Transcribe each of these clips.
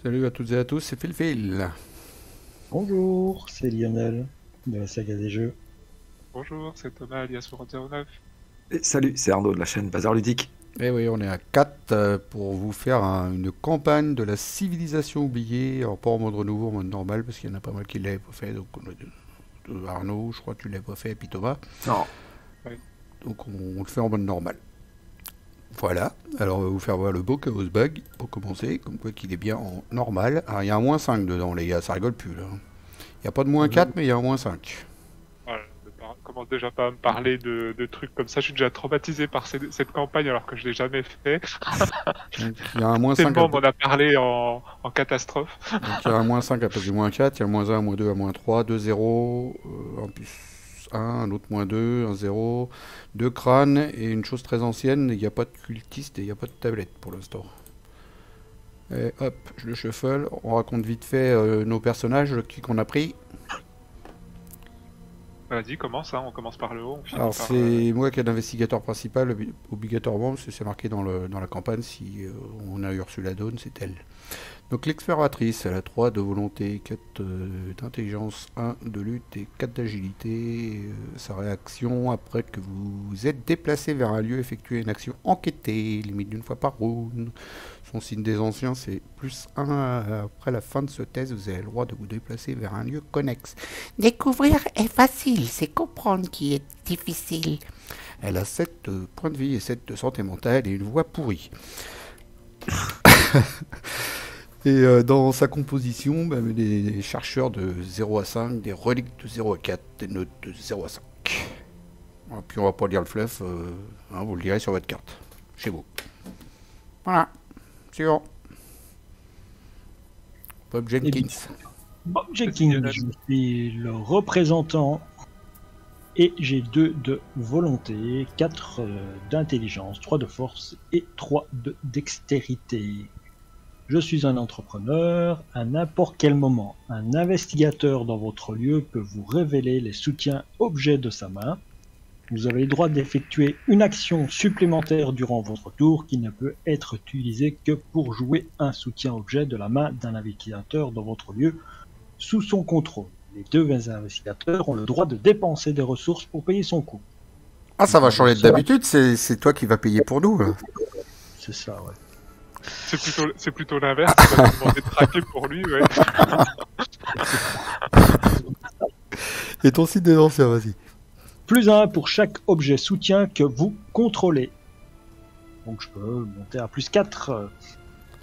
Salut à toutes et à tous, c'est Phil. Bonjour, c'est Lionel de la saga des jeux. Bonjour, c'est Thomas alias Laurent09. Et salut, c'est Arnaud de la chaîne Bazar Ludique. Et oui, on est à 4 pour vous faire une campagne de la civilisation oubliée. Alors pas en mode renouveau, en mode normal, parce qu'il y en a pas mal qui l'avaient pas fait. Donc Arnaud, je crois que tu l'avais pas fait, et puis Thomas. Non. Ouais. Donc on le fait en mode normal. Voilà, alors on va vous faire voir le beau Chaos Bug pour commencer, comme quoi qu'il est bien en normal. Alors il y a un moins 5 dedans les gars, ça rigole plus là. Il n'y a pas de moins 4 mais il y a un moins 5. Voilà, commence déjà pas à me parler de trucs comme ça. Je suis déjà traumatisé par cette campagne alors que je l'ai jamais fait. Donc il y a un moins 5 Tellement on m'en a parlé en catastrophe. Donc il y a un moins 5 à place du moins 4, il y a le moins 1, un moins 2, un moins 3, 2 0, un plus 1, un autre moins 2, un 0, 2 crânes et une chose très ancienne, il n'y a pas de cultiste et il n'y a pas de tablette pour l'instant. Et hop, je le shuffle, on raconte vite fait nos personnages qu'on a pris. Vas-y, commence, hein. On commence par le haut. On finit Alors par, c'est moi qui est l'investigateur principal, obligatoirement, parce que c'est marqué dans la campagne, si on a eu reçu la donne, c'est elle. Donc l'exploratrice, elle a 3 de volonté, 4 d'intelligence, 1 de lutte et 4 d'agilité. Sa réaction après que vous êtes déplacé vers un lieu, effectuer une action enquêtée, limite d'une fois par round. Son signe des anciens, c'est plus 1 après la fin de ce test, vous avez le droit de vous déplacer vers un lieu connexe. Découvrir est facile, c'est comprendre qui est difficile. Elle a 7 points de vie et 7 de santé mentale et une voix pourrie. Et dans sa composition, des chercheurs de 0 à 5, des reliques de 0 à 4, des notes de 0 à 5. Et puis on va pas lire le fluff, vous le lirez sur votre carte, chez vous. Voilà, suivant. Bob Jenkins. Bob Jenkins, je suis le représentant et j'ai 2 de volonté, 4 d'intelligence, 3 de force et 3 de dextérité. Je suis un entrepreneur. À n'importe quel moment, un investigateur dans votre lieu peut vous révéler les soutiens objets de sa main. Vous avez le droit d'effectuer une action supplémentaire durant votre tour qui ne peut être utilisée que pour jouer un soutien objet de la main d'un investigateur dans votre lieu sous son contrôle. Les 2 investigateurs ont le droit de dépenser des ressources pour payer son coût. Ah, ça va changer d'habitude, c'est toi qui vas payer pour nous. Là. C'est ça, ouais. C'est plutôt l'inverse. On va lui demander de traquer pour lui, ouais. Et ton site des anciens, vas-y. Plus 1 pour chaque objet soutien que vous contrôlez. Donc je peux monter à plus 4.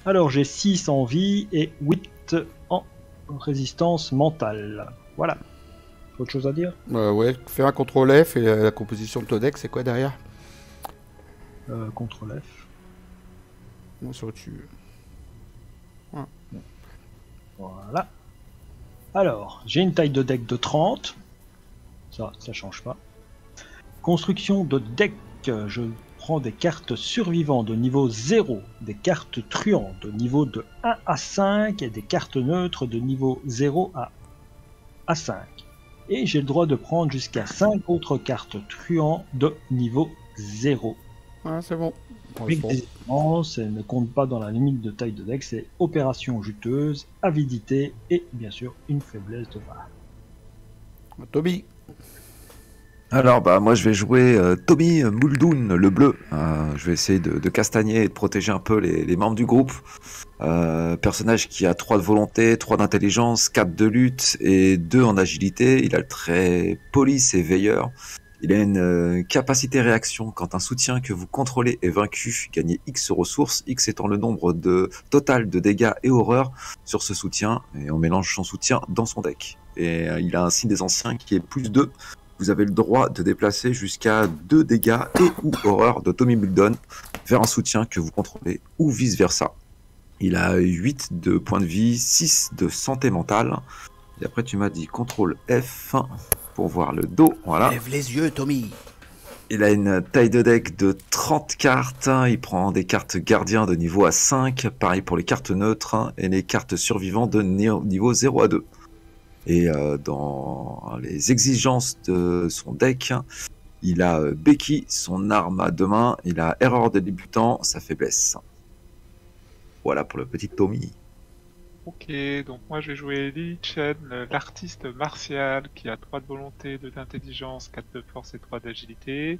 Alors j'ai 6 en vie et 8 en résistance mentale. Voilà. Autre chose à dire? Ouais, fais un CTRL F et la composition de ton deck, c'est quoi derrière? CTRL F. Moi, c'est au-dessus. Voilà. Alors, j'ai une taille de deck de 30. Ça change pas. Construction de deck. Je prends des cartes survivantes de niveau 0, des cartes truands de niveau de 1 à 5 et des cartes neutres de niveau 0 à 5. Et j'ai le droit de prendre jusqu'à 5 autres cartes truands de niveau 0. Ah, c'est bon. Avec des éléments, ça ne compte pas dans la limite de taille de deck, c'est opération juteuse, avidité et bien sûr une faiblesse de base. Toby. Alors moi je vais jouer Tommy Muldoon, le bleu. Je vais essayer de castagner et de protéger un peu les membres du groupe. Personnage qui a 3 de volonté, 3 d'intelligence, 4 de lutte et 2 en agilité. Il a le trait police et veilleur. Il a une capacité réaction quand un soutien que vous contrôlez est vaincu, gagnez X ressources, X étant le nombre total de dégâts et horreurs sur ce soutien, et on mélange son soutien dans son deck. Et il a un signe des anciens qui est plus 2. Vous avez le droit de déplacer jusqu'à 2 dégâts et ou horreurs de Tommy Muldoon vers un soutien que vous contrôlez, ou vice versa. Il a 8 de points de vie, 6 de santé mentale. Et après tu m'as dit CTRL F pour voir le dos, voilà. Lève les yeux, Tommy. Il a une taille de deck de 30 cartes, il prend des cartes gardiens de niveau à 5, pareil pour les cartes neutres, et les cartes survivantes de niveau 0 à 2. Et dans les exigences de son deck, il a Becky, son arme à 2 mains, il a erreur de débutant, sa faiblesse. Voilà pour le petit Tommy. Ok, donc moi je vais jouer Li Chen, l'artiste martial qui a 3 de volonté, 2 d'intelligence, 4 de force et 3 d'agilité.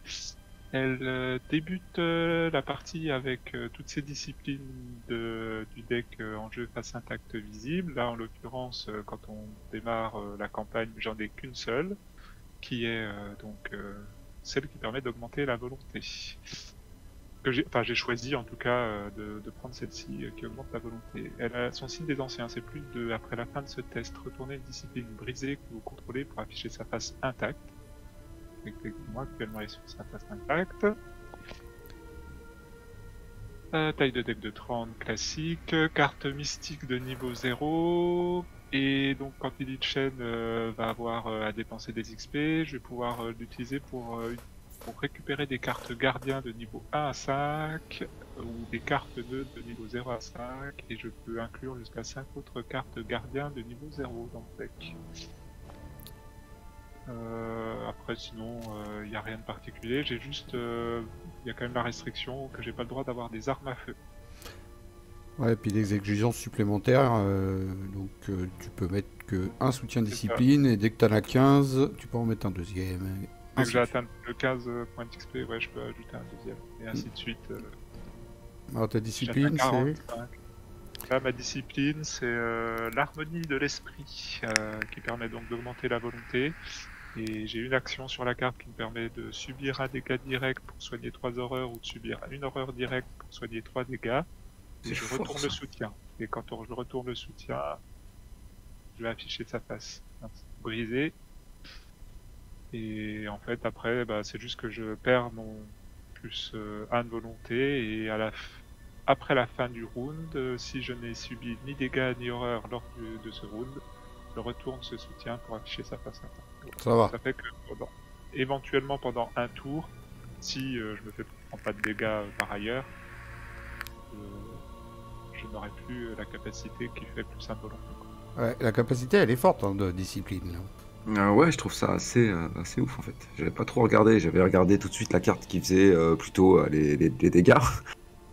Elle débute la partie avec toutes ses disciplines du deck en jeu face intact visible. Là, en l'occurrence, quand on démarre la campagne, j'en ai qu'une seule, qui est celle qui permet d'augmenter la volonté. J'ai choisi en tout cas de prendre celle-ci qui augmente la volonté. Elle a son signe des anciens, c'est plus de, après la fin de ce test, retourner une discipline brisée que vous contrôlez pour afficher sa face intacte. Moi actuellement elle est sur sa face intacte. Taille de deck de 30 classique, carte mystique de niveau 0. Et donc quand Li Chen va avoir à dépenser des XP, je vais pouvoir l'utiliser pour récupérer des cartes gardiens de niveau 1 à 5 ou des cartes de niveau 0 à 5 et je peux inclure jusqu'à 5 autres cartes gardiens de niveau 0 dans le deck. Après sinon il n'y a rien de particulier, j'ai juste il y a quand même la restriction que j'ai pas le droit d'avoir des armes à feu. Ouais, et puis des exigences supplémentaires, tu peux mettre que un soutien discipline et dès que tu en as 15, tu peux en mettre un deuxième. Dès que j'ai atteint le 15 points d'XP, ouais, je peux ajouter un deuxième, et ainsi de suite. Alors ta discipline, c'est... Là, ma discipline, c'est l'harmonie de l'esprit, qui permet donc d'augmenter la volonté. Et j'ai une action sur la carte qui me permet de subir un dégât direct pour soigner 3 horreurs, ou de subir une horreur directe pour soigner 3 dégâts. Et je retourne le soutien. Et quand je retourne le soutien, je vais afficher sa face brisée. Et en fait, après, c'est juste que je perds mon plus 1 de volonté. Et après la fin du round, si je n'ai subi ni dégâts ni horreur lors de ce round, je retourne ce soutien pour afficher sa face intacte. Ça va. Ça fait que éventuellement pendant un tour, si je me prends pas de dégâts par ailleurs, je n'aurai plus la capacité qui fait plus 1 de volonté. Ouais, la capacité, elle est forte de discipline. Ouais, je trouve ça assez ouf en fait. J'avais pas trop regardé, j'avais regardé tout de suite la carte qui faisait plutôt les dégâts.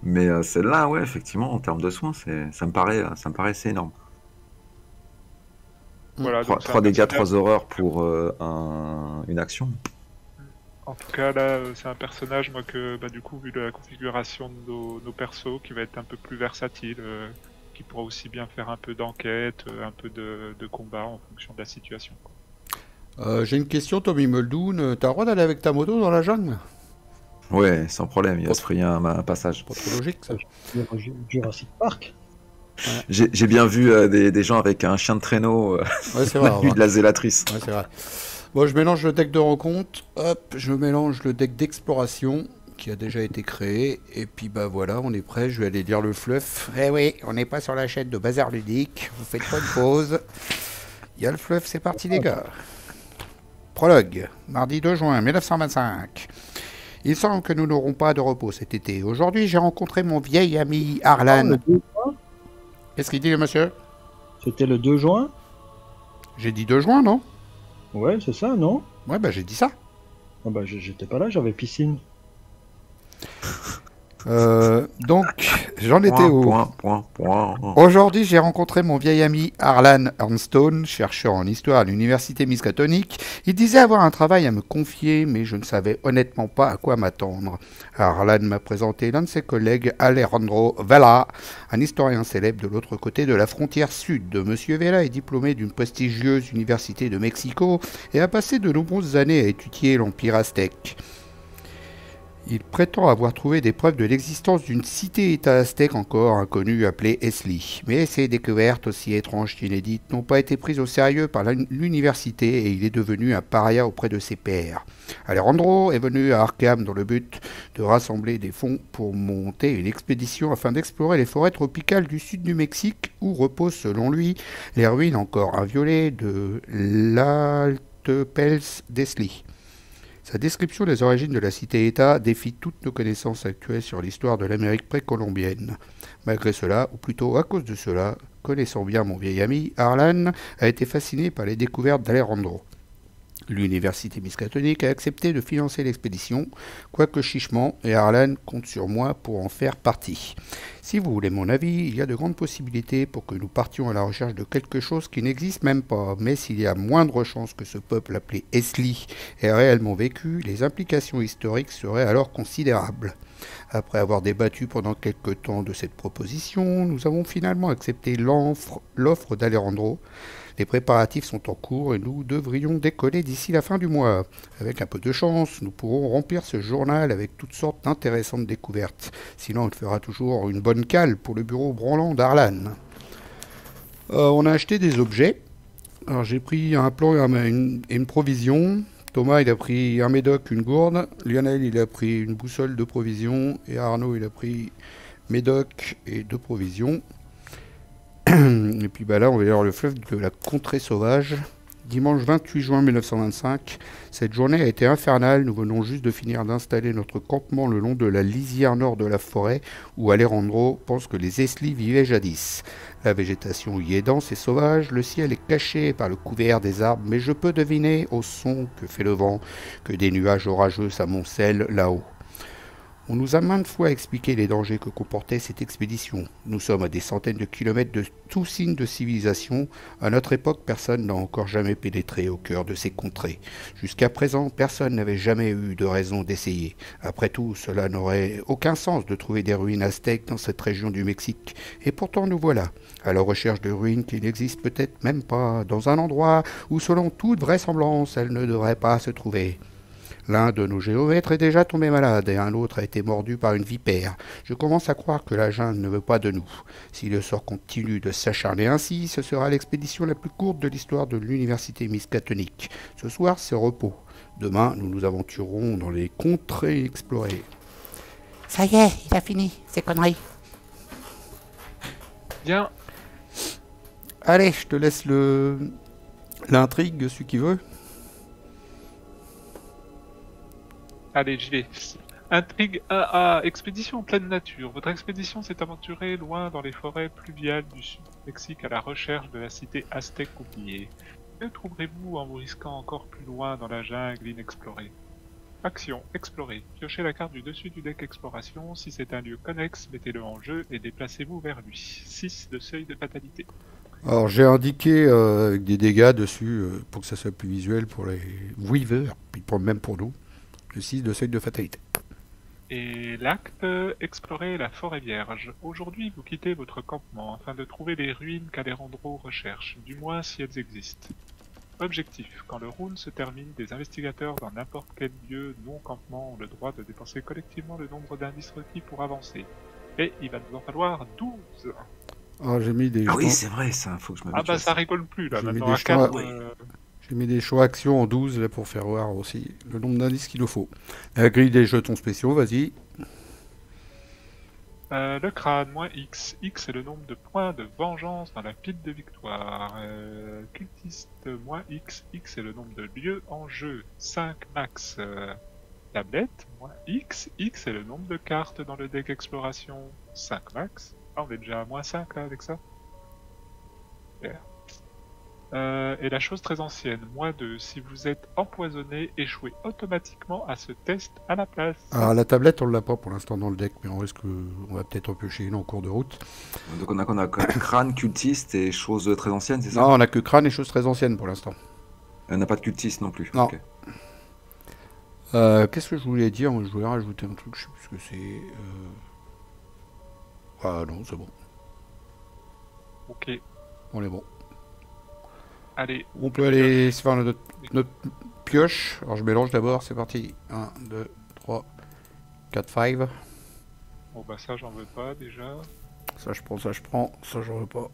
Mais celle-là, ouais, effectivement, en termes de soins, ça me paraît assez énorme. Voilà, 3 dégâts, 3 horreurs pour une action. En tout cas, là, c'est un personnage, moi, que, du coup, vu la configuration de nos persos, qui va être un peu plus versatile, qui pourra aussi bien faire un peu d'enquête, un peu de combat en fonction de la situation. J'ai une question, Tommy Muldoon. T'as le droit d'aller avec ta moto dans la jungle? Ouais, sans problème, il va se frayer un passage. Pas trop logique, ça. Jurassic Park. Ouais. J'ai bien vu des gens avec un chien de traîneau, Ouais, c'est vrai. de la zélatrice. Ouais, c'est vrai. Bon, je mélange le deck de rencontre, hop, je mélange le deck d'exploration qui a déjà été créé, et puis voilà, on est prêt, je vais aller lire le fluff. Eh oui, on n'est pas sur la chaîne de Bazar Ludique, vous faites pas une pause. Il y a le fluff, c'est parti les gars. Prologue, mardi 2 juin 1925. Il semble que nous n'aurons pas de repos cet été. Aujourd'hui, j'ai rencontré mon vieil ami Arlan. Qu'est-ce qu'il dit le monsieur? C'était le 2 juin? J'ai dit 2 juin, non? Ouais, c'est ça, non? Ouais, j'ai dit ça. Ah j'étais pas là, j'avais piscine. Donc, j'en étais où? Aujourd'hui, j'ai rencontré mon vieil ami Arlan Arnstone, chercheur en histoire à l'université Miskatonic. Il disait avoir un travail à me confier, mais je ne savais honnêtement pas à quoi m'attendre. Arlan m'a présenté l'un de ses collègues, Alejandro Vela, un historien célèbre de l'autre côté de la frontière sud. Monsieur Vela est diplômé d'une prestigieuse université de Mexico et a passé de nombreuses années à étudier l'Empire aztèque. Il prétend avoir trouvé des preuves de l'existence d'une cité-État aztèque encore inconnue appelée Esli. Mais ces découvertes, aussi étranges qu'inédites, n'ont pas été prises au sérieux par l'université et il est devenu un paria auprès de ses pairs. Alejandro est venu à Arkham dans le but de rassembler des fonds pour monter une expédition afin d'explorer les forêts tropicales du sud du Mexique où reposent selon lui les ruines encore inviolées de l'Altepels d'Esli. Sa description des origines de la cité-État défie toutes nos connaissances actuelles sur l'histoire de l'Amérique précolombienne. Malgré cela, ou plutôt à cause de cela, connaissant bien mon vieil ami, Arlan a été fasciné par les découvertes d'Alejandro. L'université miskatonique a accepté de financer l'expédition, quoique chichement, et Arlan compte sur moi pour en faire partie. Si vous voulez mon avis, il y a de grandes possibilités pour que nous partions à la recherche de quelque chose qui n'existe même pas, mais s'il y a moindre chance que ce peuple appelé Esli ait réellement vécu, les implications historiques seraient alors considérables. Après avoir débattu pendant quelque temps de cette proposition, nous avons finalement accepté l'offre d'Alejandro. Les préparatifs sont en cours et nous devrions décoller d'ici la fin du mois. Avec un peu de chance, nous pourrons remplir ce journal avec toutes sortes d'intéressantes découvertes. Sinon, il fera toujours une bonne cale pour le bureau branlant d'Arlan. On a acheté des objets. Alors j'ai pris un plan et une provision. Thomas, il a pris un médoc, une gourde. Lionel, il a pris une boussole de provisions. Et Arnaud, il a pris médoc et 2 provisions. Et puis là, on va voir le fleuve de la contrée sauvage. Dimanche 28 juin 1925, cette journée a été infernale. Nous venons juste de finir d'installer notre campement le long de la lisière nord de la forêt où Alejandro pense que les Esli vivaient jadis. La végétation y est dense et sauvage, le ciel est caché par le couvert des arbres, mais je peux deviner, au son que fait le vent, que des nuages orageux s'amoncellent là-haut. On nous a maintes fois expliqué les dangers que comportait cette expédition. Nous sommes à des centaines de kilomètres de tout signe de civilisation. À notre époque, personne n'a encore jamais pénétré au cœur de ces contrées. Jusqu'à présent, personne n'avait jamais eu de raison d'essayer. Après tout, cela n'aurait aucun sens de trouver des ruines aztèques dans cette région du Mexique. Et pourtant, nous voilà, à la recherche de ruines qui n'existent peut-être même pas, dans un endroit où, selon toute vraisemblance, elles ne devraient pas se trouver. L'un de nos géomètres est déjà tombé malade et un autre a été mordu par une vipère. Je commence à croire que la jungle ne veut pas de nous. Si le sort continue de s'acharner ainsi, ce sera l'expédition la plus courte de l'histoire de l'université miskatonique. Ce soir, c'est repos. Demain, nous nous aventurerons dans les contrées explorées. Ça y est, il a fini, ces conneries. Bien. Allez, je te laisse l'intrigue, celui qui veut. Allez, j'y vais. Intrigue 1A, expédition en pleine nature. Votre expédition s'est aventurée loin dans les forêts pluviales du sud du Mexique à la recherche de la cité aztèque oubliée. Que trouverez-vous en vous risquant encore plus loin dans la jungle inexplorée? Action, explorer. Piochez la carte du dessus du deck exploration. Si c'est un lieu connexe, mettez-le en jeu et déplacez-vous vers lui. 6 de seuil de fatalité. Alors j'ai indiqué avec des dégâts dessus pour que ça soit plus visuel pour les weavers, puis même pour nous. Le 6 de seuil de fatalité. Et l'acte, explorer la forêt vierge. Aujourd'hui, vous quittez votre campement afin de trouver les ruines qu'Alejandro recherche, du moins si elles existent. Objectif, quand le round se termine, des investigateurs dans n'importe quel lieu non-campement ont le droit de dépenser collectivement le nombre d'indices requis pour avancer. Et il va nous en falloir 12. Ah, j'ai mis des... Ah oui, c'est vrai, ça, faut que je me Ah bah ça rigole plus là, J'ai mis maintenant des à 4... choix, J'ai mis des choix actions en 12 là, pour faire voir aussi le nombre d'indices qu'il nous faut. La grille des jetons spéciaux, vas-y. Le crâne, moins X. X est le nombre de points de vengeance dans la pile de victoire. Cultiste, moins X. X est le nombre de lieux en jeu. 5 max. Tablette, moins X. X est le nombre de cartes dans le deck exploration. 5 max. Ah, on est déjà à moins 5 là avec ça. Super. Et la chose très ancienne, moins 2. Si vous êtes empoisonné, échouez automatiquement à ce test à la place. Alors la tablette, on l'a pas pour l'instant dans le deck, mais on va peut-être en piocher une en cours de route. Donc on a crâne, cultiste et choses très anciennes, c'est ça? Non, on a que crâne et choses très anciennes pour l'instant. On n'a pas de cultiste non plus. Non. Ok. Qu'est-ce que je voulais dire? Je voulais rajouter un truc, je sais plus ce que c'est. Ah non, c'est bon. Ok, On est bon. allez. On peut aller se faire notre pioche. Alors je mélange d'abord, c'est parti. 1, 2, 3, 4, 5. Bon bah ça j'en veux pas déjà. Ça je prends, ça j'en veux pas.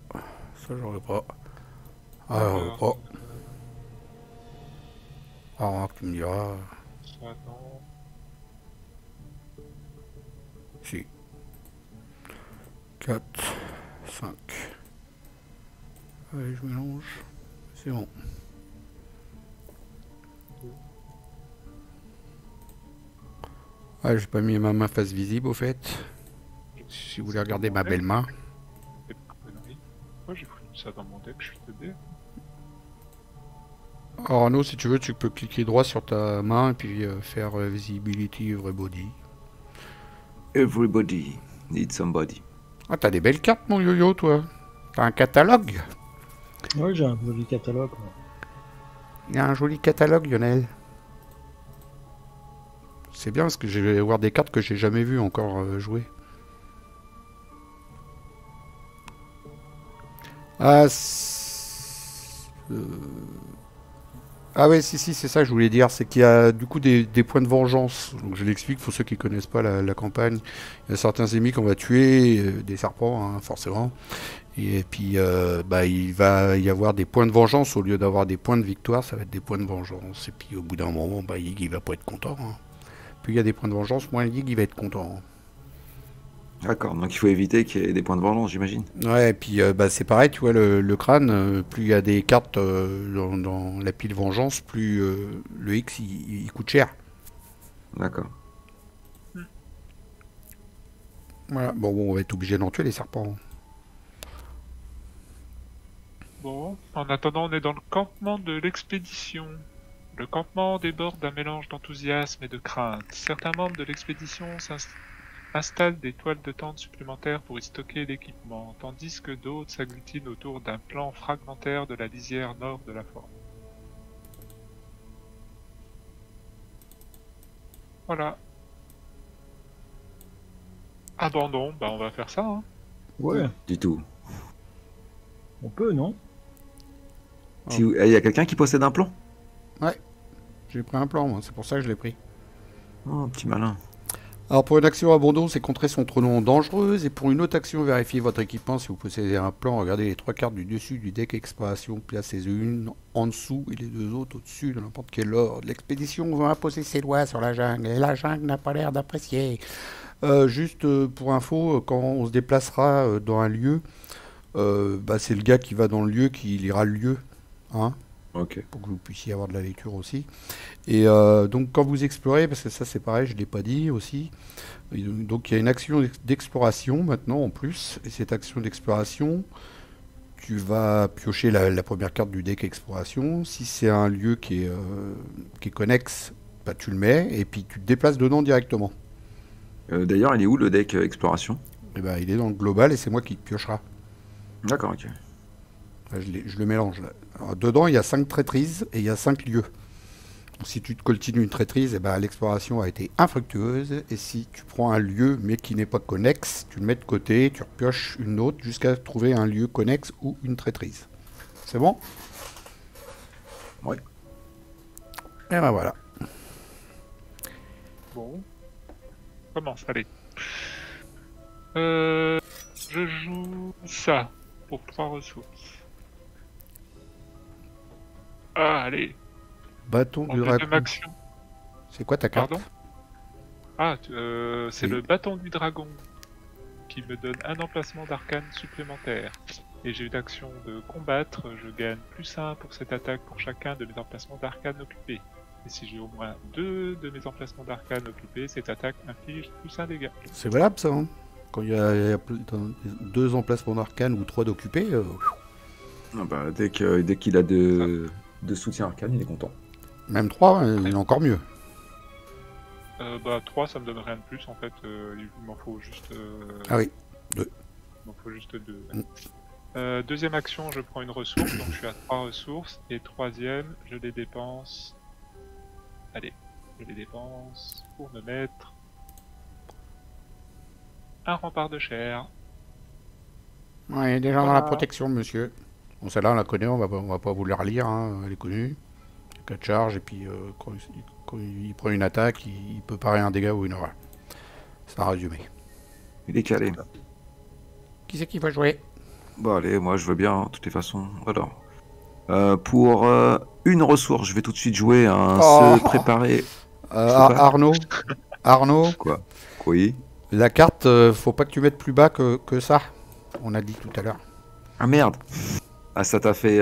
Ça j'en veux pas. Ah j'en veux pas. Ah tu me diras. Ça non. Si. 4, 5. Allez, je mélange. C'est bon. Ah, j'ai pas mis ma main face visible au fait. Si vous voulez regarder ma belle main. C'est pas une connerie. Pourquoi j'ai foutu ça dans mon deck? Je suis teubé. Alors Arnaud, si tu veux, tu peux cliquer droit sur ta main et puis faire Visibility Everybody. Everybody needs somebody. Ah, t'as des belles cartes, mon yo-yo, toi. T'as un catalogue. Ouais, j'ai un joli catalogue. Il y a un joli catalogue, Lionel. C'est bien parce que je vais avoir des cartes que j'ai jamais vues encore jouer. Ah, ah ouais, si, c'est ça que je voulais dire. C'est qu'il y a du coup des points de vengeance. Donc je l'explique pour ceux qui connaissent pas la campagne. Il y a certains ennemis qu'on va tuer, des serpents, hein, forcément. Et puis, bah, il va y avoir des points de vengeance au lieu d'avoir des points de victoire, ça va être des points de vengeance. Et puis, au bout d'un moment, bah, Yig, il va pas être content. Hein. Plus il y a des points de vengeance, moins Yig, il va être content. D'accord, donc il faut éviter qu'il y ait des points de vengeance, j'imagine. Ouais, et puis, bah, c'est pareil, tu vois, le crâne, plus il y a des cartes dans la pile vengeance, plus le X, il coûte cher. D'accord. Voilà, bon, on va être obligé d'en tuer les serpents. Bon, en attendant, on est dans le campement de l'expédition. Le campement déborde d'un mélange d'enthousiasme et de crainte. Certains membres de l'expédition installent des toiles de tente supplémentaires pour y stocker l'équipement, tandis que d'autres s'agglutinent autour d'un plan fragmentaire de la lisière nord de la forêt. Voilà. Abandon, bah on va faire ça, hein. Ouais, Du tout. on peut, non? Si il y a quelqu'un qui possède un plan? J'ai pris un plan, moi, c'est pour ça que je l'ai pris. Oh, petit malin. Alors pour une action abandon, c'est contrer son trou dangereuse. Et pour une autre action, vérifiez votre équipement. Si vous possédez un plan, regardez les 3 cartes du dessus du deck exploration. Placez une en dessous et les 2 autres au-dessus de n'importe quel ordre. L'expédition va imposer ses lois sur la jungle. Et la jungle n'a pas l'air d'apprécier. Juste pour info, quand on se déplacera dans un lieu, bah, c'est le gars qui va dans le lieu qui lira le lieu. Hein, Ok. pour que vous puissiez avoir de la lecture aussi. Et donc quand vous explorez, parce que ça c'est pareil, je ne l'ai pas dit aussi, et donc il y a une action d'exploration maintenant en plus, et cette action d'exploration, tu vas piocher la première carte du deck exploration. Si c'est un lieu qui est connexe, bah, tu le mets, et puis tu te déplaces dedans directement. D'ailleurs, il est où le deck exploration? Et ben, il est dans le global, et c'est moi qui te piochera. D'accord, ok. Là, je le mélange là. Alors, dedans, il y a 5 traîtrises et il y a 5 lieux. Donc, si tu te continues une traîtrise, eh ben, l'exploration a été infructueuse. Et si tu prends un lieu mais qui n'est pas connexe, tu le mets de côté, tu repioches une autre jusqu'à trouver un lieu connexe ou une traîtrise. C'est bon? Oui. Et ben voilà. Bon. Commence, allez. Je joue ça pour 3 ressources. Ah, allez. Bâton En du deuxième dragon. action. C'est quoi ta carte? Pardon? Ah, c'est Oui. le bâton du dragon qui me donne un emplacement d'arcane supplémentaire. Et j'ai une action de combattre, je gagne +1 pour cette attaque pour chacun de mes emplacements d'arcane occupés. Et si j'ai au moins 2 de mes emplacements d'arcane occupés, cette attaque inflige +1 dégâts. C'est valable ça, hein? Quand il y a 2 emplacements d'arcane ou 3 d'occupés, Ah bah, dès qu'il a de soutien arcane, il est content. même 3, il est encore mieux. Bah 3 ça me donne rien de plus en fait, il m'en faut juste... Ah oui. Il m'en faut juste 2. Mm. Deuxième action, je prends une ressource, donc je suis à 3 ressources. Et troisième, je les dépense... Allez, je les dépense pour me mettre... un rempart de chair. Ouais, il est déjà dans Voilà. la protection, monsieur. Bon, celle-là, on la connaît, on va pas vous la relire, hein, elle est connue. 4 charges, et puis quand il prend une attaque, il peut parer un dégât ou une horreur. C'est un résumé. Il est calé. Qui c'est qui va jouer? Bon, allez, moi je veux bien, hein, de toutes les façons. Alors, pour une ressource, je vais tout de suite jouer un Oh. se préparer. sais pas. Arnaud, Quoi? Oui. la carte, faut pas que tu mettes plus bas que ça. On a dit tout à l'heure. Ah merde. Ah, ça t'a fait,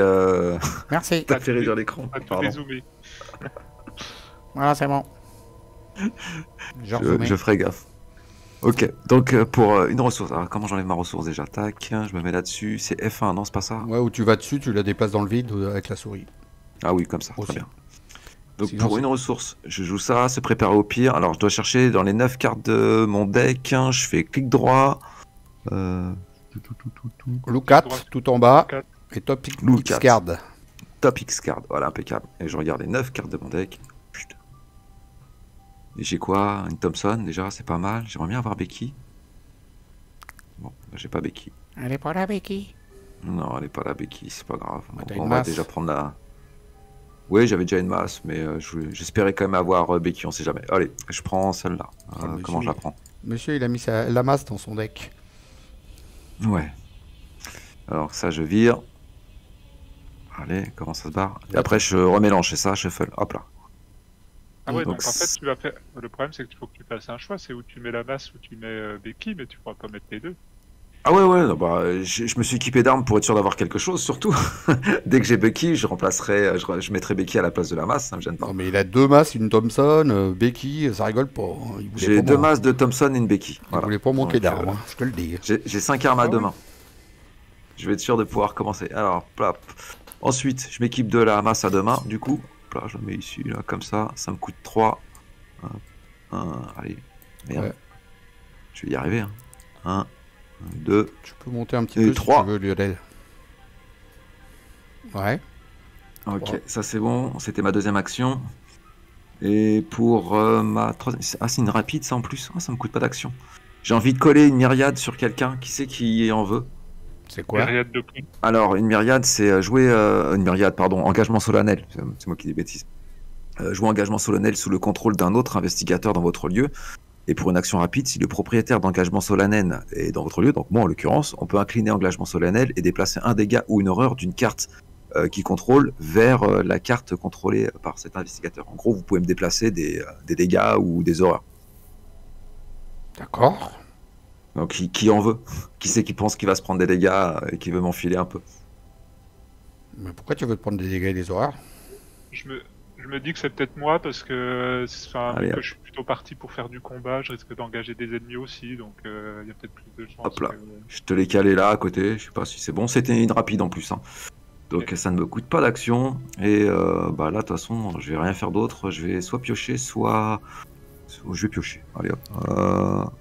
Merci. t'as fait réduire l'écran. À tout Pardon. dézoomer. Voilà, c'est bon. J'ai Je rezoomé. ferai gaffe. Ok, donc pour une ressource. Alors, comment j'enlève ma ressource déjà? Tac, je me mets là-dessus. C'est F1, non, c'est pas ça? Ouais, où tu vas dessus, tu la déplaces dans le vide avec la souris. Ah oui, comme ça, Aussi. très bien. Donc Sinon, pour c'est- une ressource, je joue ça, se préparer au pire. Alors je dois chercher dans les 9 cartes de mon deck, hein, je fais clic droit. Look at, Droite. tout en bas. Look at. Et top Look X at. card. Top X card, voilà, impeccable. Et je regarde les 9 cartes de mon deck. Putain. Et j'ai quoi? Une Thompson, déjà, c'est pas mal. J'aimerais bien avoir Becky. Bon, bah, j'ai pas Becky. Elle est pas là, Becky. Non, elle est pas là, Becky, c'est pas grave. Bah, t'as On une va masse. déjà prendre la... Oui, j'avais déjà une masse, mais j'espérais quand même avoir Becky, on sait jamais. Allez, je prends celle-là. monsieur. Comment je la prends? Monsieur, il a mis la masse dans son deck. Ouais. Alors ça, je vire. Allez, comment ça se barre? Et après, je remélange, c'est ça, shuffle. Hop là. Ah ouais, Donc, donc en fait, tu vas faire. Le problème, c'est qu'il faut que tu fasses un choix. C'est où tu mets la masse ou tu mets Becky, mais tu pourras pas mettre les deux. Ah ouais, ouais, non, bah, je me suis équipé d'armes pour être sûr d'avoir quelque chose, surtout. Dès que j'ai Becky, je remplacerai, je mettrai Becky à la place de la masse, ça me gêne pas. Non, mais il a 2 masses, une Thompson, Becky, ça rigole pas. Hein. Il voulait J'ai pas 2 man- masses de Thompson et une Becky. Il Voilà. voulait pas manquer Donc, d'armes, hein, je te le dis. J'ai 5 armes à Ah deux ouais. mains. Je vais être sûr de pouvoir commencer. Alors, plop. Ensuite, je m'équipe de la masse à deux mains. Du coup, là, je la mets ici, là, comme ça. Ça me coûte 3. Allez, merde. Ouais. Je vais y arriver. 1, 2. Tu peux monter un petit Et peu 3. si tu veux, Lionel. Ouais. Ok, Ouais. ça c'est bon. C'était ma deuxième action. Et pour ma troisième... Ah, c'est une rapide, ça en plus. Ah, ça me coûte pas d'action. J'ai envie de coller une myriade sur quelqu'un. Qui c'est qui en veut? C'est quoi? Myriade de prix. Alors, une myriade, c'est jouer... une myriade, pardon, engagement solennel. C'est moi qui dis bêtises. Jouer engagement solennel sous le contrôle d'un autre investigateur dans votre lieu. Et pour une action rapide, si le propriétaire d'engagement solennel est dans votre lieu, donc moi en l'occurrence, on peut incliner engagement solennel et déplacer un dégât ou une horreur d'une carte qui contrôle vers la carte contrôlée par cet investigateur. En gros, vous pouvez me déplacer des dégâts ou des horreurs. D'accord. Donc, qui en veut? Qui c'est qui pense qu'il va se prendre des dégâts et qui veut m'enfiler un peu? Mais pourquoi tu veux te prendre des dégâts et des horreurs? Je me dis que c'est peut-être moi parce que, enfin, Allez, vu que hop. je suis plutôt parti pour faire du combat, je risque d'engager des ennemis aussi, donc il y a peut-être plus de chances. Hop là. que- Je te l'ai calé là à côté, je sais pas si c'est bon. C'était une rapide en plus. Hein. Donc ça ne me coûte pas d'action. Et bah là, de toute façon, je vais rien faire d'autre. Je vais soit piocher, soit je vais piocher. Allez hop.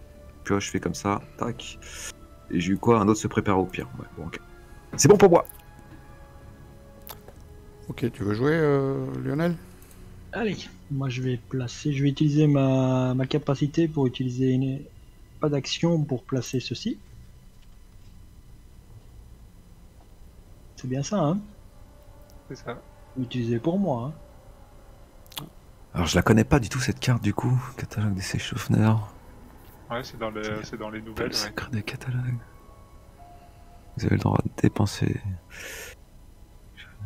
Pioche, je fais comme ça. Tac. Et j'ai eu quoi? Un autre se prépare au pire. Ouais, bon, ok. C'est bon pour moi. Ok, tu veux jouer, Lionel? Allez, moi je vais utiliser ma capacité pour utiliser pas d'action pour placer ceci. C'est bien ça, hein? C'est ça. Utiliser pour moi, hein? Alors je la connais pas du tout cette carte du coup. Catalogue des Schaffner. Ouais, c'est dans les nouvelles. Le Ouais. secret des catalogues. Vous avez le droit de dépenser.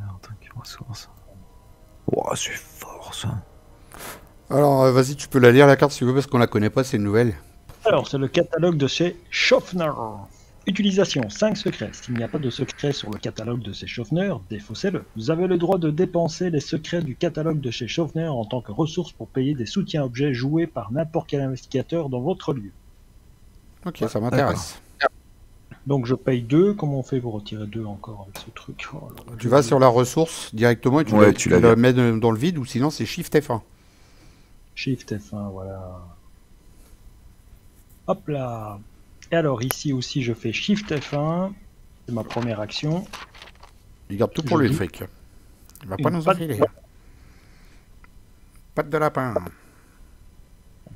En tant que ressource. Ouah, c'est fort ça. Alors, vas-y, tu peux la lire la carte si tu veux, parce qu'on la connaît pas, c'est une nouvelle. Alors, c'est le catalogue de chez Schaffner. Utilisation 5 secrets. S'il n'y a pas de secret sur le catalogue de chez Schaffner, défaussez-le. Vous avez le droit de dépenser les secrets du catalogue de chez Schaffner en tant que ressource pour payer des soutiens-objets joués par n'importe quel investigateur dans votre lieu. Ok, ça m'intéresse. Donc je paye 2. Comment on fait pour retirer 2 encore avec ce truc? Oh là là. Tu vas sur la ressource directement et tu, Ouais, la, tu tu la la vires. mets dans le vide, ou sinon c'est Shift F1. Shift F1, voilà. Hop là. Et alors ici aussi je fais Shift F1. C'est ma première action. Il garde tout pour lui, le Je fric. Il va pas Une nous patte- enfiler. Patte de lapin.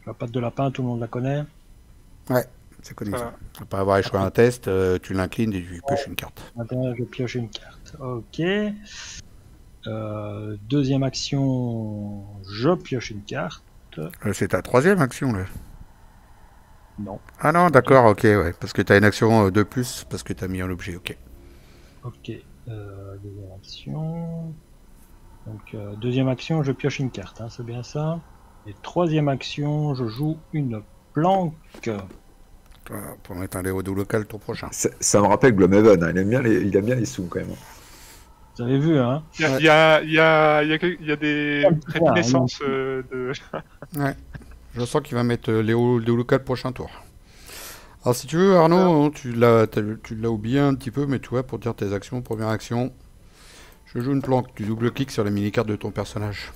La patte de lapin, tout le monde la connaît. Ouais, c'est connu Ça ça. va. Après avoir échoué un test, tu l'inclines et tu pioches une carte. Maintenant, je pioche une carte. Ok. Deuxième action, je pioche une carte. C'est ta troisième action, là. Non. Ah non, d'accord, ok, ouais. Parce que t'as une action de plus, parce que t'as mis un objet, ok. Ok. Deuxième action. Donc, deuxième action, je pioche une carte. Hein, c'est bien ça. Et troisième action, je joue une planque. Voilà, pour mettre un Léodo local tour prochain. Ça me rappelle Gloomhaven, hein. Il aime bien les sous quand même. Vous avez vu, hein? Il y a des réminiscences de. Ouais. Je sens qu'il va mettre Léo local prochain tour. Alors si tu veux, Arnaud, tu l'as oublié un petit peu, mais tu vois, pour dire tes actions, première action, Je joue une planque. Tu double-cliques sur la mini-carte de ton personnage.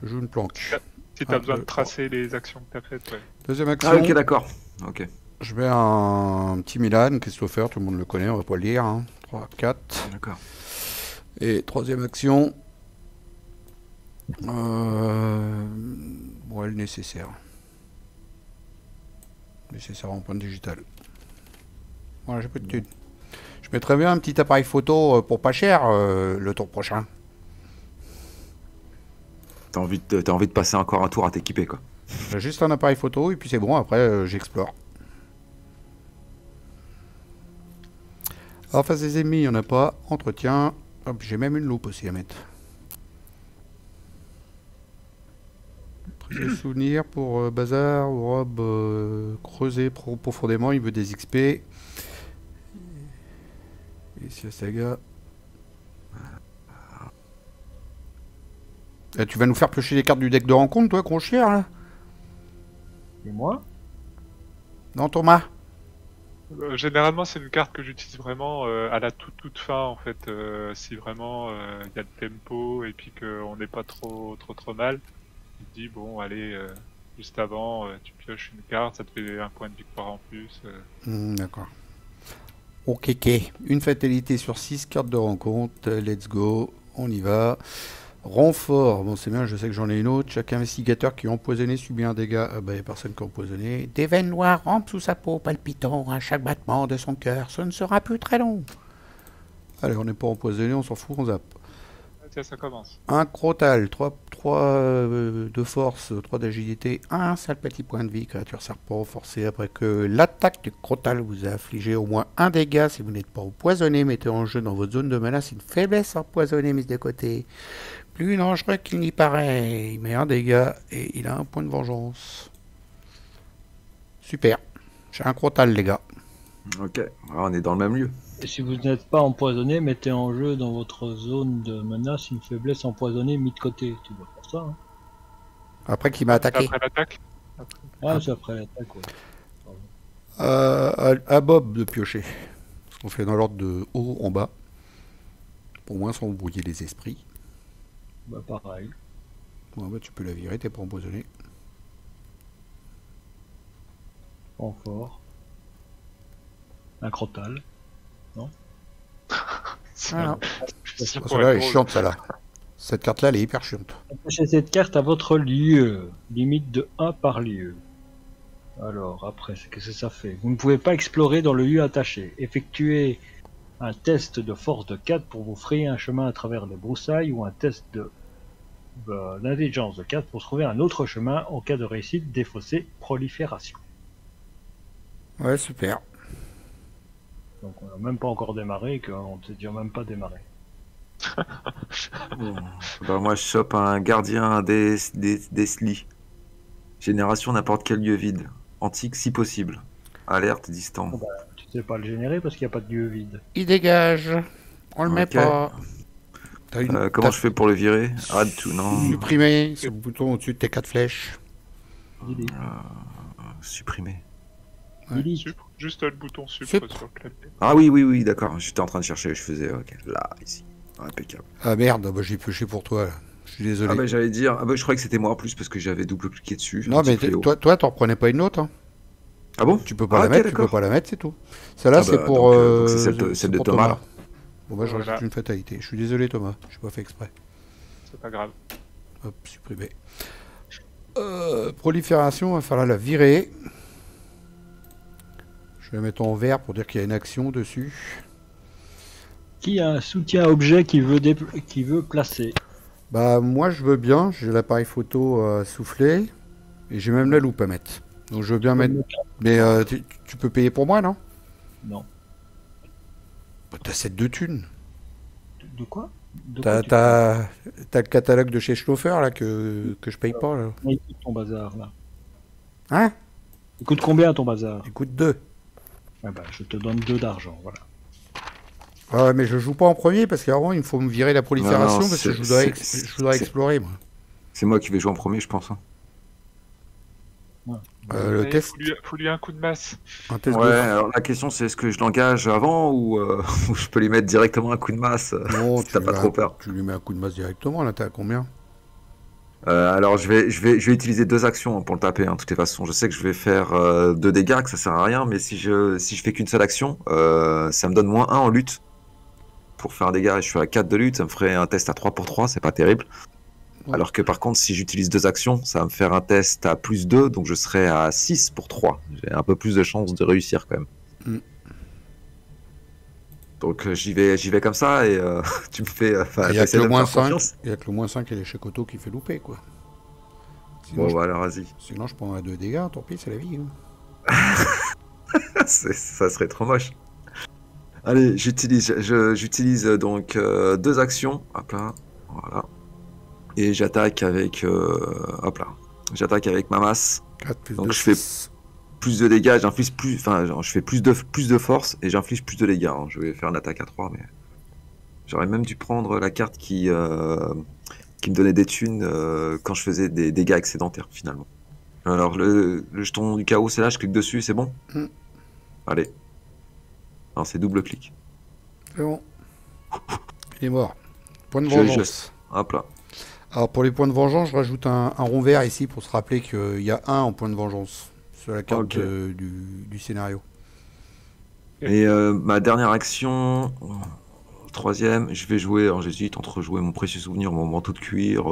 Je joue une planque. Si t'as besoin de tracer les actions que t'as faites, ouais. Deuxième action. Ah, ok, d'accord. Ok. Je mets un petit Milan, Christopher, tout le monde le connaît, on va pas le lire. Hein. 3, 4. D'accord. Et troisième action. Ouais, le nécessaire. Nécessaire en point digital. Voilà, j'ai pas de thunes. Je mettrais bien un petit appareil photo pour pas cher le tour prochain. T'as envie de passer encore un tour à t'équiper, quoi. J'ai juste un appareil photo et puis c'est bon, après j'explore. En face des ennemis, il n'y en a pas. Entretien. Hop, j'ai même une loupe aussi à mettre. Prise de souvenir pour Bazar ou Rob creuser profondément, il veut des XP. Et si Saga. Tu vas nous faire piocher les cartes du deck de rencontre, toi, con chien, là? Et moi? Non, Thomas? Généralement, c'est une carte que j'utilise vraiment à la toute fin, en fait. Si vraiment il y a le tempo et puis qu'on n'est pas trop mal, tu te dis, bon, allez, juste avant, tu pioches une carte, ça te fait un point de victoire en plus. D'accord. Ok, une fatalité sur 6 cartes de rencontre. Let's go, on y va. Renfort, bon c'est bien, je sais que j'en ai une autre. Chaque investigateur qui est empoisonné subit un dégât. Ah bah, il n'y a personne qui est empoisonné. Des veines noires rampent sous sa peau, palpitant à chaque battement de son cœur. Ce ne sera plus très long. Allez, on n'est pas empoisonné, on s'en fout, on zappe. Tiens, ça commence. Un crotal, 3 de force, 3 d'agilité, un seul petit point de vie, créature serpent forcée après que l'attaque du crotal vous a infligé au moins un dégât. Si vous n'êtes pas empoisonné, mettez en jeu dans votre zone de menace une faiblesse empoisonnée mise de côté. Plus dangereux qu'il n'y paraît, il met un dégât et il a un point de vengeance. Super, j'ai un crotal les gars. Ok, on est dans le même lieu. Et si vous n'êtes pas empoisonné, mettez en jeu dans votre zone de menace une faiblesse empoisonnée mise de côté. Tu dois faire ça, hein. Après qu'il m'a attaqué. Après l'attaque. Ah, c'est après l'attaque, ouais. À Bob de piocher. Parce qu'on fait dans l'ordre de haut en bas. Pour moins sans brouiller les esprits. Bah pareil. Ouais, bah, tu peux la virer, t'es pas empoisonné. Renfort. Un crotal. Non? Alors, Celle-là, elle est chiante, celle-là. Cette carte-là, elle est hyper chiante. Attachez cette carte à votre lieu. Limite de 1 par lieu. Alors, après, qu'est-ce que ça fait? Vous ne pouvez pas explorer dans le lieu attaché. Effectuez un test de force de 4 pour vous frayer un chemin à travers les broussailles ou un test d'intelligence de 4 pour trouver un autre chemin en cas de réussite défaussée prolifération. Ouais, super. Donc on n'a même pas encore démarré et qu'on ne s'est déjà même pas démarré. Bah, moi, je chope un gardien d'Esli. Génération n'importe quel lieu vide. Antique si possible. Alerte distant. Bon, bah, tu sais pas le générer parce qu'il n'y a pas de lieu vide. il dégage. On le met Ok. pas. Comment je fais pour le virer? Add to, non. Supprimer, c'est le bouton au-dessus de tes 4 flèches. Delete. Supprimer. Ouais. Delete. Sup, juste le bouton sup Sup. sur le clavier. Ah oui, d'accord. J'étais en train de chercher, je faisais. Ok, là, ici. Impeccable. Ah merde, bah, j'ai pioché pour toi. Là. Je suis désolé. Ah bah j'allais dire. Ah bah je croyais que c'était moi en plus parce que j'avais double-cliqué dessus. non, mais Petit fléau. toi, t'en reprenais pas une autre. Hein. Ah bon? Tu peux pas Ah, la ok, mettre, tu d'accord. peux pas la mettre, c'est tout. Celle-là, Ah c'est bah, pour. donc c'est celle c'est de pour Thomas, là. Bon, bah, je Voilà. rajoute une fatalité. Je suis désolé, Thomas. J'ai pas fait exprès. C'est pas grave. Hop, supprimer. Prolifération, il va falloir la virer. Je vais la mettre en vert pour dire qu'il y a une action dessus. Qui a un soutien objet qui veut placer? Bah, moi, je veux bien. J'ai l'appareil photo soufflé. Et j'ai même la loupe à mettre. Donc, je veux bien mettre. Mais tu peux payer pour moi, non? Non. Bah, t'as 7 de thunes. De quoi? De T'as quoi tu parles? le catalogue de chez Schloffer, là, que je paye pas, là. Il coûte ton bazar, là. Hein? Il coûte combien ton bazar? Il coûte 2. Ah bah, je te donne 2 d'argent, voilà. Ouais, mais je joue pas en premier parce qu'avant il me faut me virer la prolifération Non, parce que c'est- je voudrais c'est- explorer moi. C'est moi qui vais jouer en premier, je pense. Hein. Le Mais test, faut lui un coup de masse. un test Ouais, de... alors la question c'est est-ce que je l'engage avant ou ou je peux lui mettre directement un coup de masse Non, si t'as pas trop peur. tu lui mets un coup de masse directement, là, t'es à combien? Alors je vais utiliser 2 actions pour le taper, hein, de toutes les façons. Je sais que je vais faire 2 dégâts, que ça sert à rien, mais si je fais qu'une seule action, ça me donne -1 en lutte. Pour faire un dégât, je suis à 4 de lutte, ça me ferait un test à 3 pour 3, c'est pas terrible. Ouais. Alors que par contre, si j'utilise 2 actions, ça va me faire un test à +2, donc je serai à 6 pour 3. J'ai un peu plus de chances de réussir quand même. Mm. Donc j'y vais comme ça et tu me fais. Il y a que essaie le de me moins faire 5, confiance. il y a que le moins 5 et l'échec auto qui fait louper, quoi. Sinon, Bon, je, voilà, vas-y. sinon, je prends 2 dégâts, tant pis, c'est la vie. Hein. Ça serait trop moche. Allez, j'utilise donc 2 actions. Hop là, voilà. Et j'attaque avec. Hop là. J'attaque avec ma masse. 4 plus Donc 2, je fais 6. plus de dégâts, j'inflige plus. Enfin, genre, je fais plus de force et j'inflige plus de dégâts, hein. Je vais faire une attaque à 3, mais. J'aurais même dû prendre la carte qui me donnait des thunes quand je faisais des dégâts excédentaires finalement. Alors le jeton du chaos, c'est là, je clique dessus, c'est bon. Mm. Allez. Non, c'est double clic. C'est bon. Il est mort. Point de Je vengeance. jette. Hop là. Alors pour les points de vengeance, je rajoute un rond vert ici pour se rappeler qu'il y a 1 en point de vengeance sur la carte Ok. du scénario. Et ma dernière action, troisième, je vais jouer. Alors j'hésite entre jouer mon précieux souvenir, mon manteau de cuir,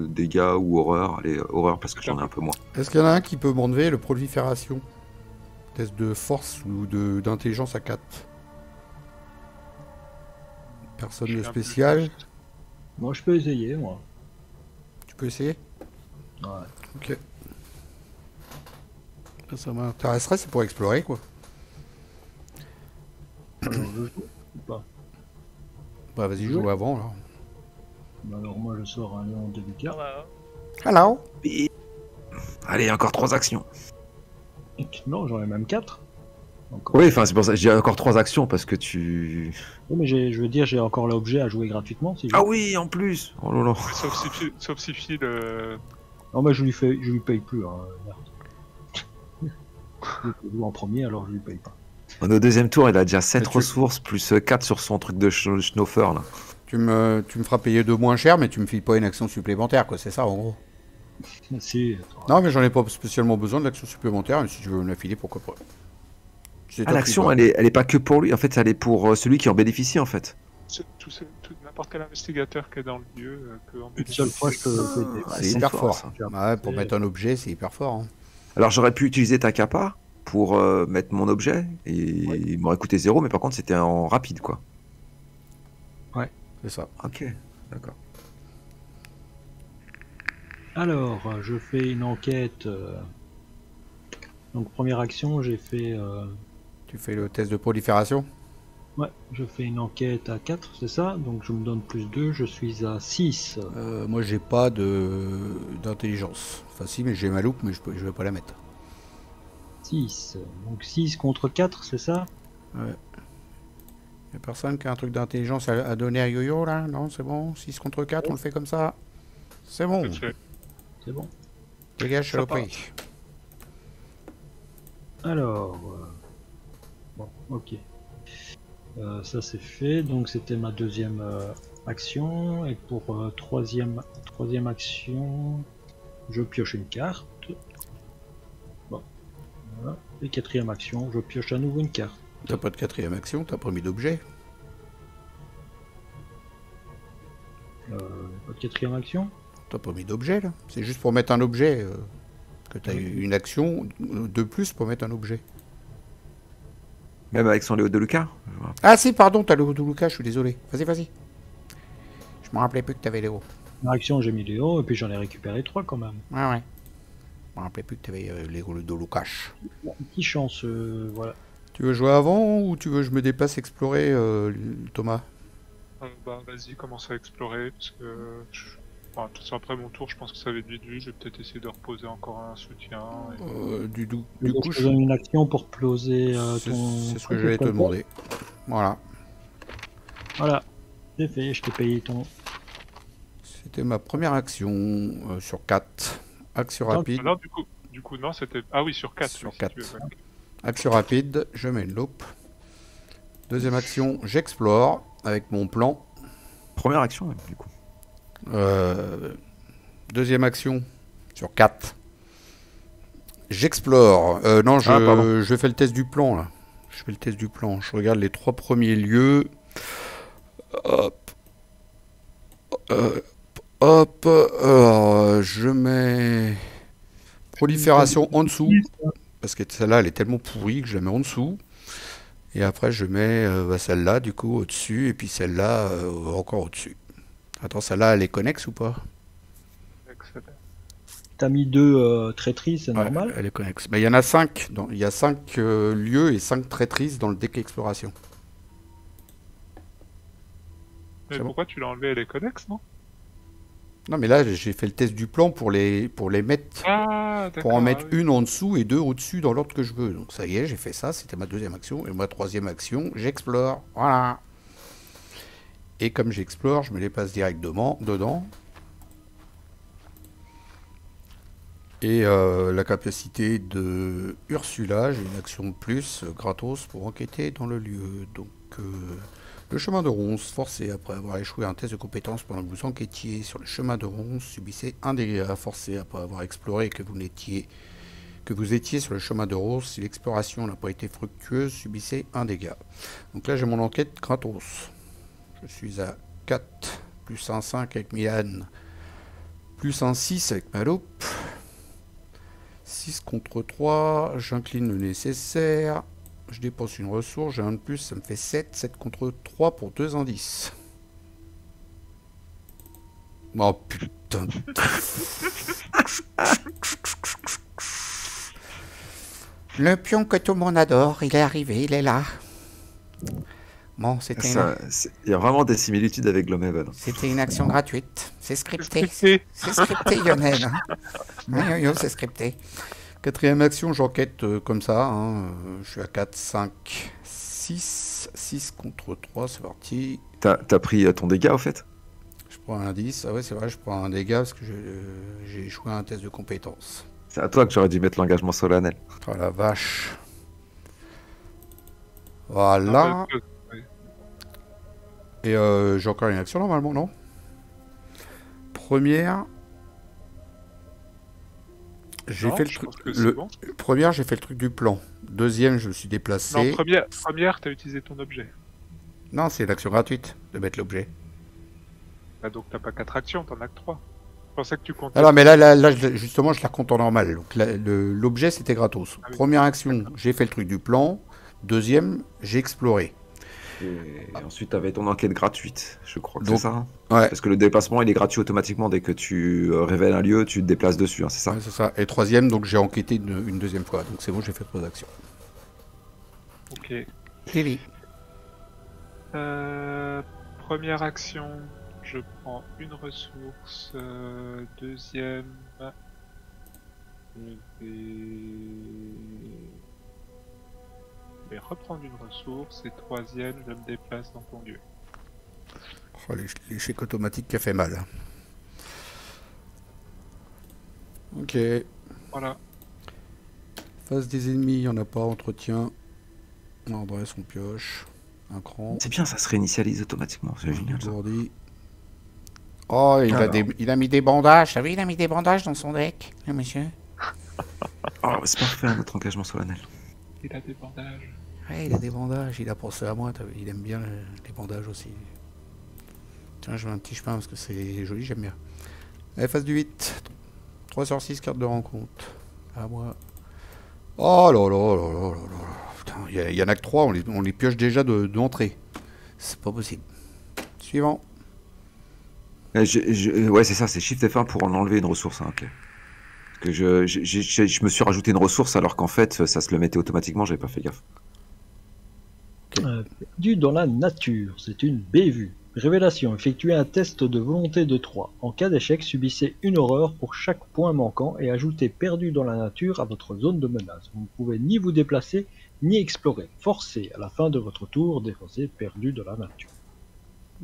dégâts ou horreur. Allez, horreur parce que j'en ai un peu moins. Est-ce qu'il y en a un qui peut m'enlever le prolifération? Test de force ou d'intelligence à 4. Personne Je de suis un peu spécial. juste. Moi, je peux essayer, moi. Tu peux essayer? Ouais. Ok. Ça m'intéresserait, c'est pour explorer, quoi. Alors, je joue ou pas? Bah vas-y, joue avant, là. Alors, moi, je sors un lion délicat. Hello. Allez, encore 3 actions. Non, j'en ai même 4. Oui, enfin c'est pour ça que j'ai encore 3 actions parce que tu. Oui, mais je veux dire, j'ai encore l'objet à jouer gratuitement. Si je Ah veux. oui, en plus. Oh là là. Sauf si Phil, Non, mais je lui paye plus. Hein. Merde. Je joue en premier, alors je lui paye pas. Au deuxième tour, il a déjà 7 Mais tu- ressources plus 4 sur son truc de Schnaufer là. Tu me feras payer 2 moins cher, mais tu me files pas une action supplémentaire, quoi. C'est ça, en gros. Si, Non, mais j'en ai pas spécialement besoin de l'action supplémentaire, mais si tu veux me la filer, pourquoi pas. C'est Ah, top, l'action, libre. elle est pas que pour lui, en fait, elle est pour celui qui en bénéficie en fait. n'importe quel investigateur qui est dans le lieu peut en une bénéficier. seule fois, je peux t'aider. Ouais, C'est c'est hyper fort, fort. ça. Ouais, pour mettre un objet, c'est hyper fort. Hein. Alors j'aurais pu utiliser ta capa pour mettre mon objet et il m'aurait coûté 0, mais par contre c'était en rapide quoi. C'est ça. Ok, d'accord. Alors, je fais une enquête. Donc, première action, j'ai fait. Tu fais le test de prolifération. Ouais, je fais une enquête à 4, c'est ça? Donc, je me donne plus 2, je suis à 6. Moi, j'ai pas d'intelligence. Enfin, si, mais j'ai ma loupe, mais je vais pas la mettre. 6. Donc, 6 contre 4, c'est ça? Y'a personne qui a un truc d'intelligence à donner à Yo-Yo là? Non, c'est bon. 6 contre 4, on le fait comme ça. C'est bon. Tout fait. C'est bon. Dégage, Ça saloperie. Alors. Bon, ok. Ça c'est fait, donc c'était ma deuxième action. Et pour troisième action, je pioche une carte. Bon, voilà. Et quatrième action, je pioche à nouveau une carte. T'as pas de quatrième action, t'as pas mis d'objet. Pas de quatrième action? T'as pas mis d'objet là. C'est juste pour mettre un objet. Que t'as une action de plus pour mettre un objet. Même avec son Léo de Lucas. Ah si, pardon, t'as Léo de Lucas, je suis désolé. Vas-y. Je me rappelais plus que t'avais Léo. Première action, j'ai mis Léo, et puis j'en ai récupéré 3 quand même. Ouais. Je me rappelais plus que t'avais Léo de Lucas. Petit chance, voilà. Tu veux jouer avant ou tu veux que je me déplace explorer, Thomas? Bah vas-y, commence à explorer, parce que... Enfin, de toute façon, après mon tour, je pense que ça va être vite vu. Je vais peut-être essayer de reposer encore un soutien. Et... Du Je coup, te donne une action pour closer ton... c'est ce que j'allais te demander. Voilà. Voilà, c'est fait, je t'ai payé ton... C'était ma première action sur 4. Action Attends, rapide. Ah non, du coup, non, c'était. Ah oui, sur 4. Sur si 4. tu veux, ouais. Action rapide, je mets une loupe. Deuxième action, j'explore avec mon plan. Première action, du coup. Deuxième action, sur 4. J'explore. Non, Ah, pardon. je fais le test du plan, là. Je fais le test du plan. Je regarde les 3 premiers lieux. Hop. Hop. Je mets prolifération en dessous. Parce que celle-là, elle est tellement pourrie que je la mets en dessous. Et après, je mets celle-là, du coup, au-dessus. Et puis celle-là, encore au-dessus. Attends, celle-là, elle est connexe ou pas? Excellent. T'as mis 2 traîtrises, c'est Ouais, normal. elle est connexe. Mais il y en a 5. Il y a 5 lieux et 5 traîtrises dans le deck exploration. Mais C'est bon. pourquoi tu l'as enlevé? Elle est connexe, non? Non, mais là, j'ai fait le test du plan pour les mettre. Ah, Pour en d'accord. mettre Ah oui. une en dessous et 2 au-dessus dans l'ordre que je veux. Donc ça y est, j'ai fait ça. C'était ma deuxième action. Et ma troisième action, j'explore. Voilà. Et comme j'explore, je me les passe directement dedans. Et la capacité de Ursula, j'ai une action de plus gratos pour enquêter dans le lieu. Donc le chemin de Ronce, forcé après avoir échoué à un test de compétence pendant que vous enquêtiez sur le chemin de Ronce, subissez un dégât. Forcé après avoir exploré et que vous étiez sur le chemin de Ronce, si l'exploration n'a pas été fructueuse, subissez un dégât. Donc là j'ai mon enquête gratos. Je suis à 4, plus un 5 avec Milan, plus un 6 avec ma loupe. 6 contre 3, j'incline le nécessaire. Je dépense une ressource, j'ai un de plus, ça me fait 7. 7 contre 3 pour 2 indices. Oh putain. Le pion que tout le monde adore, il est arrivé, il est là. Bon, c'était Il y a vraiment des similitudes avec Gloomhaven. une action gratuite. C'est scripté. Scripté. C'est scripté, Lionel. Hein. Oui, oui, oui, c'est scripté. Quatrième action, j'enquête comme ça. Hein. Je suis à 4, 5, 6. 6 contre 3, c'est parti. T'as pris ton dégât, au fait? Je prends un indice. Ah ouais, c'est vrai, je prends un dégât parce que j'ai échoué à un test de compétence. C'est à toi que j'aurais dû mettre l'engagement solennel. Oh la vache. Voilà. Oui. Et j'ai encore une action normalement, non? Première. J'ai Non, fait le je truc. pense que c'est bon. Première, j'ai fait le truc du plan. Deuxième, je me suis déplacé. Non, première, t'as utilisé ton objet. Non, c'est l'action gratuite de mettre l'objet. Bah, donc t'as pas 4 actions, t'en as que 3. Je pensais que tu comptais. Alors, mais là, justement, je la compte en normal. Donc l'objet, c'était gratos. Ah oui. Première action, j'ai fait le truc du plan. Deuxième, j'ai exploré. Et ensuite, t'avais ton enquête gratuite, je crois que Donc, c'est ça. Hein. Ouais, Parce que le déplacement, il est gratuit automatiquement. Dès que tu révèles un lieu, tu te déplaces dessus, hein, c'est ça? ouais, c'est ça. Et troisième, donc j'ai enquêté une deuxième fois. Donc c'est bon, j'ai fait 3 actions. Ok. Lily. Première action, je prends une ressource. Deuxième, je vais reprendre une ressource. Et troisième, je me déplace dans ton lieu. Oh, l'échec automatique qui a fait mal. Ok. Voilà. Face des ennemis, il n'y en a pas. Entretien. On adresse, on pioche. Un cran. C'est bien, ça se réinitialise automatiquement. C'est génial, ça. Gourdi. Oh, Il a mis des bandages. T'as vu, il a mis des bandages dans son deck, le monsieur. Oh, c'est parfait, notre engagement solennel. Il a des bandages. Ouais, il a des bandages. Il a pensé à moi. Il aime bien les bandages aussi. Tiens, je mets un petit chemin parce que c'est joli, j'aime bien. Allez, face du 8. 3 sur 6, carte de rencontre. À moi. Oh là là là là là là. Putain, il y en a que 3, on les pioche déjà d'entrée. C'est pas possible. Suivant. Ouais, c'est ça, c'est Shift F1 pour en enlever une ressource. Hein, ok. Parce que je me suis rajouté une ressource alors qu'en fait, ça se le mettait automatiquement, j'avais pas fait gaffe. Perdu dans la nature, c'est une bévue. Révélation, effectuez un test de volonté de 3. En cas d'échec, subissez une horreur pour chaque point manquant et ajoutez perdu dans la nature à votre zone de menace. Vous ne pouvez ni vous déplacer, ni explorer. Forcez à la fin de votre tour d'effacer perdu dans la nature.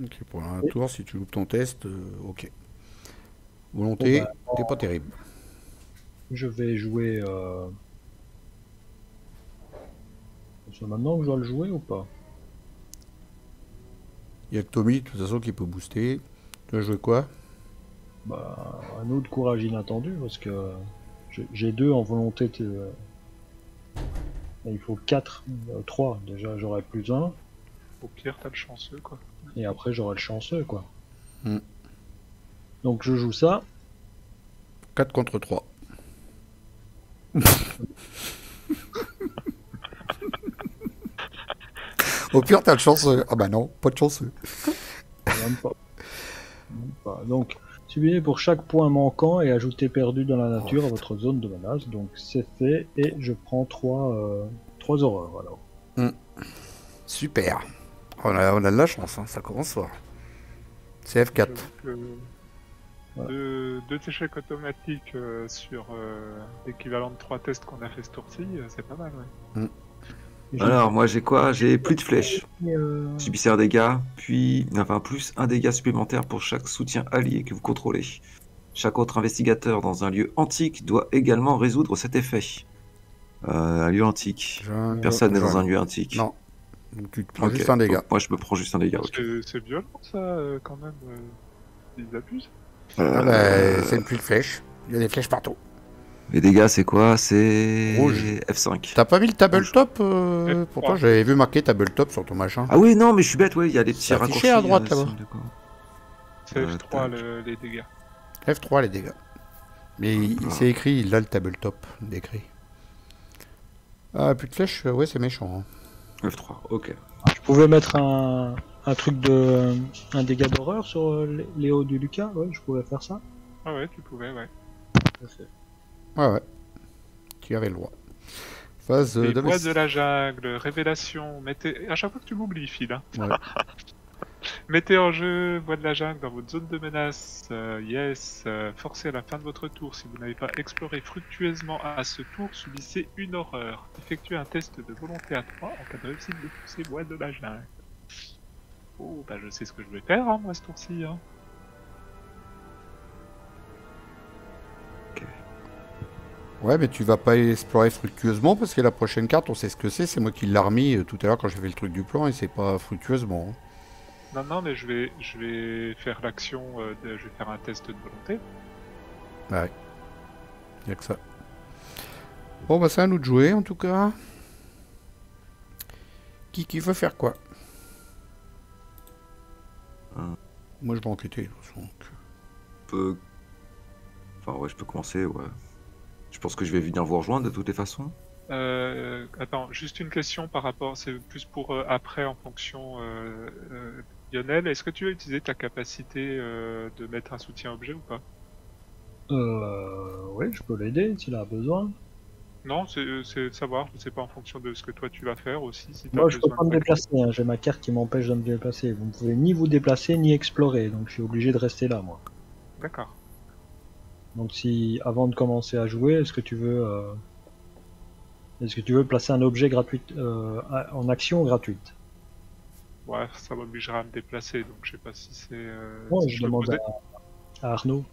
Ok, pour un tour, si tu loupes ton test, ok. Volonté, Bon, bah, t'es pas terrible. je vais jouer... C'est maintenant que je dois le jouer ou pas? Il y a que Tommy, de toute façon, qui peut booster. Tu vas jouer quoi? Bah, un autre courage inattendu, parce que j'ai 2 en volonté. Il faut 4, 3. Déjà, j'aurai plus 1. Au pire, t'as le chanceux, quoi. Et après, j'aurai le chanceux, quoi. Hmm. Donc, je joue ça. 4 contre 3. Au pire, t'as le chanceux. Ah bah non, pas de chanceux. Même pas. Même pas. Donc, subissez pour chaque point manquant et ajoutez perdu dans la nature à votre zone de menace. Donc, c'est fait. Et je prends 3 horreurs, alors. Super. On a de la chance, hein. Ça commence fort. C'est F4. Deux échecs automatiques sur l'équivalent de 3 tests qu'on a fait ce tour-ci, c'est pas mal, ouais. Alors, moi j'ai quoi? J'ai plus de flèches. Subissez un dégât, puis plus un dégât supplémentaire pour chaque soutien allié que vous contrôlez. Chaque autre investigateur dans un lieu antique doit également résoudre cet effet. Un lieu antique. Personne n'est dans un lieu antique. Non. Donc tu te prends juste un dégât. Donc, moi je me prends juste un dégât. Ok. C'est violent ça, quand même. Ils abusent. C'est une pluie de flèches. Il y a des flèches partout. Les dégâts, c'est quoi? C'est Rouge. F5. T'as pas mis le tabletop F3. Pourtant, j'avais vu marqué tabletop sur ton machin. Ah oui, non, mais je suis bête, ouais, il y a des petits C'est raccourcis. affiché à droite, là-bas. C'est F3 les dégâts. F3 les dégâts. Mais c'est écrit, il a le tabletop décrit. Ah, plus de flèches, ouais, c'est méchant. Hein. F3, ok. Je pouvais mettre un truc de... un dégât d'horreur sur Léo du Lucas, ouais, je pouvais faire ça. Ah ouais, tu pouvais, ouais. Ouais. Tu avais le droit. Phase Les bois de la jungle, révélation, mettez... À chaque fois que tu m'oublies, Phil. Hein. Ouais. Mettez en jeu bois de la jungle dans votre zone de menace. Forcez à la fin de votre tour. Si vous n'avez pas exploré fructueusement à ce tour, subissez une horreur. Effectuez un test de volonté à 3 en cas de réussite de pousser bois de la jungle. Oh, bah je sais ce que je vais faire, hein, moi, ce tour-ci. Hein. Ouais, mais tu vas pas explorer fructueusement parce que la prochaine carte, on sait ce que c'est. C'est moi qui l'ai remis tout à l'heure quand j'ai fait le truc du plan et c'est pas fructueusement. Hein. Non, mais je vais faire l'action, je vais faire un test de volonté. Ouais. Y'a que ça. Bon, bah, c'est à nous de jouer en tout cas. Qui veut faire quoi? Moi, je vais enquêter. De toute façon. Enfin, ouais, je peux commencer, ouais. Je pense que je vais venir vous rejoindre de toutes les façons. Attends, juste une question par rapport, c'est plus pour après en fonction. Lionel, est-ce que tu as utilisé ta capacité de mettre un soutien-objet ou pas? Oui, je peux l'aider s'il a besoin. Non, c'est de savoir, je sais pas en fonction de ce que toi tu vas faire aussi. Si Moi, je peux pas me déplacer, hein. J'ai ma carte qui m'empêche de me déplacer. Vous ne pouvez ni vous déplacer ni explorer, donc je suis obligé de rester là, moi. D'accord. Donc si, avant de commencer à jouer, est-ce que tu veux placer un objet gratuit en action gratuite? Ouais, ça m'obligera à me déplacer, donc je sais pas si c'est... Ouais, si je demande à Arnaud.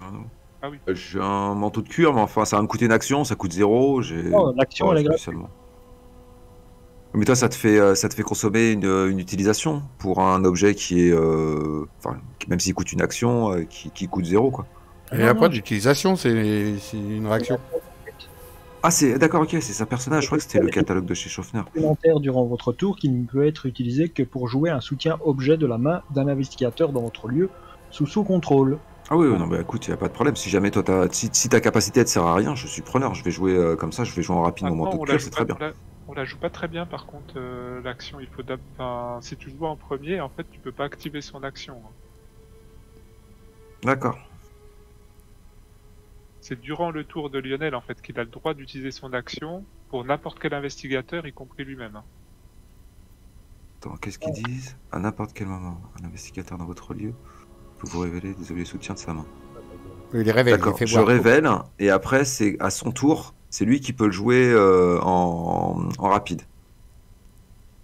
Ah oui. J'ai un manteau de cuir, mais enfin ça va me coûter une action, ça coûte 0. Non, l'action elle est gratuite. Mais toi ça te fait consommer une utilisation pour un objet qui est... même s'il coûte une action, qui coûte 0 quoi. Et il n'y a pas d'utilisation, c'est une réaction. Ah, c'est d'accord, ok, c'est un personnage. Je crois que c'était le catalogue de chez Schaffner. Supplémentaire durant votre tour qui ne peut être utilisé que pour jouer un soutien objet de la main d'un investigateur dans votre lieu sous contrôle. Ah oui, non, bah écoute, il n'y a pas de problème. Si jamais toi, si ta capacité ne sert à rien, je suis preneur. Je vais jouer comme ça, je vais jouer en rapide mon manteau de cuir, c'est très bien. On la joue pas très bien, par contre, l'action. Il faut si tu joues en premier, en fait, tu peux pas activer son action. Hein. D'accord. C'est durant le tour de Lionel en fait qu'il a le droit d'utiliser son action pour n'importe quel investigateur, y compris lui-même. Hein. Attends, qu'est-ce qu'ils disent? À n'importe quel moment, un investigateur dans votre lieu peut vous révéler des objets de soutien de sa main. Il les révèle, d'accord, il fait je voir. révèle, et après, c'est à son tour, c'est lui qui peut le jouer en rapide.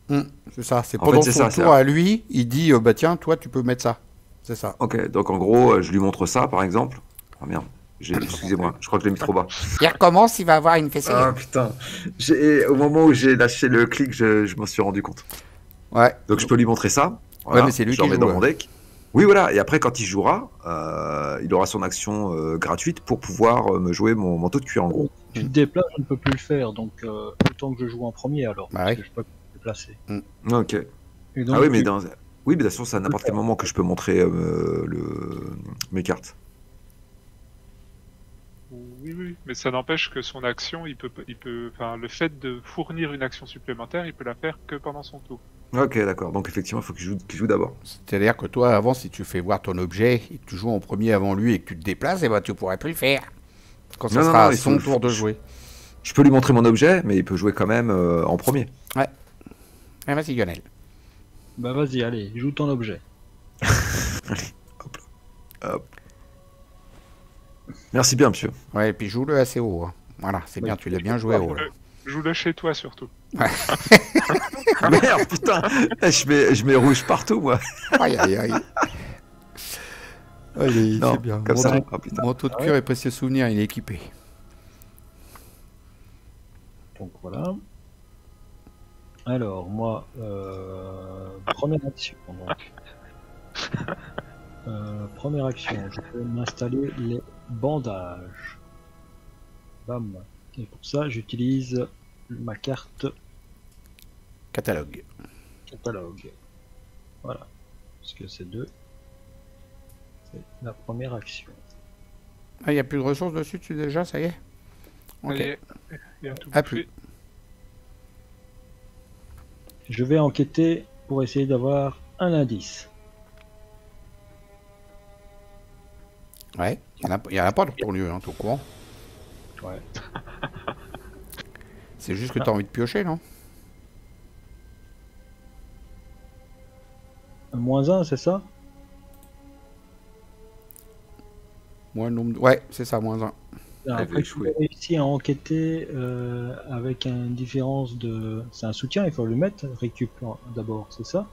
C'est ça, c'est En pendant fait, son tour à lui, il dit bah tiens, toi tu peux mettre ça. C'est ça. Ok, donc en gros, je lui montre ça par exemple. Ah merde. Excusez-moi, je crois que je l'ai mis trop bas. Il recommence, il va avoir une fessée. Ah putain. Au moment où j'ai lâché le clic, je m'en suis rendu compte. Ouais. Donc je peux lui montrer ça. Ouais, mais c'est lui je le qui remets joue, dans mon deck. Oui, voilà. Et après, quand il jouera, il aura son action gratuite pour pouvoir me jouer mon manteau de cuir en gros. Tu te déplaces, je ne peux plus le faire, donc autant que je joue en premier alors, Bah parce ouais. que je peux pas me déplacer. Ok. Et donc, Ah oui, mais tu- oui, mais de toute façon, c'est à n'importe quel moment que je peux montrer mes cartes. Oui, mais ça n'empêche que son action, enfin, le fait de fournir une action supplémentaire, il peut la faire que pendant son tour. Ok, d'accord. Donc effectivement, il faut qu'il joue d'abord. C'est-à-dire que toi, avant, si tu fais voir ton objet et que tu joues en premier avant lui et que tu te déplaces, eh ben, tu pourrais plus le faire. Quand ça Non, sera non, il son faut- tour de jouer. Je peux lui montrer mon objet, mais il peut jouer quand même en premier. Eh, vas-y, Lionel. Bah vas-y, allez, joue ton objet. Hop. Merci bien, monsieur. Ouais, et puis joue-le assez haut. Hein. Voilà, c'est bien, tu l'as bien joué haut. là. Joue-le chez toi surtout. Merde, putain. Je mets rouge partout, moi. Aïe, aïe, aïe. Allez, Non, c'est bien. comme ça. Manteau, Ah, putain. manteau de cuir et précieux souvenir, il est équipé. Donc voilà. Alors, moi, première action. Donc. Première action, je peux m'installer les bandages. Bam. Et pour ça, j'utilise ma carte Catalogue. catalogue. Voilà. Parce que c'est 2. C'est la première action. Ah, il n'y a plus de ressources dessus, déjà, ça y est. Ok. Allez, il a tout Ah, bouffé. Je vais enquêter pour essayer d'avoir un indice. Ouais, il n'y en a pas de ton lieu, hein, t'es au courant. Ouais. C'est juste que tu as envie de piocher, non? Un -1, c'est ça? Moins le nombre de... Ouais, c'est ça, -1. Après, tu as réussi à enquêter avec une différence de... C'est un soutien, il faut le mettre, récup d'abord, c'est ça?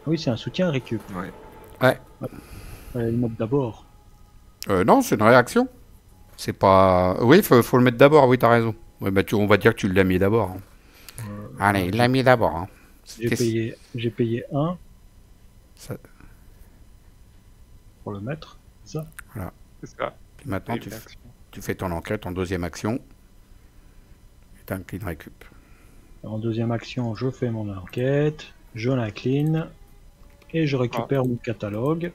Oui, c'est un soutien récup. Ouais. Ouais. Le mettre d'abord. Non, c'est une réaction. C'est pas... Oui, faut le mettre d'abord, oui, t'as raison. Ouais, bah, on va dire que tu l'as mis d'abord. Hein. Allez, il l'a mis d'abord. Hein. J'ai payé 1 Ça- pour le mettre, c'est ça? C'est ça. Puis maintenant, Et une action. tu fais ton enquête en deuxième action. Et t'as un clean récup. En deuxième action, je fais mon enquête, je l'incline et je récupère mon catalogue.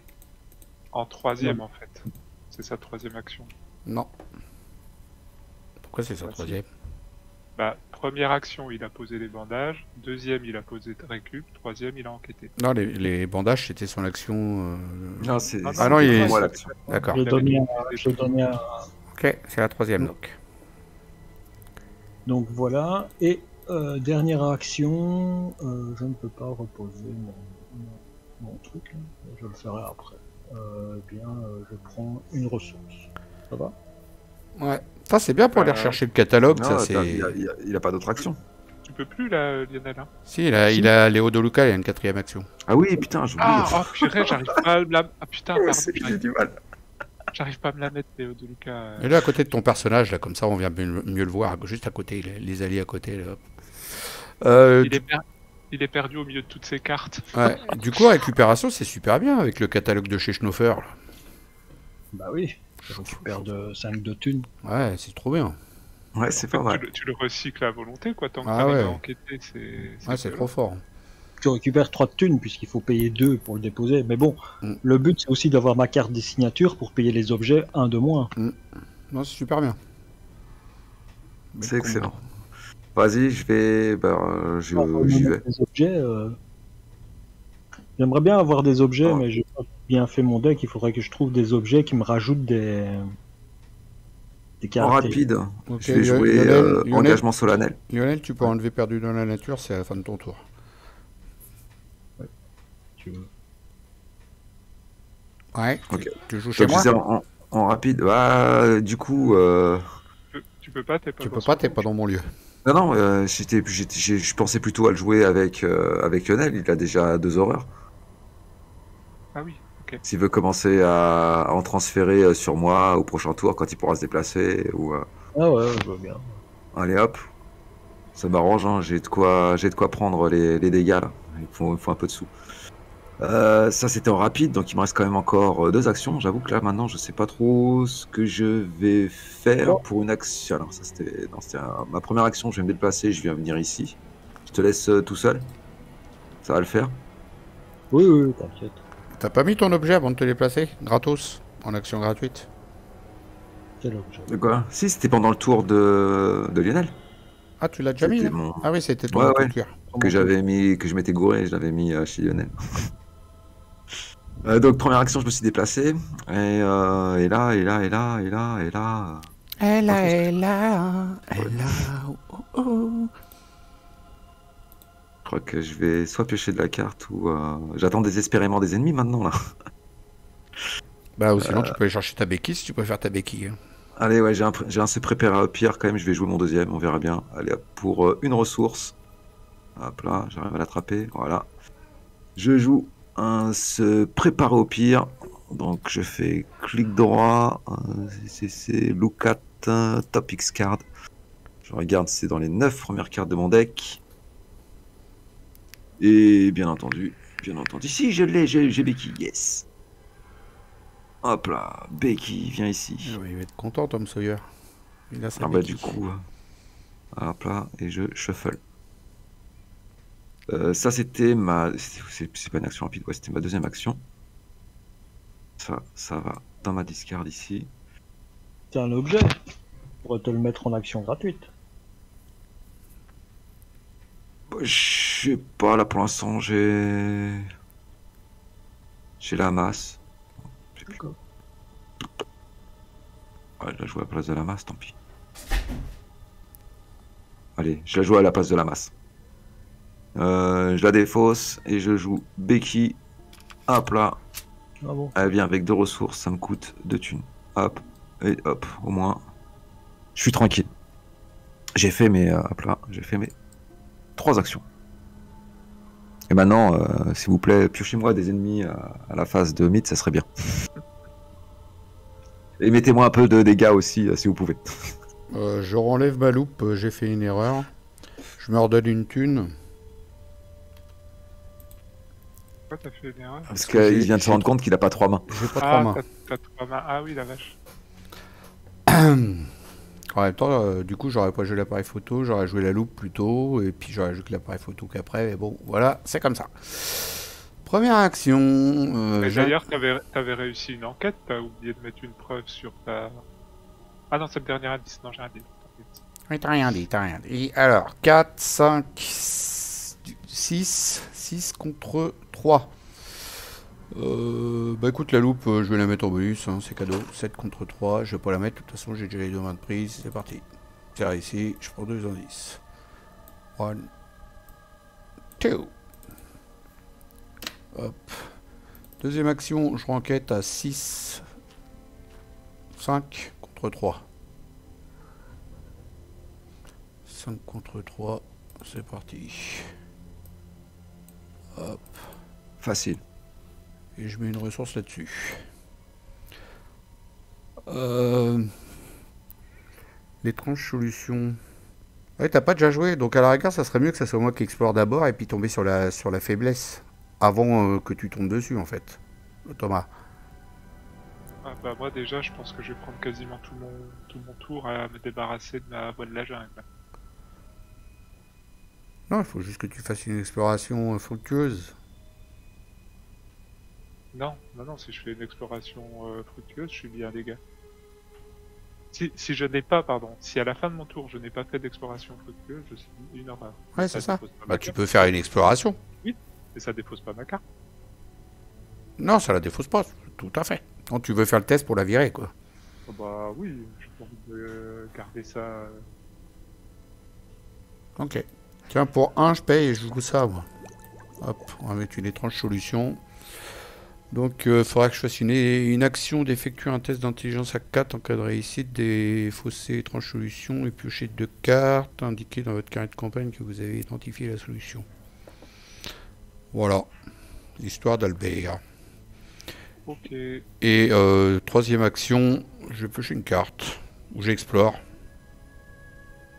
En troisième, en fait. C'est sa troisième action. Non. Pourquoi c'est sa Bah, si. troisième? Bah, première action, il a posé les bandages. Deuxième, il a posé récup. Troisième, il a enquêté. Non, les bandages, c'était son action... Non, c'est Ah, Ah non, il est- moi l'action. D'accord. Je donnais un... Ok, c'est la troisième, donc. Donc voilà, et dernière action, je ne peux pas reposer mon truc, là. Je le ferai après. Je prends une ressource. Ça va? Ouais. Ça, c'est bien pour aller rechercher le catalogue. Non, Ça, attends, c'est... il a pas d'autre action. Tu peux plus, là, Lionel, hein. Si, il a Léo De Luca, il a une quatrième action. Ah oui, putain, j'oublie. Ah, oh purée, j'arrive pas à me la... Ah putain, Ouais, pardon, j'ai du mal. j'arrive pas à me la mettre, Léo de Luca. Et là, à côté de ton personnage, là, comme ça, on vient mieux le voir. Juste à côté, les alliés à côté. Là. Il est perdu au milieu de toutes ses cartes. Ouais. Du coup, récupération, c'est super bien avec le catalogue de chez Schnoffer. Là. Bah oui, je récupère 5 de thunes. Ouais, c'est trop bien. Ouais, c'est En fait, pas mal. tu le recycles à volonté, quoi. Tant que Ah t'arrives ouais. à enquêter, c'est Ouais, c'est violent. trop fort. Tu récupères 3 de thunes puisqu'il faut payer 2 pour le déposer. Mais bon, Mm. le but c'est aussi d'avoir ma carte des signatures pour payer les objets, 1 de moins. Non, c'est super bien. C'est excellent. Vas-y, je vais. J'y vais. Les objets, j'aimerais bien avoir des objets, Oh. mais j'ai pas bien fait mon deck. Il faudrait que je trouve des objets qui me rajoutent des En cartes. rapide, Ok, je vais jouer Lionel, engagement solennel. Lionel, tu peux enlever perdu dans la nature, c'est à la fin de ton tour. Tu veux. Ouais, Ok. tu joues chez Donc, moi. je disais en rapide. Bah, du coup. Tu peux pas, t'es pas Tu dans peux son pas, t'es groupe. pas dans mon lieu. Non, je pensais plutôt à le jouer avec Lionel. Il a déjà 2 horreurs. Ah oui, ok. Ok. S'il veut commencer à en transférer sur moi au prochain tour quand il pourra se déplacer ou Ah ouais, je vois bien. allez hop, ça m'arrange, hein, j'ai de quoi prendre les dégâts là. Il faut un peu de sous. Ça c'était en rapide, donc il me reste quand même encore 2 actions. J'avoue que là maintenant je sais pas trop ce que je vais faire Oh. pour une action. Alors ça c'était ma première action, je vais me déplacer, je viens venir ici. Je te laisse tout seul. Ça va le faire. Oui, oui, t'inquiète. T'as pas mis ton objet avant de te déplacer? Gratos, en action gratuite. C'est l'objet. De quoi? Si, c'était pendant le tour de Lionel. Ah, tu l'as déjà mis, C'était là? mon... Ah oui, c'était ton Ouais, manteau ouais. de cuir. que j'avais mis, que je m'étais gouré, je l'avais mis chez Lionel. Donc première action, je me suis déplacé et là, et là, et là, et là, et là. Elle Ah, je est là, elle est là. Oh, oh. Je crois que je vais soit piocher de la carte ou j'attends désespérément des ennemis maintenant là. Bah, ou sinon, tu peux aller chercher ta béquille si tu préfères ta béquille. Hein. Allez, ouais, j'ai un C préparé au pire quand même. Je vais jouer mon deuxième, on verra bien. Allez, hop, pour une ressource. Hop là, j'arrive à l'attraper. Voilà. Je joue un se préparer au pire. Donc je fais clic droit, CC, look at, top X card. Je regarde si c'est dans les 9 premières cartes de mon deck. Et bien entendu, si je l'ai, j'ai Becky, yes. Hop là, Becky, viens ici. Ah oui, il va être content, Tom Sawyer. Il a sa Ah bah béquille. du coup, hop là, et je shuffle. Ça c'était c'est pas une action rapide, ouais, c'était ma deuxième action. Ça va dans ma discard ici. C'est un objet. On pourrait te le mettre en action gratuite. Bah, je sais pas, là pour l'instant j'ai la masse. D'accord. Ouais, je la joue à la place de la masse, tant pis. Allez, je la joue à la place de la masse. Je la défausse et je joue Becky. Hop là. Ah bon. Elle vient avec 2 ressources, ça me coûte 2 thunes. Hop, et hop, au moins. Je suis tranquille. J'ai fait mes 3 actions. Et maintenant, s'il vous plaît, piochez-moi des ennemis à la phase de mid, ça serait bien. Et mettez-moi un peu de dégâts aussi, si vous pouvez. Je renlève ma loupe, j'ai fait une erreur. Je me redonne une thune. Pourquoi t'as fait une erreur? Parce que qu'il vient de se rendre compte qu'il a pas 3 mains. J'ai pas 3 mains. T'as 3 mains. Ah oui, la vache. En même temps, du coup, j'aurais pas joué l'appareil photo, j'aurais joué la loupe plus tôt, et puis j'aurais joué que l'appareil photo qu'après, mais bon, voilà, c'est comme ça. Première action. Et d'ailleurs, t'avais réussi une enquête, t'as oublié de mettre une preuve sur ta... Ah non, c'est le dernier indice, non j'ai un dé. Oui, t'as rien dit, t'as rien dit. Alors, 4, 5, 6 contre 3. Bah écoute, la loupe, je vais la mettre en bonus, hein, c'est cadeau. 7 contre 3, je vais pas la mettre, de toute façon j'ai déjà les 2 mains de prise, c'est parti. C'est ici, je prends 2 indices. 1, 2. Hop. Deuxième action, je renquête à 6, 5 contre 3. 5 contre 3, c'est parti. Hop. Facile. Et je mets une ressource là-dessus. L'étrange solution. Ouais, t'as pas déjà joué, donc à la rigueur, ça serait mieux que ça soit moi qui explore d'abord et puis tomber sur la faiblesse. Avant que tu tombes dessus, en fait. Thomas. Ah bah moi déjà, je pense que je vais prendre quasiment tout mon tour à me débarrasser de ma voie de la jungle. Non, il faut juste que tu fasses une exploration fructueuse. Non, si je fais une exploration fructueuse, je suis bien, les gars. Si je n'ai pas, pardon, si à la fin de mon tour je n'ai pas fait d'exploration fructueuse, je suis une horreur. Ouais, c'est ça. Dépose pas ma Bah, tu carte. peux faire une exploration. Et ça dépose pas ma carte. Non, ça la défausse pas, tout à fait. Quand tu veux faire le test pour la virer, quoi. Oh bah oui, j'ai pas envie de garder ça. Ok. Tiens, pour 1, je paye et je joue ça, moi. Hop, on va mettre une étrange solution. Donc, il faudra que je fasse une action d'effectuer un test d'intelligence à 4 en cas de réussite, des fausser étrange solution et piocher 2 cartes, indiquer dans votre carnet de campagne que vous avez identifié la solution. Voilà. L'histoire d'Albert. Ok. Et troisième action, je vais piocher une carte où j'explore.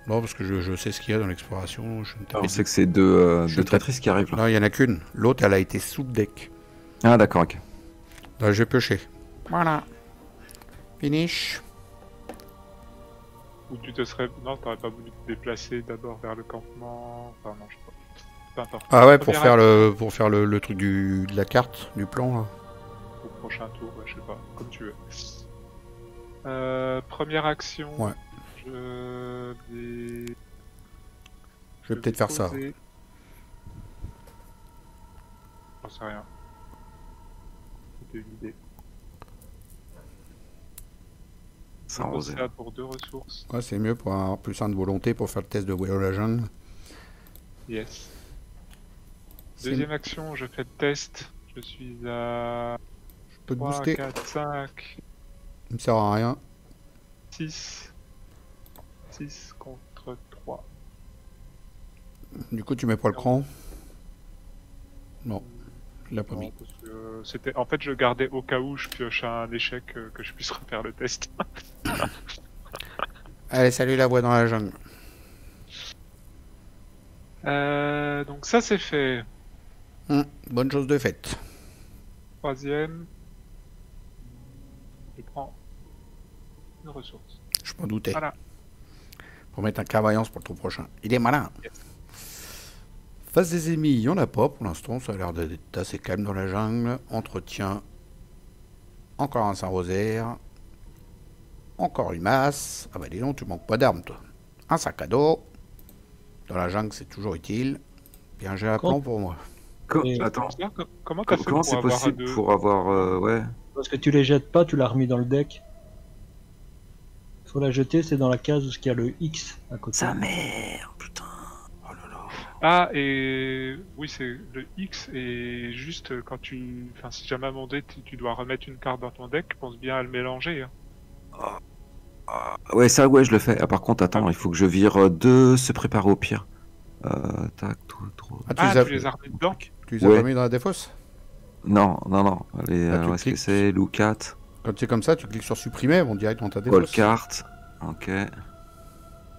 Non, parce que je sais ce qu'il y a dans l'exploration. Je vais me taper On du- sait que c'est deux Je tape- traîtrises qui arrivent là. Non, il n'y en a qu'une. L'autre, elle a été sous le deck. Ah d'accord, ok. Donc, je vais piocher. Voilà. Finish. Ou tu te serais... Non, t'aurais pas voulu te déplacer d'abord vers le campement... Enfin non, je sais pas. Peu importe. Ah ouais, pour Première faire le truc de la carte, du plan, là. Au prochain tour, ouais, je sais pas, comme tu veux. Première action. Ouais. Je vais... Je vais peut-être faire ça. poser- J'en sais rien. C'était une idée. Sans rosé. Ça pour 2 ressources. Ouais, c'est mieux pour avoir plus 1 de volonté pour faire le test de Voyage à la jungle. Yes. C'est- Deuxième action, je fais le test. Je suis à Je peux te 3, booster. 4, 5, Il me sert à rien. 6. 6 contre 3. Du coup, tu mets pas le cran. Non, il l'a pas mis. Non, parce que c'était... En fait, je gardais au cas où je pioche un échec que je puisse refaire le test. Allez, salut la voix dans la jungle. Donc ça c'est fait. Bonne chose de faite. Troisième. Je prends une ressource. Je m'en doutais. Voilà. Pour mettre un clairvoyance pour le tour prochain. Il est malin. Face des ennemis, il n'y en a pas pour l'instant. Ça a l'air d'être assez calme dans la jungle. Entretien. Encore un Saint-Rosaire. Encore une masse. Ah bah dis donc, tu manques pas d'armes toi. Un sac à dos. Dans la jungle, c'est toujours utile. Bien j'ai un plan pour moi. Attends, Comment t'as fait comment pour c'est avoir possible deux pour avoir... ouais. Parce que tu les jettes pas, tu l'as remis dans le deck. Faut la jeter, c'est dans la case où il y a le X à côté. Sa mère, putain. Ah, et oui, c'est le X, et juste quand tu... Enfin, si jamais à un moment donné, tu dois remettre une carte dans ton deck, pense bien à le mélanger. Hein. Ouais, ça, ouais, je le fais. Ah, par contre, attends, il faut que je vire 2, se préparer au pire. Tac, trop. Ah, Ah, as, tu les as remis dedans? tu les as Ouais. pas mis dans la défausse? Non. Allez, Ah, tu où est-ce que cliques. c'est Lou 4, Quand c'est comme ça, tu cliques sur supprimer, on direct dans ta All défausse. carte. Ok.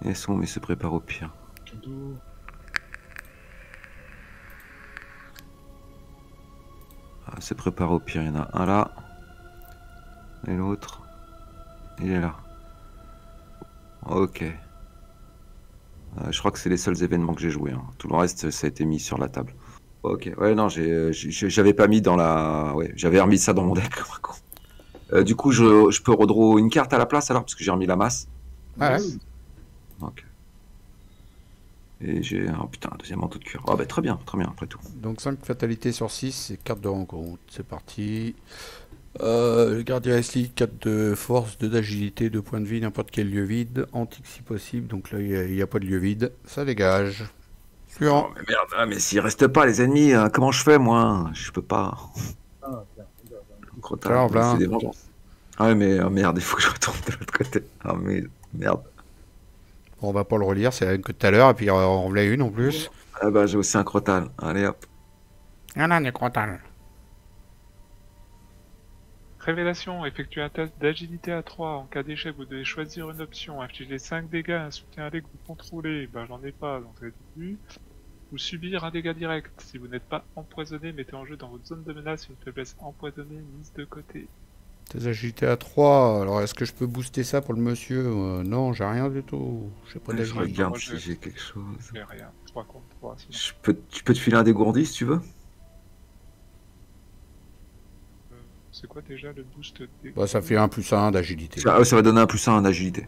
Et son, mais se prépare au pire. Ah, se prépare au pire, il y en a un là. Et l'autre, il est là. Ok. Je crois que c'est les seuls événements que j'ai joués. Hein. Tout le reste, ça a été mis sur la table. Ok. Ouais, non, j'avais pas mis dans la... Ouais, j'avais remis ça dans mon deck. par contre. Du coup, je peux redraw une carte à la place alors, parce que j'ai remis la masse. Ah ouais. Ok. Et j'ai un deuxième manteau de cuir. Ah bah très bien, après tout. Donc 5 fatalités sur 6, c'est carte de rencontre. C'est parti. Le gardien Leslie, 4 de force, 2 d'agilité, 2 points de vie, n'importe quel lieu vide. Antique si possible, donc là il n'y a pas de lieu vide. Ça dégage. Suivant. Oh, mais merde, mais s'il reste pas les ennemis, comment je fais moi? Je peux pas. Crotal, Alors, là, c'est des vengeances. Ah ouais, mais merde, il faut que je retourne de l'autre côté. Ah mais merde. Bon, on va pas le relire, c'est la même que tout à l'heure, et puis on voulait une en plus. Ah bah j'ai aussi un crotal. Allez hop. Il y en a des crottales. Révélation, effectuez un test d'agilité à 3. En cas d'échec, vous devez choisir une option. Infliger 5 dégâts, un soutien à l'aide que vous contrôlez. Bah j'en ai pas, donc c'est début. Ou subir un dégât direct. Si vous n'êtes pas empoisonné, mettez en jeu dans votre zone de menace une faiblesse empoisonnée mise de côté. Tes agilités à 3, alors est-ce que je peux booster ça pour le monsieur? Non, j'ai rien du tout. J'ai pas Je d'agilité. regarde moi, si j'ai quelque chose. J'ai rien. 3 contre 3 sinon. Tu peux te filer un dégourdi si tu veux. C'est quoi déjà le boost des... Bah, ça fait 1 plus 1 d'agilité. Ça va donner un plus 1 en agilité.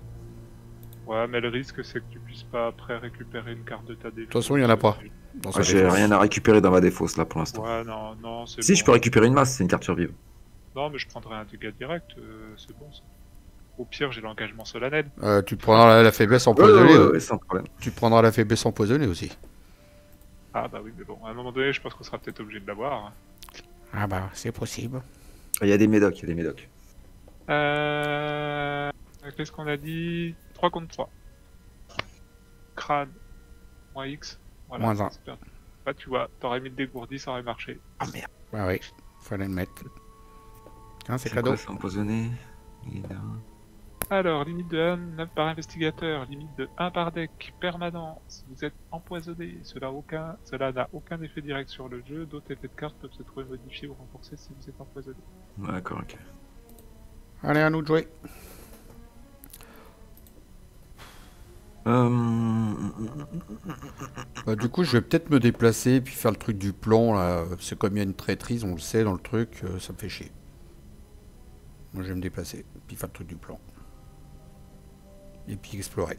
Ouais, mais le risque c'est que tu puisses pas après récupérer une carte de ta défense. De toute façon, il y en a pas. Dans sa J'ai défausse. rien à récupérer dans ma défausse là pour l'instant. Ouais, non, c'est Si bon. je peux récupérer une masse, c'est une carte survive. Non, mais je prendrai un dégât direct, c'est bon ça. Au pire, j'ai l'engagement solennel. Tu te prendras la faiblesse empoisonnée. Ouais, sans problème. Tu te prendras la faiblesse empoisonnée aussi. Ah bah oui, mais bon, à un moment donné, je pense qu'on sera peut-être obligé de l'avoir. Ah bah, c'est possible. Il y a des médocs, Qu'est-ce qu'on a dit? 3 contre 3. Crâne. Moins X. Voilà. Moins un. Super. Bah tu vois, t'aurais mis le dégourdi, ça aurait marché. Ah merde. Ah oui, fallait le mettre. Tiens, c'est C'est cadeau. quoi, c'est empoisonné? Alors, limite de 1 par investigateur, limite de 1 par deck, permanent. Si vous êtes empoisonné, cela n'a aucun effet direct sur le jeu. D'autres effets de cartes peuvent se trouver modifiés ou renforcés si vous êtes empoisonné. Ouais, d'accord, ok. Allez, à nous de jouer. Bah, du coup, je vais peut-être me déplacer puis faire le truc du plan là. C'est comme il y a une traîtrise, on le sait dans le truc, ça me fait chier. Moi, je vais me déplacer puis faire le truc du plan. Et puis explorer.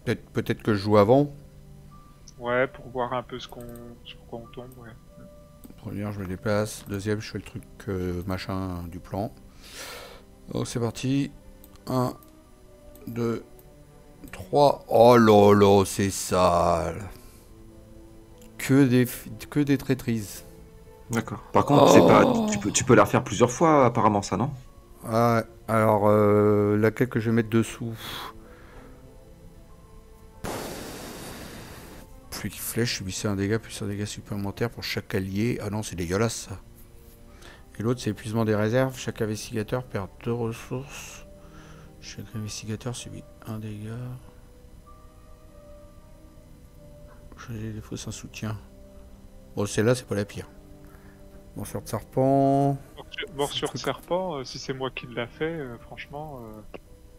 Peut-être que je joue avant. Ouais, pour voir un peu sur quoi on tombe, ouais. Première, je me déplace. Deuxième, je fais le truc machin du plan. Donc c'est parti. 1, 2, 3. Oh là là, c'est sale. Que des traîtrises. D'accord. Par contre, c'est pas, tu peux la refaire plusieurs fois, apparemment, ça, non? Ah, alors, laquelle que je vais mettre dessous? Plus de flèche, subissez un dégât, plus un dégât supplémentaire pour chaque allié. Ah non, c'est dégueulasse ça. Et l'autre, c'est épuisement des réserves. Chaque investigateur perd 2 ressources. Chaque investigateur subit un dégât. Choisir les défauts sans soutien. Bon, celle-là, c'est pas la pire. Morsure de serpent. Morsure de serpent, si c'est moi qui l'a fait, franchement...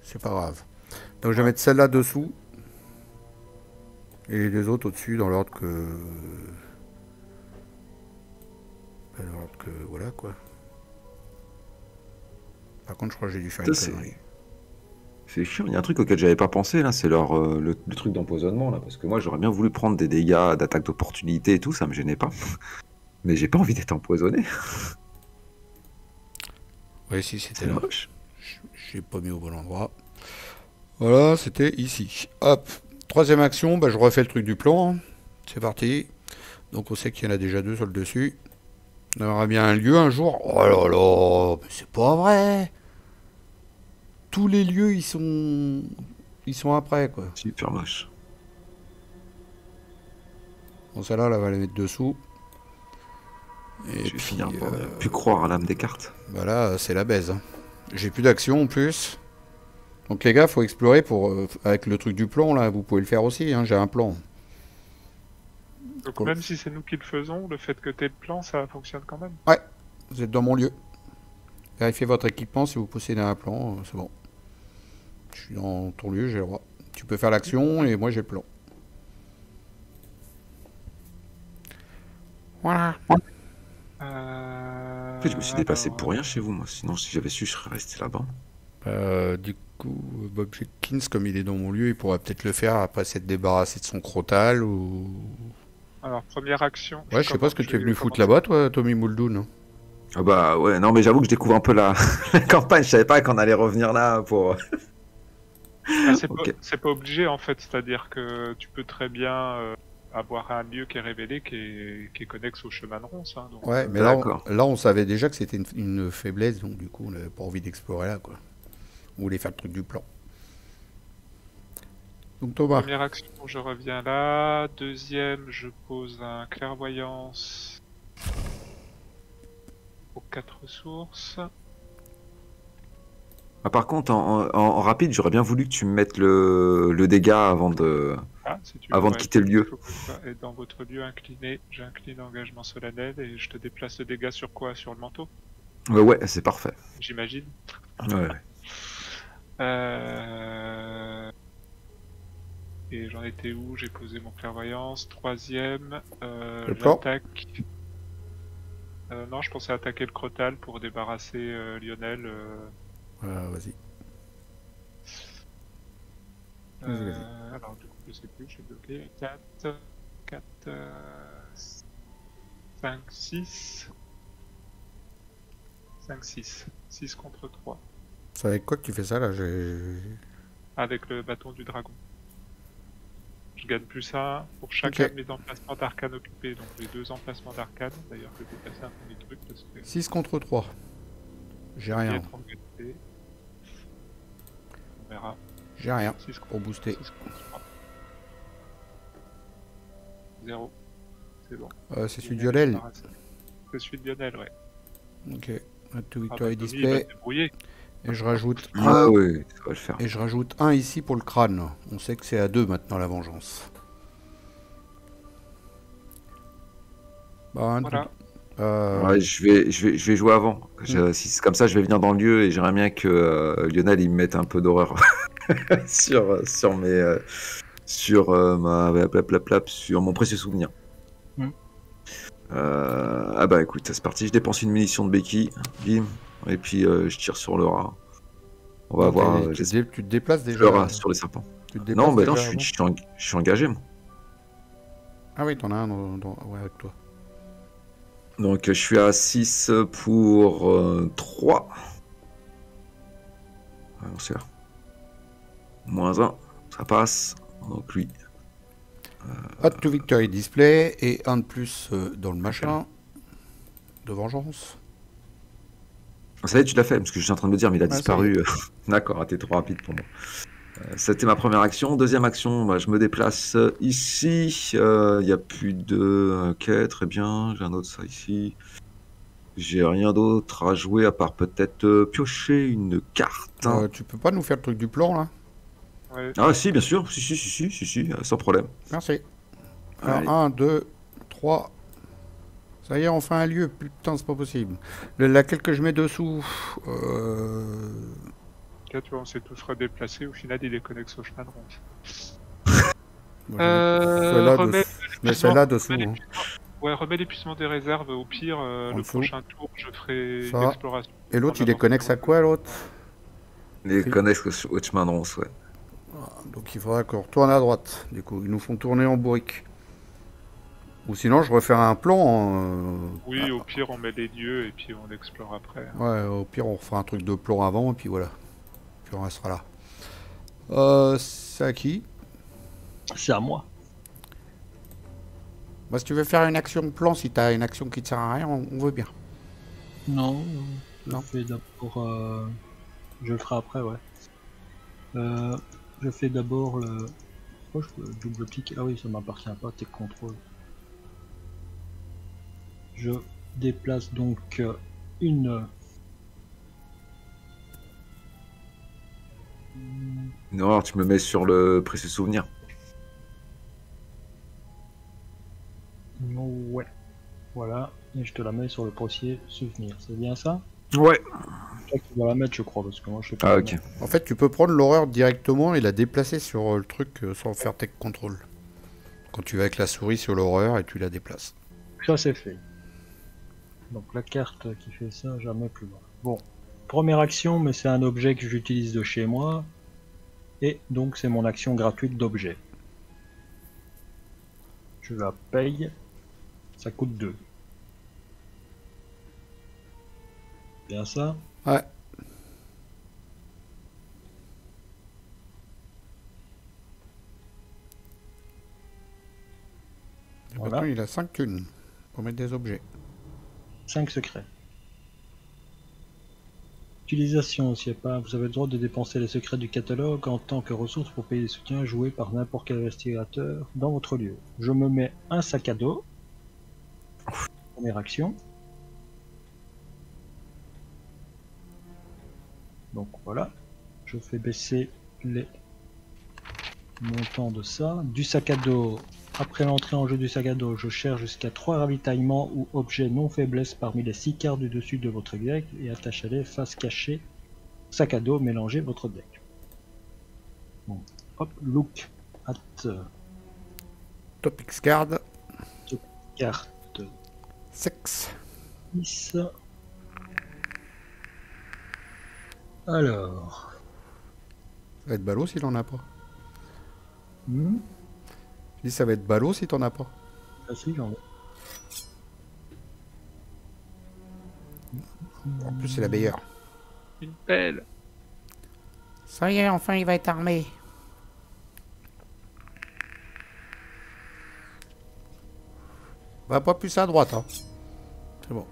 C'est pas grave. Donc je vais mettre celle-là dessous. Et les autres au-dessus dans l'ordre que... Dans l'ordre que... Voilà quoi. Par contre, je crois que j'ai dû faire une Ça, connerie. C'est chiant, il y a un truc auquel j'avais pas pensé là, c'est le truc d'empoisonnement là, parce que moi j'aurais bien voulu prendre des dégâts d'attaque d'opportunité et tout, ça me gênait pas. Mais j'ai pas envie d'être empoisonné, Ouais, si, c'était c'est là. moche. J'ai pas mis au bon endroit. Voilà, c'était ici. Hop. Troisième action, bah, je refais le truc du plan. C'est parti. Donc on sait qu'il y en a déjà 2 sur le dessus. On aura bien un lieu un jour. Oh là là, mais c'est pas vrai. Tous les lieux, ils sont après, quoi. Super moche. Bon, celle-là, on va la mettre dessous. Et Je vais puis, finir par ne plus croire à l'âme des cartes. bah là, c'est la baise. Hein. J'ai plus d'action en plus. Donc les gars, faut explorer pour avec le truc du plan là. Vous pouvez le faire aussi. Hein, j'ai un plan. Donc Cool. même si c'est nous qui le faisons, le fait que t'aies le plan, ça fonctionne quand même. Vous êtes dans mon lieu. Vérifiez votre équipement si vous possédez un plan. C'est bon. Je suis dans ton lieu, j'ai le droit. Tu peux faire l'action et moi j'ai le plan. Voilà. En fait, je me suis déplacé pour rien chez vous, moi. Sinon, si j'avais su, je serais resté là-bas. Du coup, Bob Jenkins, comme il est dans mon lieu, il pourrait peut-être le faire après s'être débarrassé de son crotal ou... Alors, première action. Ouais, je sais pas ce que tu es venu foutre commencer. là-bas, toi, Tommy Muldoon. Ah bah ouais, non mais j'avoue que je découvre un peu la, la campagne, je savais pas qu'on allait revenir là pour... Ah, Ok. c'est pas obligé en fait, c'est-à-dire que tu peux très bien avoir un lieu qui est révélé qui est connexe au chemin de ronce. Hein, donc, Ouais, mais là, D'accord. on savait déjà que c'était une faiblesse, donc du coup, on n'avait pas envie d'explorer là, quoi. On voulait faire le truc du plan. Donc Thomas, première action, je reviens là. Deuxième, je pose un clairvoyance aux 4 ressources. Ah, par contre, en rapide, j'aurais bien voulu que tu me mettes le dégât avant de... Ah, si tu Avant de ouais, quitter le lieu. il faut que ça ait dans votre lieu incliné, j'incline engagement solennel et je te déplace le dégât sur quoi? Sur le manteau, Ouais, c'est parfait. j'imagine. Ouais. Et j'en étais où? J'ai posé mon clairvoyance. Troisième, Le plan. j'attaque. Non, je pensais attaquer le crotal pour débarrasser Lionel. vas-y. Vas-y. Alors, du coup, je sais plus, j'ai bloqué. 4, 5, 6. 5, 6. 6 contre 3. C'est avec quoi que tu fais ça là? Avec le bâton du dragon. Je gagne plus 1 pour chacun Ok. de mes emplacements d'arcane occupés. Donc les 2 emplacements d'arcane. D'ailleurs, je vais déplacer un peu les trucs parce que 6 contre 3. J'ai rien. être en égalité. On verra. J'ai rien 6 pour booster. 6 contre 3. 0. C'est bon. C'est celui de Lionel. C'est celui de Lionel, ouais. Ok. Add to Ah, Victory Tommy, il va se Display. débrouiller. Et je rajoute Ah un. oui, ça va le faire. Et je rajoute un ici pour le crâne. On sait que c'est à 2 maintenant la vengeance. Bah, un, Voilà. deux. Ouais, je vais jouer avant. Si c'est comme ça, je vais venir dans le lieu et j'aimerais bien que Lionel il me mette un peu d'horreur sur mes sur sur mon précieux souvenir. Mm. Ah bah écoute, c'est parti. Je dépense une munition de béquille, bim, et puis je tire sur le rat. On va donc, voir. tu te déplaces déjà. Le rat sur les serpents. Tu te déplaces Non, bah non, déjà avant je suis engagé moi. Ah oui, t'en as un ouais, avec toi. Donc je suis à 6 pour 3. On sait. Moins 1, ça passe. Donc lui. Add to Victory Display et un de plus dans le machin de vengeance. Ça y est, tu l'as fait, parce que je suis en train de me dire, mais il a Ouais, disparu. D'accord, t'es trop rapide pour moi. C'était ma première action. Deuxième action, bah, je me déplace ici. Il n'y a plus de... Ok, très bien. J'ai un autre ça ici. J'ai rien d'autre à jouer à part peut-être piocher une carte. Hein. Tu peux pas nous faire le truc du plan là? Ouais. Ah si, bien sûr. Si, sans problème. Merci. Allez. Alors, 1, 2, 3. Ça y est, enfin un lieu. Putain, c'est pas possible. Laquelle que je mets dessous Là, tu vois, on s'est tous redéplacés. Au final, il est connecté au chemin de ronde. Moi, je remets mets celle-là dessous. remets hein. Ouais, remets l'épuisement des réserves. Au pire, le dessous. prochain tour, je ferai Ça. une exploration. Et l'autre, En il est avance. connexe à quoi l'autre? Les Oui. connexes au chemin de ronce, ouais. Donc il faudra qu'on retourne à droite. Du coup, ils nous font tourner en bourrique. Ou sinon, je referai un plan. Oui, au pire, on met les lieux et puis on explore après. Ouais, au pire, on refera un truc de plan avant et puis voilà. Puis on restera là. C'est à qui? C'est à moi. Bah, si tu veux faire une action plan, si t'as une action qui te sert à rien, on veut bien. Non, Non. je fais d'abord. Je le ferai après, ouais. Je fais d'abord le. Oh, je peux double clic. Ah oui, ça m'appartient pas, tes contrôles. Je déplace donc une. Non, alors tu me mets sur le précieux souvenir. Ouais. Voilà. Et je te la mets sur le procès souvenir. C'est bien ça? Ouais. Toi qui dois la mettre, je crois, parce que moi je sais pas. Ah ok. En fait, tu peux prendre l'horreur directement et la déplacer sur le truc sans faire tech control. Quand tu vas avec la souris sur l'horreur et tu la déplaces. Ça c'est fait. Donc la carte qui fait ça, jamais plus loin. Bon, première action, mais c'est un objet que j'utilise de chez moi. Et donc c'est mon action gratuite d'objet. Je la paye. Ça coûte 2. Bien ça? Ouais. Et Voilà. maintenant, il a 5 thunes pour mettre des objets. 5 secrets. Utilisation, s'il n'y a pas, vous avez le droit de dépenser les secrets du catalogue en tant que ressource pour payer les soutiens joués par n'importe quel investigateur dans votre lieu. Je me mets un sac à dos. Première action. Donc voilà, je fais baisser les montants de ça. Du sac à dos, après l'entrée en jeu du sac à dos, je cherche jusqu'à 3 ravitaillements ou objets non faiblesse parmi les 6 cartes du dessus de votre deck et attachez-les face cachée. Sac à dos, mélangez votre deck. Bon, hop, look at Topics card. carte 6. 10. Alors, Ça va être ballot s'il en a pas. hmm, Je dis ça va être ballot si t'en as pas. facile, j'en ai. En plus, c'est la meilleure. Une pelle. Ça y est, enfin, il va être armé. Va pas plus à droite, hein. C'est bon.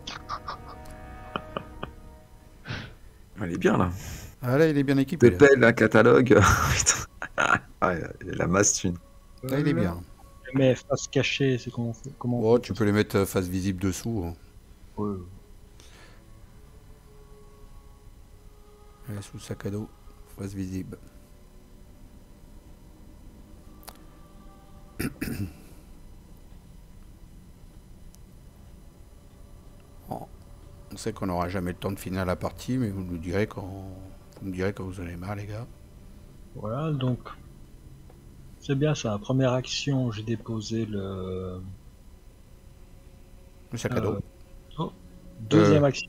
Elle est bien là. Ah là, il est bien équipé. Là, Pépelle, un catalogue. Putain. Ah, il a la masse thune. Là, il est bien. Mais face cachée, c'est comment on fait, comment on Oh, tu peux les mettre face visible dessous. Hein. fait. Ouais. Elle est sous le sac à dos, face visible. Bon, on sait qu'on n'aura jamais le temps de finir la partie, mais vous me direz quand vous en avez marre, les gars. Voilà, donc c'est bien ça. Première action, j'ai déposé le Le sac à dos. deuxième action.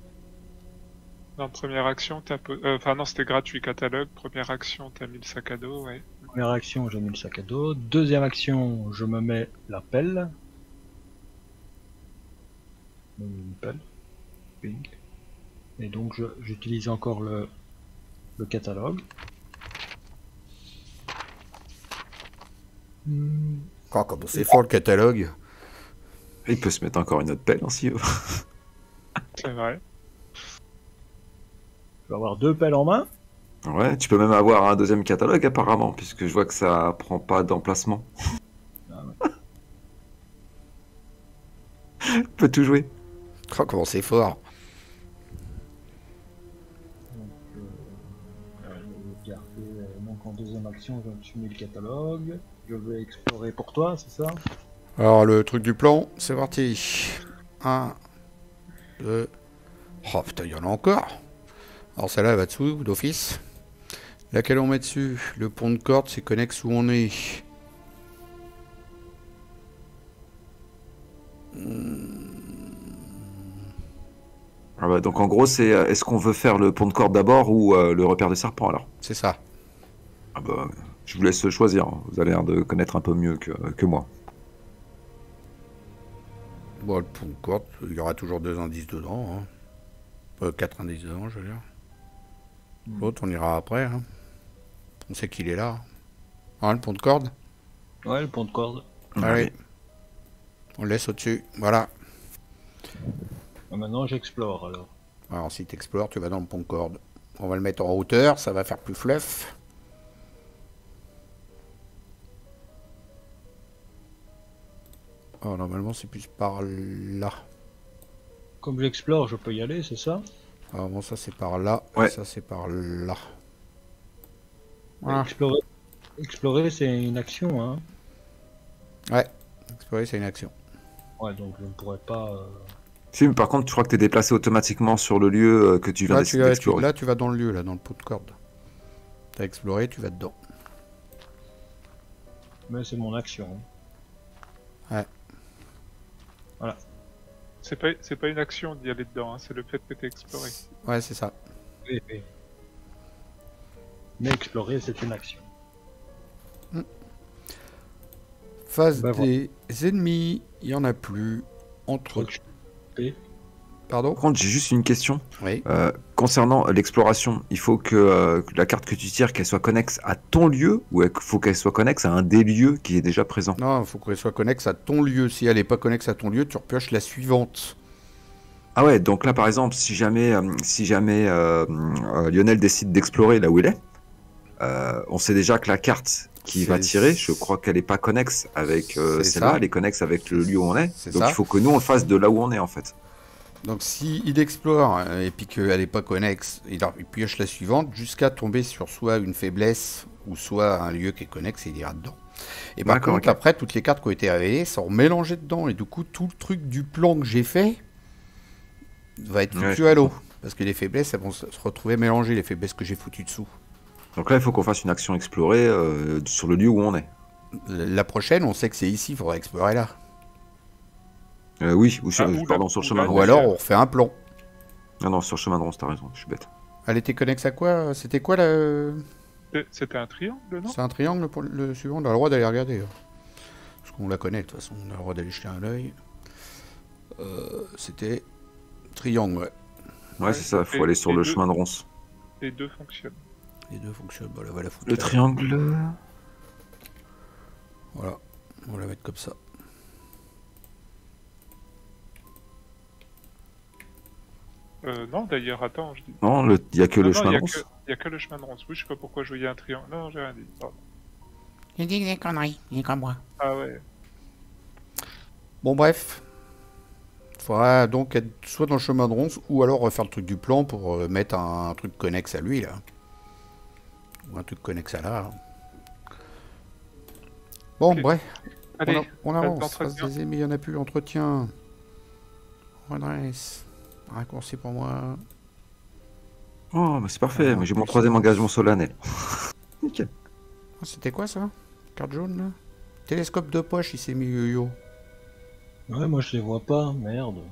Non, première action, enfin non, c'était gratuit, catalogue. Première action, t'as mis le sac à dos, ouais. Première action, j'ai mis le sac à dos. Deuxième action, je me mets la pelle. Une pelle. Ping. Et donc j'utilise encore le catalogue. Oh, comment c'est fort le catalogue. Il peut se mettre encore une autre pelle, hein, s'il veut. C'est vrai. Je vais avoir 2 pelles en main. Ouais, tu peux même avoir un deuxième catalogue, apparemment, puisque je vois que ça prend pas d'emplacement. Ah ouais. Tu peux tout jouer. Oh, comment c'est fort. Donc en deuxième action, je me suis mis le catalogue. Je vais explorer pour toi, c'est ça? Alors, le truc du plan, c'est parti. 1, 2... Oh putain, il y en a encore. Alors celle-là, elle va dessous, d'office. Laquelle on met dessus? Le pont de corde, c'est connexe où on est. Ah bah, donc en gros, c'est est-ce qu'on veut faire le pont de corde d'abord ou le repère de serpent alors? C'est ça. Ah bah, je vous laisse choisir. Vous avez l'air de connaître un peu mieux que moi. Bon, le pont de corde, il y aura toujours 2 indices dedans. Hein. 4 indices dedans, je veux dire. L'autre, on ira après. Hein. On sait qu'il est là. Ah, le pont de corde? Ouais, le pont de corde. Allez. On le laisse au-dessus. Voilà. Et maintenant, j'explore alors. Alors, si tu explores, tu vas dans le pont de corde. On va le mettre en hauteur, ça va faire plus fluff. Oh, normalement, c'est plus par là. Comme j'explore, je peux y aller, c'est ça? Alors, bon, ça, c'est par là. Ouais. Et ça, c'est par là. Voilà. Explorer, c'est une action, hein. Ouais. Explorer, c'est une action. Ouais, donc je ne pourrais pas... Si, mais par contre, tu crois que tu es déplacé automatiquement sur le lieu que tu viens d'explorer. Là, tu vas dans le lieu, là, dans le pot de corde. T'as exploré, tu vas dedans. Mais c'est mon action. Ouais. Voilà. C'est pas une action d'y aller dedans, hein, c'est le fait que t'aies exploré. Ouais, c'est ça. Oui. Mais explorer, c'est une action. Face Bah, des ennemis, il n'y en a plus. Entre... Pardon? Par contre, j'ai juste une question. Oui. Concernant l'exploration, il faut que la carte que tu tires, qu'elle soit connexe à ton lieu ou il faut qu'elle soit connexe à un des lieux qui est déjà présent? Non, il faut qu'elle soit connexe à ton lieu. Si elle n'est pas connexe à ton lieu, tu repioches la suivante. Ah ouais, donc là par exemple, si jamais Lionel décide d'explorer là où il est, on sait déjà que la carte qu'il va tirer, je crois qu'elle n'est pas connexe avec celle-là, elle est connexe avec le lieu où on est. Donc ça. il faut que nous on le fasse de là où on est en fait. Donc si il explore et puis qu'elle n'est pas connexe, il pioche la suivante jusqu'à tomber sur soit une faiblesse ou soit un lieu qui est connexe et il ira dedans. Et par contre, après, toutes les cartes qui ont été révélées sont mélangées dedans. Et du coup, tout le truc du plan que j'ai fait va être foutu à l'eau. Parce que les faiblesses, elles vont se retrouver mélangées, les faiblesses que j'ai foutues dessous. Donc là, il faut qu'on fasse une action explorer sur le lieu où on est. La prochaine, on sait que c'est ici, il faudra explorer là. Oui, ou sur, pardon, sur le chemin de ronce. Ou alors, on refait un plan. Non, sur le chemin de ronce, t'as raison, je suis bête. Elle était connexe à quoi? C'était quoi le... C'était un triangle, non? C'est un triangle pour le suivant, on a le droit d'aller regarder. Parce qu'on la connaît, de toute façon, on a le droit d'aller jeter un œil. C'était triangle, ouais. Ouais, c'est ça, il faut aller sur le chemin de ronce. Les deux fonctionnent. Les deux fonctionnent, bah là, on va la foutre. Le triangle... Voilà, on va la mettre comme ça. Non, d'ailleurs, attends, je dis... Non, il n'y a que le chemin de ronce. Il n'y a que le chemin de ronce. Oui, je sais pas pourquoi je voyais un triangle. Non, j'ai rien dit. Pardon. Il dit des conneries, il est comme moi. Ah ouais. Bon, bref. Faudra donc être soit dans le chemin de Ronce, ou alors refaire le truc du plan pour mettre un truc connexe à lui, là. Ou un truc connexe à là. Bon, Ok. bref. Allez, On phase avance. d'entretien. Phase mais il n'y en a plus. Entretien. Redresse. Raccourci pour moi. Oh, bah c'est parfait, Ah, mais j'ai mon puissance. 3e engagement solennel. Nickel. Ah, c'était quoi ça? Carte jaune, là? Télescope de poche, il s'est mis yo-yo. Ouais, moi je les vois pas, merde.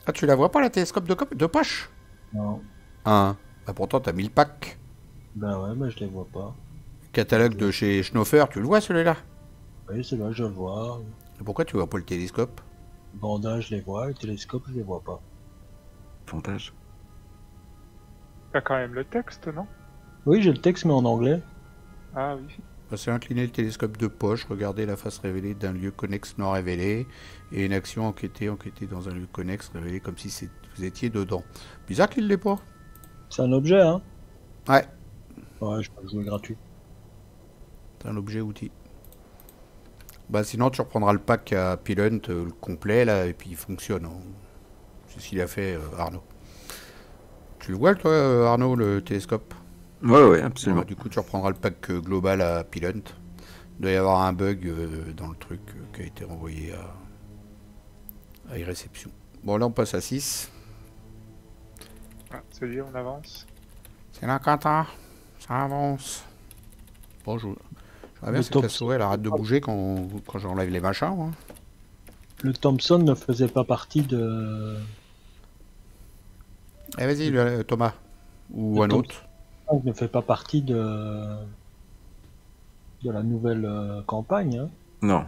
Ah, tu la vois pas, la télescope de poche? Non. Hein. Bah pourtant, t'as mis le pack. Ben ouais, mais je les vois pas. Catalogue de chez Schnaufer, tu le vois celui-là? Oui, c'est là, je le vois. Et pourquoi tu vois pas le télescope? Bandage, je les vois. Le télescope, je les vois pas. Avantage. T'as quand même le texte, non? Oui, j'ai le texte, mais en anglais. Ah oui. Bah, c'est incliner le télescope de poche, regarder la face révélée d'un lieu connexe non révélé, et une action enquêter dans un lieu connexe révélé comme si vous étiez dedans. Bizarre qu'il l'ait pas. C'est un objet, hein? Ouais, Ouais, je peux jouer gratuit. c'est un objet outil. Bah sinon tu reprendras le pack à Pilunt, le complet là, et puis il fonctionne. Hein. C'est ce qu'il a fait Arnaud. Tu le vois toi Arnaud, le télescope? Ouais, absolument. Ouais, du coup tu reprendras le pack global à Pilunt. Il doit y avoir un bug dans le truc qui a été renvoyé à e-réception. Bon là on passe à 6. Ah, ça y est, on avance. C'est là Quentin, ça avance. Bon j'aimerais bien Le c'est que la top- souris elle arrête de bouger quand j'enlève les machins. Moi. Le Thompson ne faisait pas partie de... Eh vas-y Thomas. Ou Le un autre. Thompson ne fait pas partie de la nouvelle campagne, hein. Non.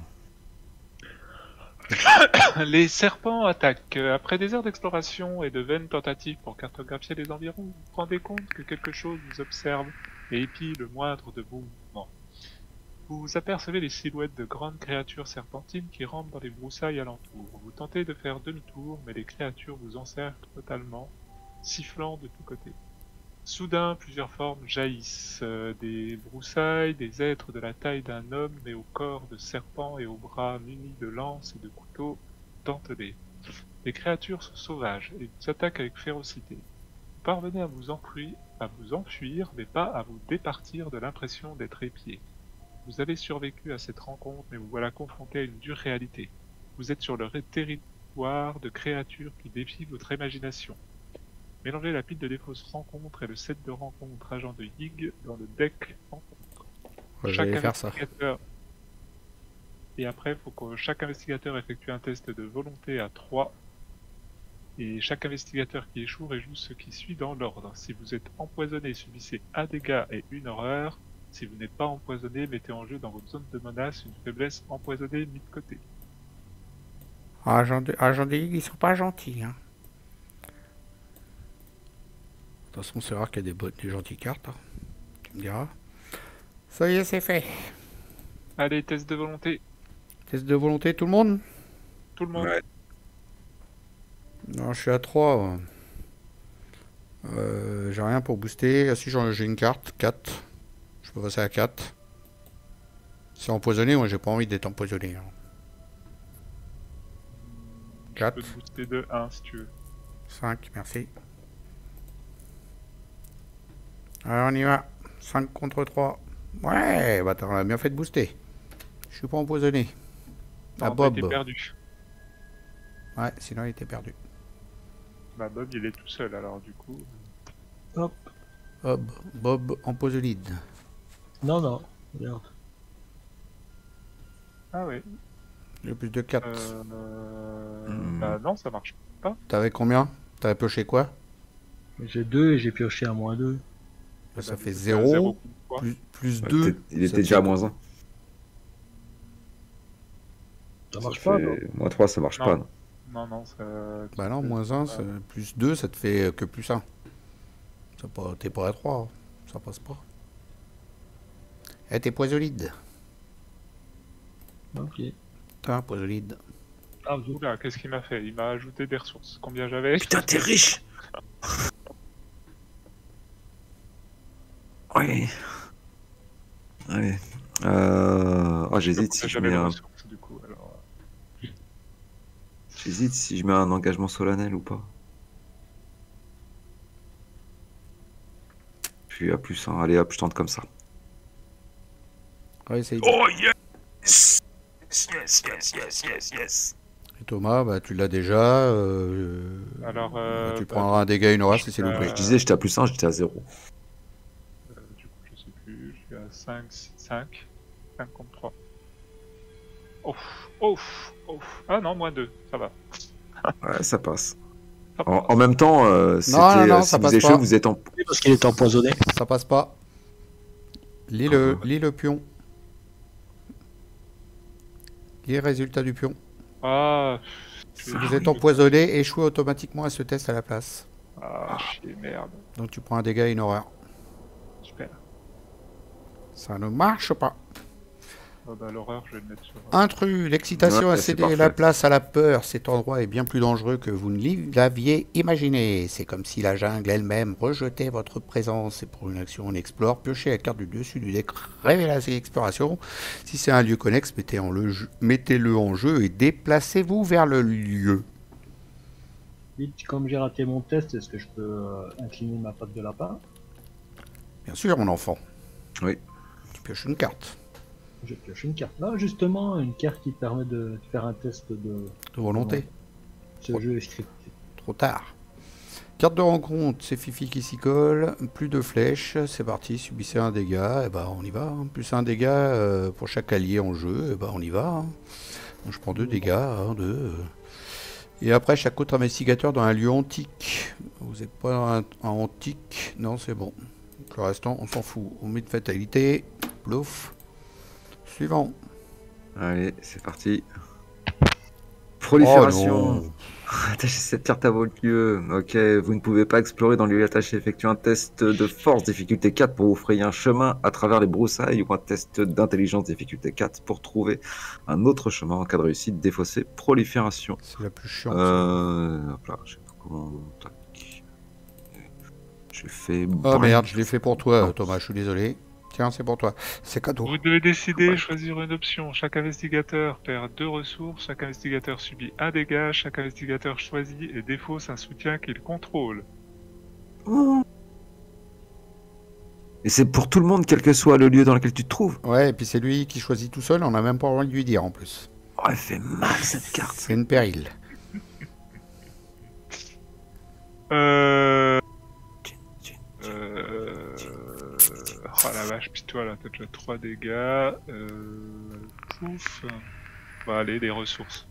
Les serpents attaquent. Après des heures d'exploration et de vaines tentatives pour cartographier les environs, vous vous rendez compte que quelque chose vous observe et épie le moindre de vos mouvements. Vous apercevez les silhouettes de grandes créatures serpentines qui rampent dans les broussailles alentour. Vous tentez de faire demi-tour, mais les créatures vous encerclent totalement, sifflant de tous côtés. Soudain, plusieurs formes jaillissent, des broussailles, des êtres de la taille d'un homme mais au corps de serpent et aux bras munis de lances et de couteaux dentelés. Les créatures sont sauvages et vous attaquent avec férocité. Vous parvenez à vous enfuir, mais pas à vous départir de l'impression d'être épié. Vous avez survécu à cette rencontre, mais vous voilà confronté à une dure réalité. Vous êtes sur le territoire de créatures qui défient votre imagination. Mélangez la pile de défausses rencontres et le set de rencontres agent de Yig dans le deck rencontre. Ouais, j'allais faire ça. Et après, il faut que chaque investigateur effectue un test de volonté à 3. Et chaque investigateur qui échoue réjoue ce qui suit dans l'ordre. Si vous êtes empoisonné, subissez 1 dégât et 1 horreur. Si vous n'êtes pas empoisonné, mettez en jeu dans votre zone de menace une faiblesse empoisonnée mise de côté. Ah, j'en dis, ils sont pas gentils, hein. De toute façon c'est rare qu'il y ait des gentilles cartes. Hein. Tu me diras. Ça y est, c'est fait. Allez, test de volonté. Test de volonté tout le monde? Tout le monde. Ouais. Non je suis à 3. J'ai rien pour booster. Ah si j'ai une carte, 4. Je peux passer à 4. C'est empoisonné, moi j'ai pas envie d'être empoisonné. Hein. Je 4, peux te booster de 1 si tu veux. 5, merci. Alors on y va. 5 contre 3. Ouais, bah t'as bien fait de booster. Je suis pas empoisonné. Ah Non, Bob. t'as été perdu. Ouais, sinon il était perdu. Bah Bob il est tout seul alors du coup. Bob empoisonide. Non, non, regarde. Ah ouais. J'ai plus de 4. Bah non, ça marche pas. T'avais combien? T'avais pioché quoi? J'ai 2 et j'ai pioché à -2. Bah, ça Bah, fait du coup, c'est à 0 0 fois. plus Ouais, 2. Il était déjà à -1. Ça marche pas, non? -3, ça marche Non. pas. Non. Non, ça... Bah non, -1, plus 2, ça te fait que plus 1. T'es pas à 3, hein. Ça passe pas. Eh, t'es poisonide. Ok. T'es un poisonide. Ah, vous- Oula, qu'est-ce qu'il m'a fait? Il m'a ajouté des ressources. Combien j'avais? Putain, t'es riche. Ouais. Allez. Oh, j'hésite si je J'avais mets les un... ressources du coup. Alors... J'hésite si je mets un engagement solennel ou pas. Puis à +1, allez hop, je tente comme ça. Ouais, essaye. Oh yes! Yes. Et Thomas, bah, tu l'as déjà. Alors, bah, tu prendras un dégât, une race et c'est loupé. Je disais j'étais à +1, j'étais à 0. du coup, je sais plus, je suis à 5 contre 3. Ouf. Ah non, -2, ça va. Ouais, ça passe. Ça En passe. même temps, c'était, non, si ça vous passe échouez, pas. vous êtes en... Parce qu'il est empoisonné. Ça passe pas. Lis le pion. Lis le résultat du pion. Ah, Si vous êtes empoisonné, échouez automatiquement à ce test à la place. chier, merde. Donc tu prends un dégât et une horreur. Super. Ça ne marche pas. Oh, bah, l'horreur, je vais le mettre sur... Intrus, l'excitation Ouais, a c'est cédé parfait. la place à la peur. Cet endroit est bien plus dangereux que vous ne l'aviez imaginé. C'est comme si la jungle elle-même rejetait votre présence. Et pour une action, on explore. Piochez la carte du dessus du deck. Révélation exploration. Si c'est un lieu connexe, mettez-le en jeu et déplacez-vous vers le lieu. Vite, comme j'ai raté mon test, est-ce que je peux incliner ma patte de lapin? Bien sûr, mon enfant. Oui. Tu pioches une carte Je pioche une carte. Ah, justement, une carte qui permet de faire un test de de volonté. ce jeu est scripté. Trop tard. Carte de rencontre, c'est Fifi qui s'y colle. Plus de flèches, c'est parti. Subissez un dégât, et ben on y va. Hein. Plus un dégât pour chaque allié en jeu, et ben on y va. Hein. Donc, je prends 2 dégâts, 1, 2. Et après, chaque autre investigateur dans un lieu antique. Vous n'êtes pas dans un antique? Non, c'est bon. Donc, le restant, on s'en fout. On met de fatalité. Plouf. Suivant. Allez, c'est parti. Prolifération. Oh non. Attachez cette carte à votre lieu. Ok, vous ne pouvez pas explorer dans le lieu attaché. Effectuez un test de force difficulté 4 pour vous frayer un chemin à travers les broussailles ou un test d'intelligence difficulté 4 pour trouver un autre chemin. En cas de réussite, défausser prolifération. C'est la plus chiante. Hop là, je sais pas comment... Tac. J'ai fait... Oh merde, je l'ai fait pour toi, Thomas, je suis désolé. Tiens, c'est pour toi. C'est cadeau. Vous devez décider, choisir une option. Chaque investigateur perd 2 ressources, chaque investigateur subit un dégât, chaque investigateur choisit et défausse un soutien qu'il contrôle. Et c'est pour tout le monde, quel que soit le lieu dans lequel tu te trouves. Ouais, et puis c'est lui qui choisit tout seul, on n'a même pas envie de lui dire en plus. Oh, elle fait mal cette carte. C'est une pérille. Oh la vache, puis toi là, t'as déjà 3 dégâts. Pouf. Bah allez, des ressources.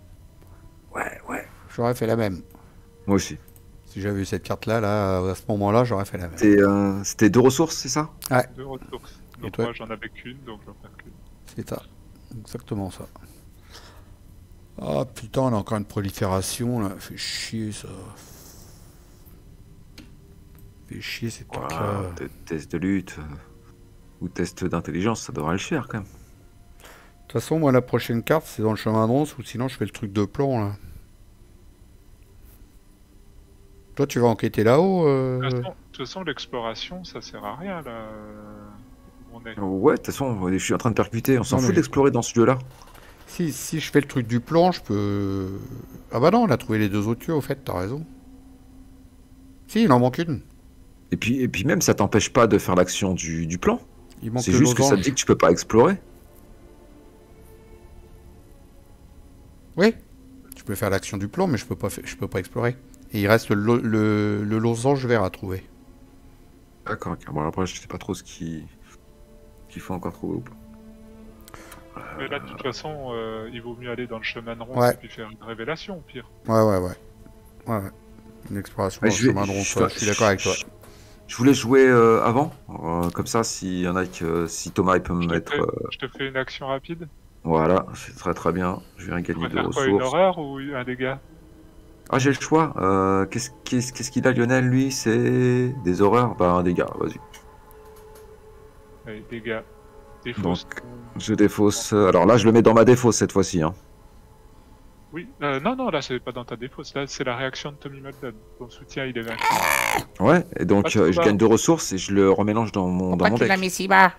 Ouais. J'aurais fait la même. Moi aussi. Si j'avais eu cette carte-là, à ce moment-là, j'aurais fait la même. C'était 2 ressources, c'est ça? 2 ressources. Et Donc toi moi j'en avais qu'une, donc j'en perds qu'une. C'est ça. Exactement ça. Ah putain, on a encore une prolifération là. Fait chier ça. Fait chier cette carte-là. Test de lutte ou test d'intelligence, ça devrait le faire quand même. De toute façon, moi, la prochaine carte, c'est dans le chemin de ronce, ou sinon, je fais le truc de plan, là. Toi, tu vas enquêter là-haut De toute façon, l'exploration, ça sert à rien là. Où on est. Ouais, de toute façon, je suis en train de percuter. On s'en Non, fout mais- d'explorer dans ce lieu-là. si je fais le truc du plan, je peux... Ah bah non, on a trouvé les 2 autres lieux, au fait, t'as raison. Si, il en manque une. Et puis même, ça t'empêche pas de faire l'action du plan. Il manque C'est le juste que ça te losange. dit que tu peux pas explorer. Oui, je peux faire l'action du plan, mais je peux pas explorer. Et il reste le losange vert à trouver. D'accord, ok. Bon, après, je sais pas trop ce qu'il faut encore trouver ou pas. Mais là, de toute façon, il vaut mieux aller dans le chemin de ronce Ouais. et puis faire une révélation, au pire. Ouais. Une exploration dans le chemin de ronce, ouais, je suis d'accord avec toi. Je voulais jouer avant, comme ça, s'il y en a que si Thomas il peut me mettre. Je te fais une action rapide. Voilà, c'est très bien. Je viens Tu gagner 2 préfères quoi, une ressources. horreur ou un dégât? Ah, j'ai le choix. Qu'est-ce qu'il a, Lionel, lui? C'est des horreurs? Bah, un dégât, vas-y. Allez, dégâts. Défausse. Donc, je défausse. Alors là, je le mets dans ma défausse cette fois-ci. Hein. Oui, non, là, c'est pas dans ta défausse. Là, c'est la réaction de Tommy Muldoon. Ton soutien, il est vaincu. Ouais, et donc Ah, tu je vas. gagne 2 ressources et je le remélange dans Pourquoi mon tu l'as deck. mis si bas?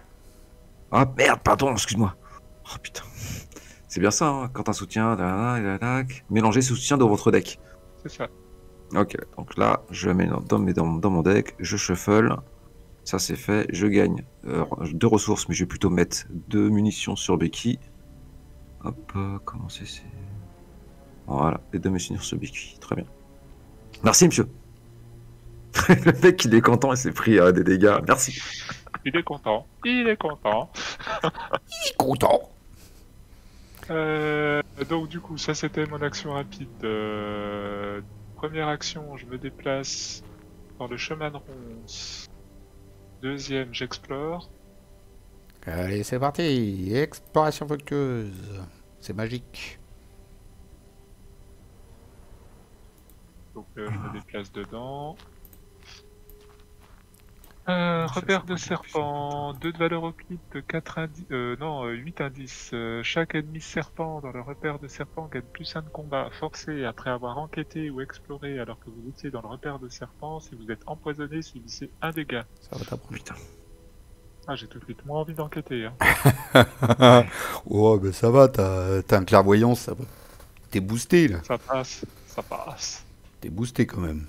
Ah merde, pardon, excuse-moi. Oh putain. C'est bien ça, hein, quand un soutien, mélangez ce soutien dans votre deck. C'est ça. Ok, donc là, je mets dans mon deck, je shuffle. Ça, c'est fait. Je gagne 2 ressources, mais je vais plutôt mettre 2 munitions sur Becky. Hop, comment c'est Voilà, les 2 munitions sur Becky. Très bien. Merci, monsieur. Le mec, il est content, il s'est pris des dégâts. Merci. Il est content. Il est content. Il est content. Donc du coup, ça c'était mon action rapide. Première action, je me déplace dans le chemin de ronce. Deuxième, j'explore. Allez, c'est parti. Exploration fructueuse. C'est magique. Donc je me déplace dedans. Repère de serpent, 2 de valeur occulte, 4 indices, 8 indices. Chaque ennemi serpent dans le repère de serpent gagne +1 de combat forcé après avoir enquêté ou exploré alors que vous étiez dans le repère de serpent. Si vous êtes empoisonné, subissez 1 dégât. Ça va t'apprendre. Putain. Ah, j'ai tout de suite moins envie d'enquêter. Hein. Oh, ben ça va, t'as un clairvoyance, ça va. T'es boosté, là. Ça passe, ça passe. T'es boosté, quand même.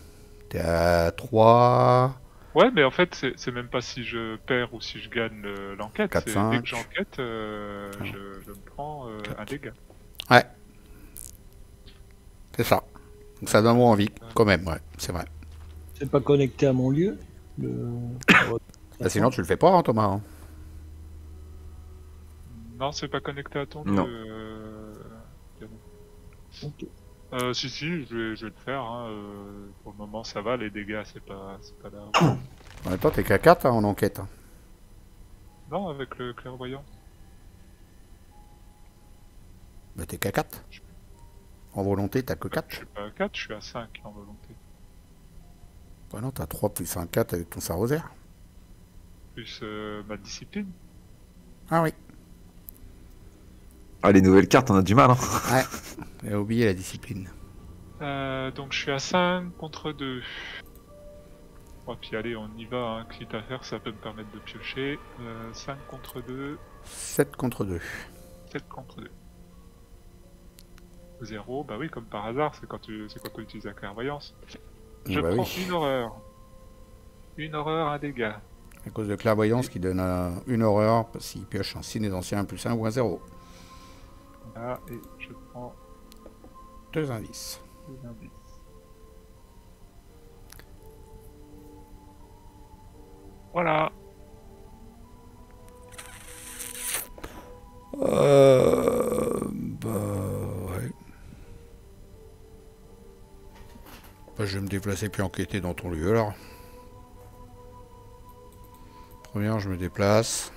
T'es à 3... Ouais, mais en fait, c'est même pas si je perds ou si je gagne l'enquête. 4, Dès 5. que j'enquête, je me prends un dégât. Ouais. C'est ça. Donc ça donne moins envie, quand même, ouais, c'est vrai. C'est pas connecté à mon lieu. Bah, sinon, tu le fais pas, hein, Thomas. Hein. Non, c'est pas connecté à ton Non. Ok. Si, je vais le faire. Hein. Pour le moment, ça va. Les dégâts, c'est pas là. En même temps, t'es qu'à 4 hein, en enquête. Hein. Non, avec le clairvoyant. Bah, t'es qu'à 4. En volonté, t'as que 4. Je suis pas à 4, je suis à 5 en volonté. Bah non, t'as 3 plus un 4 avec ton sarosaire. Plus ma discipline. Ah oui. Ah, les nouvelles cartes, on a du mal. Hein. Ouais. J'ai oublié la discipline. Donc je suis à 5 contre 2. Bon, puis allez, on y va. Hein. Quitte à faire, ça peut me permettre de piocher. 5 contre 2. 7 contre 2. 7 contre 2. 0, bah oui, comme par hasard, c'est quand on utilise la clairvoyance. Je Bah prends oui. une horreur. Une horreur, un dégât. À cause de clairvoyance qui donne une horreur s'il pioche un signe ancien, un plus 1 ou un 0. Là, et je prends 2 indices. 2 indices. Voilà. Bah ouais. Bah, je vais me déplacer puis enquêter dans ton lieu alors. Première, je me déplace.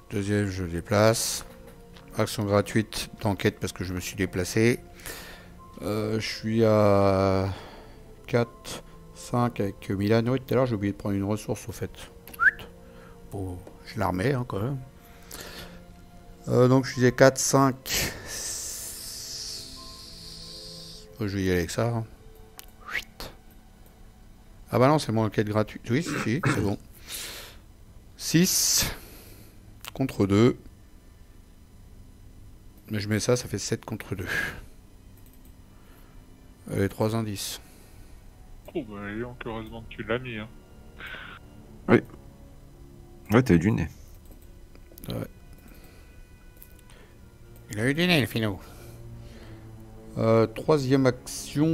Deuxième, je déplace. Action gratuite d'enquête parce que je me suis déplacé. Je suis à 4, 5 avec Milano. Et tout à l'heure, j'ai oublié de prendre une ressource au fait. Bon, je la remets hein, quand même. Donc je suis à 4, 5. Je vais y aller avec ça. Hein. Ah bah non, c'est mon enquête gratuite. Oui, si, c'est bon. 6 contre 2. Mais je mets ça, ça fait 7 contre 2. Et 3 indices. Oh bah donc, heureusement que tu l'as mis. Hein. Ouais, t'as eu du nez. Ouais. Il a eu du nez, le finot. Troisième action.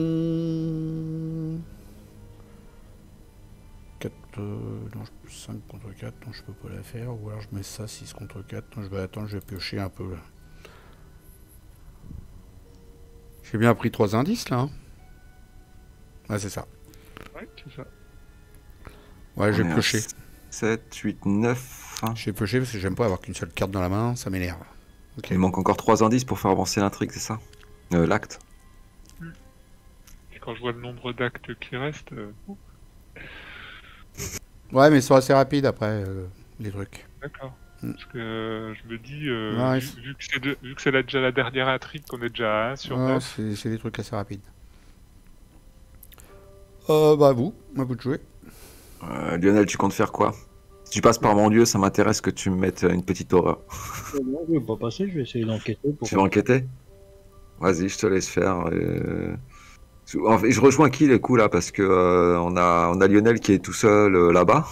4. Non, 5 contre 4. Non, je peux pas la faire. Ou alors je mets ça, 6 contre 4. Non, je vais attendre, je vais piocher un peu là. J'ai bien pris 3 indices là. Hein. Ouais, c'est ça. Ouais, c'est ça. Ouais, j'ai pioché. 7, 8, 9. J'ai pioché parce que j'aime pas avoir qu'une seule carte dans la main, ça m'énerve. Ok. Il manque encore 3 indices pour faire avancer l'intrigue, c'est ça L'acte. Et quand je vois le nombre d'actes qui restent, Ouais, mais ils sont assez rapides après, les trucs. d'accord. Mm. Parce que je me dis, Ouais, vu que c'est déjà la dernière intrigue, qu'on est déjà à 1 sur Non, 9. c'est des trucs assez rapides. Bah à vous de jouer. Lionel, tu comptes faire quoi? Si tu passes par mon lieu, ça m'intéresse que tu me mettes une petite horreur. Non, je vais pas passer, je vais essayer d'enquêter. Pour... Tu veux enquêter? Vas-y, je te laisse faire. En fait, je rejoins qui les coups là parce que on a Lionel qui est tout seul là-bas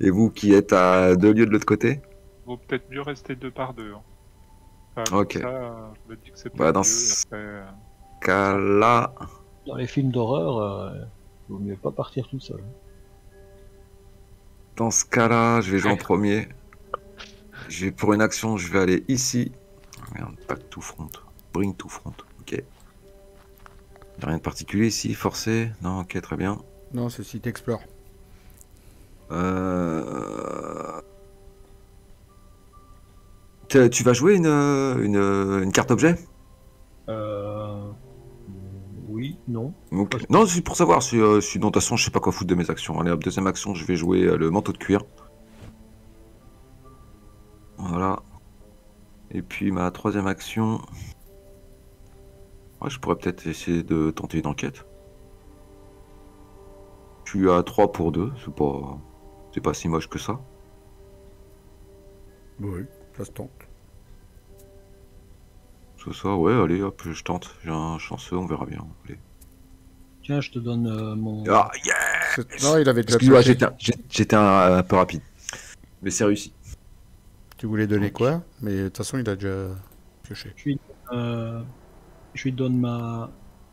et vous qui êtes à 2 lieux de l'autre côté. Vaut peut-être mieux rester 2 par 2. Hein. Enfin, Ok. comme ça, je me dis que c'est Bah, pas dans mieux. ce Après, cas-là, Dans les films d'horreur, il vaut mieux pas partir tout seul. je vais jouer en premier. Pour une action, je vais aller ici. Merde, pas to front. Bring to front. Ok. Y a rien de particulier ici, forcé. Non, ok, très bien. Non, c'est si t'explores. Tu vas jouer une carte objet? Oui, non. Ok. Non, c'est pour savoir si, non, de toute façon, je sais pas quoi foutre de mes actions. Allez, hop, deuxième action, je vais jouer le manteau de cuir. Voilà. Et puis ma troisième action. Ouais, je pourrais peut-être essayer de tenter une enquête. Je suis à 3 pour 2, c'est pas si moche que ça. Oui, ça se tente. C'est ça, ouais, allez, hop, je tente. J'ai un chanceux, on verra bien. Allez. Tiens, je te donne mon. Ah, yeah. Non, il avait déjà Excuse-moi, pioché. j'étais un peu rapide. Mais c'est réussi. Tu voulais donner Ok. quoi? Mais de toute façon, il a déjà pioché. Je lui donne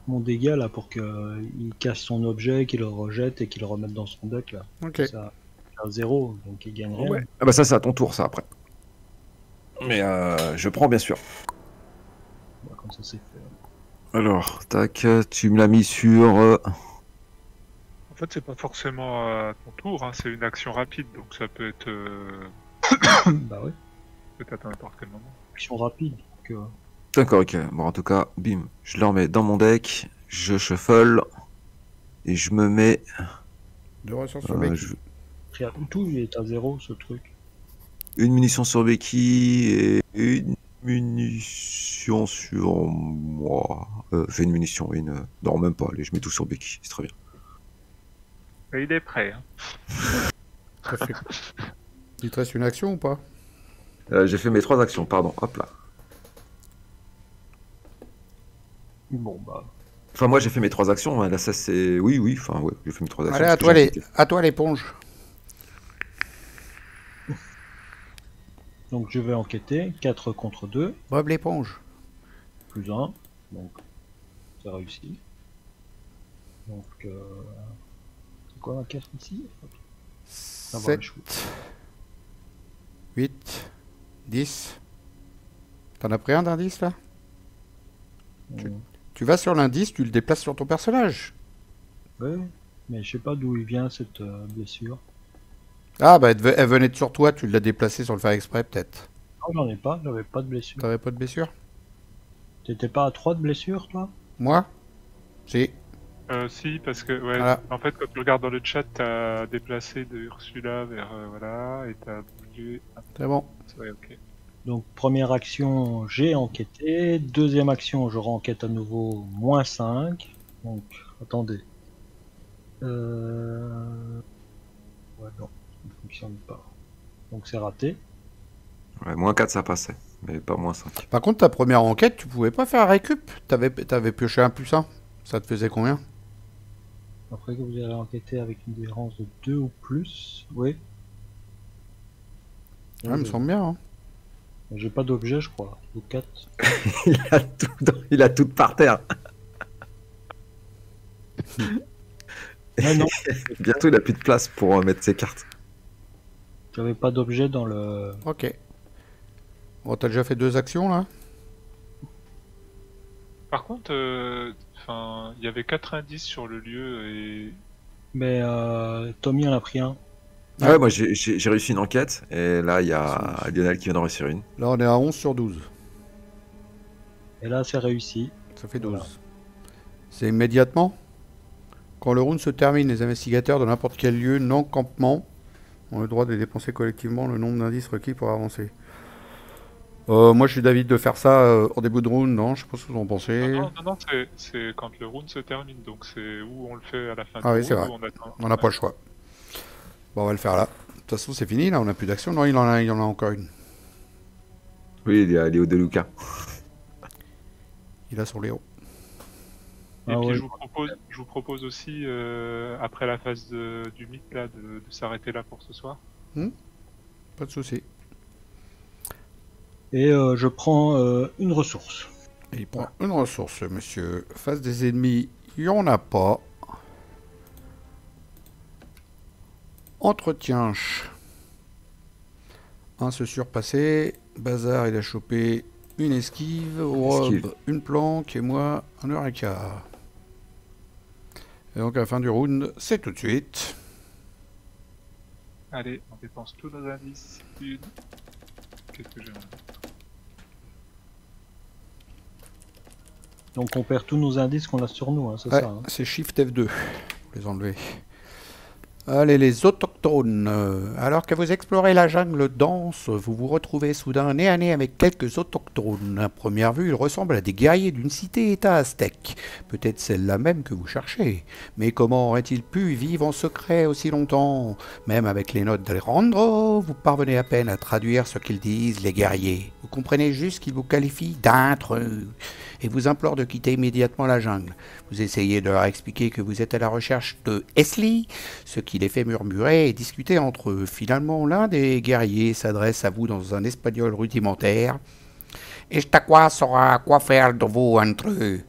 mon dégât là pour qu'il casse son objet, qu'il le rejette et qu'il le remette dans son deck là. Ok. Ça à 0, donc il gagne rien. Ouais. Ah bah ça, c'est à ton tour, ça, après. Mais je prends, bien sûr. Bah, comme ça c'est fait. Alors, tac, tu me l'as mis sur... En fait, c'est pas forcément à ton tour, hein, c'est une action rapide, donc ça peut être Bah ouais, peut-être à n'importe quel moment. action rapide. Donc, D'accord, ok. Bon, en tout cas, bim, je le remets dans mon deck, je shuffle, et je me mets... Deux ressources sur Becky. tout il est à 0 ce truc. Une munition sur Becky et une munition sur moi. J'ai une munition, non, même pas, allez, je mets tout sur Becky, c'est très bien. Et il est prêt. Hein. Ça fait... Il te reste une action ou pas? J'ai fait mes 3 actions, pardon, hop là. Bon bah. Enfin, moi j'ai fait mes 3 actions, hein, là ça c'est... Oui, enfin, ouais, j'ai fait mes 3 actions. Allez, parce que j'ai à toi l'éponge. Donc je vais enquêter, 4 contre 2, Bob l'éponge. plus 1, donc c'est réussi. Donc c'est quoi la 4 ici? Ça va 7, échouer. 8, 10. T'en as pris un d'indice là? Tu vas sur l'indice, tu le déplaces sur ton personnage. Ouais, mais je sais pas d'où il vient cette blessure. Ah bah elle venait de sur toi, tu l'as déplacée sans le faire exprès peut-être. Non, j'en ai pas, j'avais pas de blessure. T'avais pas de blessure? T'étais pas à 3 de blessure, toi? Moi? Si. Si, parce que, ouais, Voilà. en fait, quand tu regardes dans le chat, t'as déplacé de Ursula vers, voilà, et t'as bougé... Ah, C'est bon. ouais, ok. Donc première action, j'ai enquêté. Deuxième action, je renquête à nouveau, moins 5. Donc, attendez. Ouais, non, ça ne fonctionne pas. Donc c'est raté. Ouais, moins 4 ça passait, mais pas moins 5. Par contre, ta première enquête, tu pouvais pas faire récup. T'avais pioché un plus 1. Ça te faisait combien? Après que vous avez enquêté avec une différence de 2 ou plus, oui. Ouais, me semble bien. Hein. J'ai pas d'objet, je crois. Ou 4. il a tout par terre. Ah non, Bientôt il a plus de place pour mettre ses cartes. j'avais pas d'objet dans le... Ok. Bon, t'as déjà fait 2 actions là? Par contre, enfin, il y avait 4 indices sur le lieu et Mais Tommy en a pris un. Ah ouais, moi j'ai réussi une enquête, et là il y a Lionel qui vient d'en réussir une. Là, on est à 11 sur 12. Et là, c'est réussi. Ça fait 12. Voilà. C'est immédiatement. Quand le round se termine, les investigateurs de n'importe quel lieu non campement ont le droit de dépenser collectivement le nombre d'indices requis pour avancer. Moi, je suis d'avis de faire ça en début de round, non? Je sais pas ce que vous en pensez. non, c'est quand le round se termine, donc c'est où on le fait à la fin Ah du oui, c'est round, vrai. ou on attend. On n'a pas le choix. Bon, on va le faire là. De toute façon, c'est fini, là, on n'a plus d'action. Non, il en a encore une. Oui, il y a Léo De Luca. Il a son Léo. Et Ah puis ouais. je vous propose aussi, après la phase du mythe, là, de s'arrêter là pour ce soir. Pas de souci. Et je prends une ressource. Et il prend une ressource, monsieur. Face des ennemis, il n'y en a pas. Entretien. Un se surpasser. Bazar, il a chopé une esquive. Rob, une planque. Et moi, un eureka. Et donc, à la fin du round, c'est tout de suite. Allez, on dépense tous nos indices. Qu'est-ce que j'ai? Donc on perd tous nos indices qu'on a sur nous, hein, c'est Ouais, ça. Hein. c'est Shift F2 pour les enlever. Allez, les autochtones. Alors que vous explorez la jungle dense, vous vous retrouvez soudain nez à nez avec quelques autochtones. À première vue, ils ressemblent à des guerriers d'une cité-état aztèque. Peut-être celle-là même que vous cherchez. Mais comment auraient-ils pu vivre en secret aussi longtemps? Même avec les notes d'Alejandro, vous parvenez à peine à traduire ce qu'ils disent, les guerriers. Vous comprenez juste qu'ils vous qualifient d'intrus et vous implorent de quitter immédiatement la jungle. Vous essayez de leur expliquer que vous êtes à la recherche de Esli, ce qui les fait murmurer et discuter entre eux. Finalement, l'un des guerriers s'adresse à vous dans un espagnol rudimentaire. « Ixtacua saura quoi faire de vous, intrus !»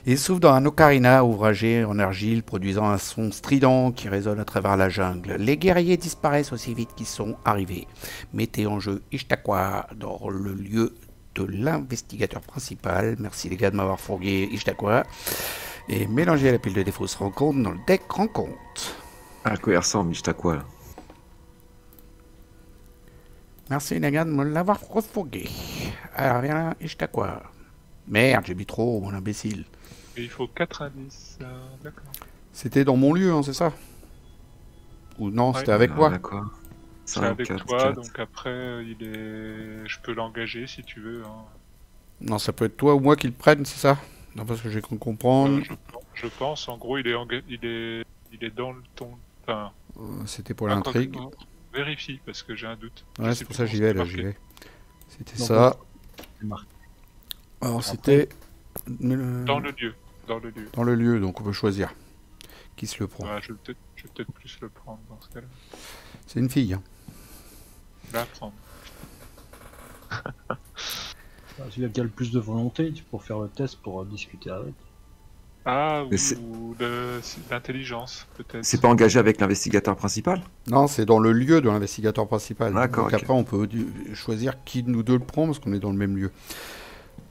Il souffle dans un ocarina ouvragé en argile, produisant un son strident qui résonne à travers la jungle. Les guerriers disparaissent aussi vite qu'ils sont arrivés. Mettez en jeu Ixtacua dans le lieu de l'investigateur principal. Merci les gars de m'avoir fourgué Ixtacua. Et mélangez la pile de défausses rencontres dans le deck rencontre. À quoi il ressemble, Ixtacua, là? Merci les gars de me l'avoir refourgué. Alors viens, Ixtacua. Merde, j'ai mis trop, mon imbécile. Et il faut 4 indices, d'accord. C'était dans mon lieu, hein, c'est ça? Ou non, Ouais. c'était avec moi? D'accord. C'est 5, avec 4, toi, 4. donc après, je peux l'engager si tu veux. Hein. Non, ça peut être toi ou moi qui le prenne, c'est ça? Non, parce que j'ai cru comprendre. Je pense, en gros, il est dans le ton. Enfin, C'était pour ah, l'intrigue. quoi que- vérifie, parce que j'ai un doute. Je Ouais, sais c'est pour plus ça que comment j'y vais, c'était là, marqué. j'y vais. C'était Donc, ça. c'est marqué. Alors, Après- c'était... Dans le lieu. Dans le lieu. Dans le lieu, donc on peut choisir. Qui se le prend? Ouais, je vais peut-être plus le prendre dans ce cas-là. C'est une fille, hein. La prendre. Celui qui a le plus de volonté, tu peux faire le test pour discuter avec. Ah, Mais c'est- ou l'intelligence, peut-être. C'est pas engagé avec l'investigateur principal? Non, c'est dans le lieu de l'investigateur principal. D'accord, Donc ok. après, on peut choisir qui de nous deux le prend, parce qu'on est dans le même lieu.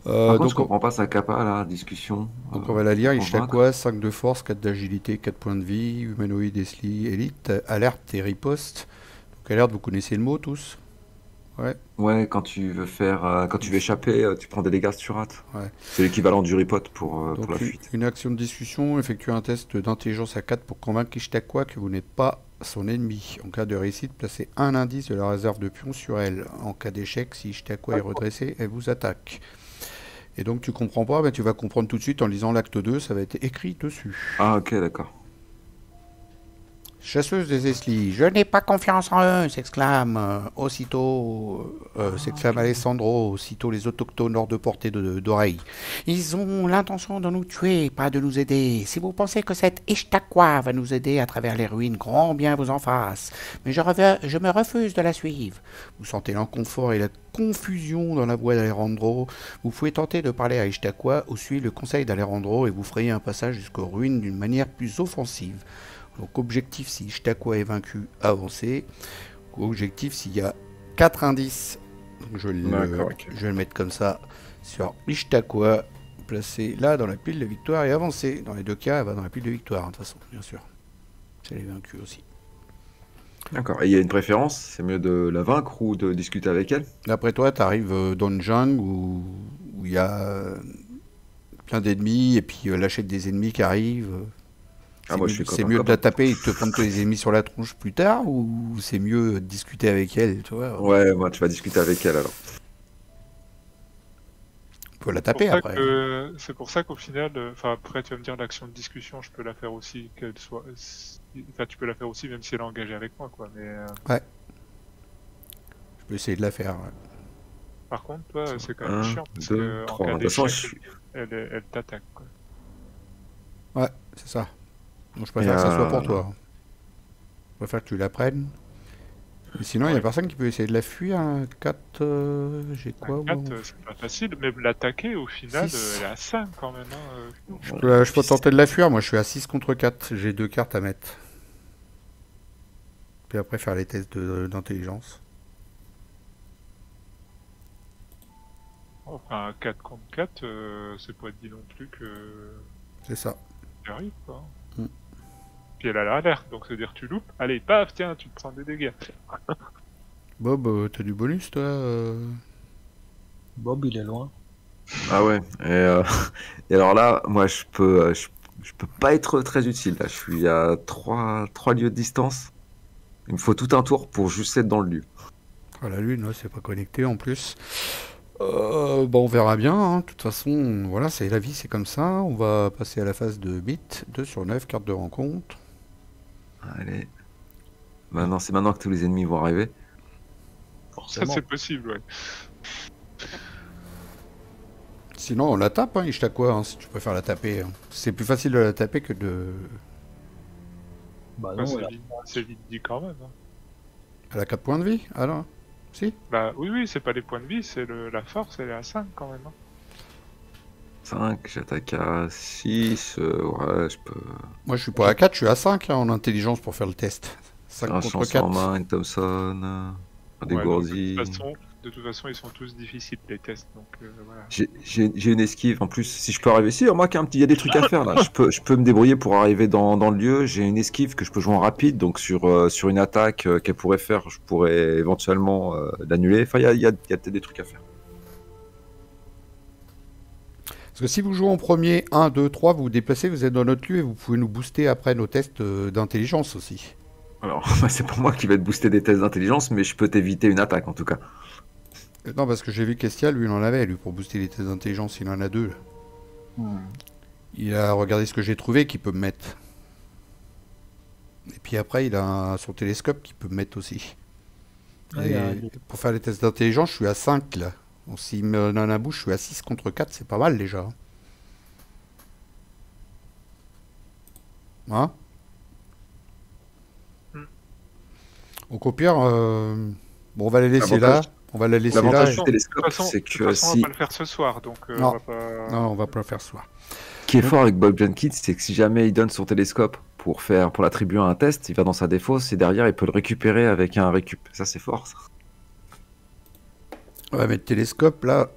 Par contre, donc, je comprends pas sa capa, là, discussion. donc on va la lire. pour Ixtacua, 5 de force, 4 d'agilité, 4 points de vie, humanoïde, Esli, élite, alerte et riposte. Donc alerte, vous connaissez le mot tous? Ouais. Ouais, quand tu veux faire, quand tu veux échapper, tu prends des dégâts si tu rates. Ouais. C'est l'équivalent du ripote pour la Donc fuite. une action de discussion, effectuez un test d'intelligence à 4 pour convaincre Ixtacua que vous n'êtes pas son ennemi. En cas de réussite, placez un indice de la réserve de pions sur elle. En cas d'échec, si Ixtacua est redressée, elle vous attaque. Et donc tu comprends pas, ben, tu vas comprendre tout de suite en lisant l'acte 2, ça va être écrit dessus. Ah, ok, d'accord. Chasseuse des Esli, je n'ai pas confiance en eux, s'exclame S'exclame Alessandro, aussitôt les autochtones hors de portée d'oreille. Ils ont l'intention de nous tuer, pas de nous aider. Si vous pensez que cette Ixtacua va nous aider à travers les ruines, grand bien vous en fasse. Mais je me refuse de la suivre. Vous sentez l'inconfort et la confusion dans la voix d'Alejandro. Vous pouvez tenter de parler à Ixtacua ou suivre le conseil d'Alejandro et vous ferez un passage jusqu'aux ruines d'une manière plus offensive. Donc objectif, si Ixtacua est vaincu, avancez. Objectif, s'il y a 4 indices, donc je vais le mettre comme ça, sur Ixtacua, placé là dans la pile de victoire et avancer. Dans les deux cas, elle va dans la pile de victoire, hein, de toute façon, bien sûr. C'est les vaincus aussi. D'accord. Et il y a une préférence? C'est mieux de la vaincre ou de discuter avec elle? D'après toi, tu arrives dans une jungle où il y a plein d'ennemis et puis lâcher des ennemis qui arrivent. Ah, moi, je suis C'est copain, mieux de copain. la taper et de te prendre tous les ennemis sur la tronche plus tard, ou c'est mieux de discuter avec elle, tu vois? Ouais, moi, tu vas discuter avec elle alors. On peut la taper après. C'est pour ça qu'au final, enfin après tu vas me dire l'action de discussion, je peux la faire aussi qu'elle soit, enfin tu peux la faire aussi même si elle est engagée avec moi quoi. Mais Ouais. peux essayer de la faire. Ouais. Par contre, toi, c'est quand même Un, chiant, parce deux, que en trois. cas De toute façon, d'échec, elle t'attaque, quoi. Ouais, c'est ça. Donc je préfère que ça soit pour toi. Je préfère que tu la prennes. Et sinon, il y a personne qui peut essayer de la fuir. Un 4, j'ai quoi Un 4, moi c'est pas facile, même l'attaquer, au final, Six. elle est à 5 quand même. Hein. Je peux tenter de la fuir. Moi, je suis à 6 contre 4. J'ai 2 cartes à mettre. Puis après, faire les tests d'intelligence. Enfin, un 4 contre 4, c'est pas dit non plus que C'est ça. ça arrive, quoi. Mm. Puis elle a l'alerte, donc c'est-à-dire tu loupes, allez, paf, tiens, tu te prends des dégâts. Bob, t'as du bonus, toi Bob, il est loin. Ah ouais. Et alors là, moi, je peux pas être très utile. Là, je suis à 3 lieues de distance. Il me faut tout un tour pour juste être dans le lieu. Ah, la lune, ouais, c'est pas connecté en plus. Bon, on verra bien. Hein. De toute façon, voilà, c'est la vie, c'est comme ça. On va passer à la phase de bit. 2 sur 9, carte de rencontre. Allez. Maintenant, c'est maintenant que tous les ennemis vont arriver. Ça, Forcément. c'est possible, ouais. Sinon, on la tape, hein, Ishtakwa, hein, si tu préfères la taper. Hein. C'est plus facile de la taper que de. Bah Enfin, non, c'est voilà. vite dit quand même. Hein. Elle a 4 points de vie, alors si. Bah oui, c'est pas les points de vie, c'est la force, elle est à 5 quand même. Hein. 5, j'attaque à 6. Ouais, je peux. Moi, je suis pas à 4, je suis à 5 hein, en intelligence pour faire le test. 5 Un contre chance 4. en main, une Thompson, un Ouais, dégourdi. donc, de toute façon, ils sont tous difficiles les tests, donc voilà. J'ai une esquive en plus. Si je peux arriver, si, remarque, il y a des trucs à faire là. Je peux me débrouiller pour arriver dans le lieu. J'ai une esquive que je peux jouer en rapide, donc sur une attaque qu'elle pourrait faire, je pourrais éventuellement l'annuler. Enfin, il y a peut-être des trucs à faire. Parce que si vous jouez en premier, 1, 2, 3, vous vous déplacez, vous êtes dans notre lieu et vous pouvez nous booster après nos tests d'intelligence aussi. Alors, c'est pas moi qui vais te booster des tests d'intelligence, mais je peux t'éviter une attaque en tout cas. Non, parce que j'ai vu qu'Estia, lui, il en avait, lui, pour booster les tests d'intelligence, il en a 2. Là. Il a regardé ce que j'ai trouvé qu'il peut me mettre. Et puis après, il a son télescope qui peut me mettre aussi. Ah, Et il y a- pour faire les tests d'intelligence, je suis à 5 là. Donc s'il me donne un bout, je suis à 6 contre 4, c'est pas mal déjà. Hein Hmm. Donc au pire, bon, on va les laisser là. L'avantage- On va la laisser là. L'avantage De du toute télescope, façon, c'est de toute que façon, on si. va pas le faire ce soir, donc Non. on va pas... Non, on va pas le faire ce soir. Ce qui est fort avec Bob Jenkins, c'est que si jamais il donne son télescope pour l'attribuer à un test, il va dans sa défausse et derrière il peut le récupérer avec un récup. Ça, c'est fort. Ça. On va mettre télescope là.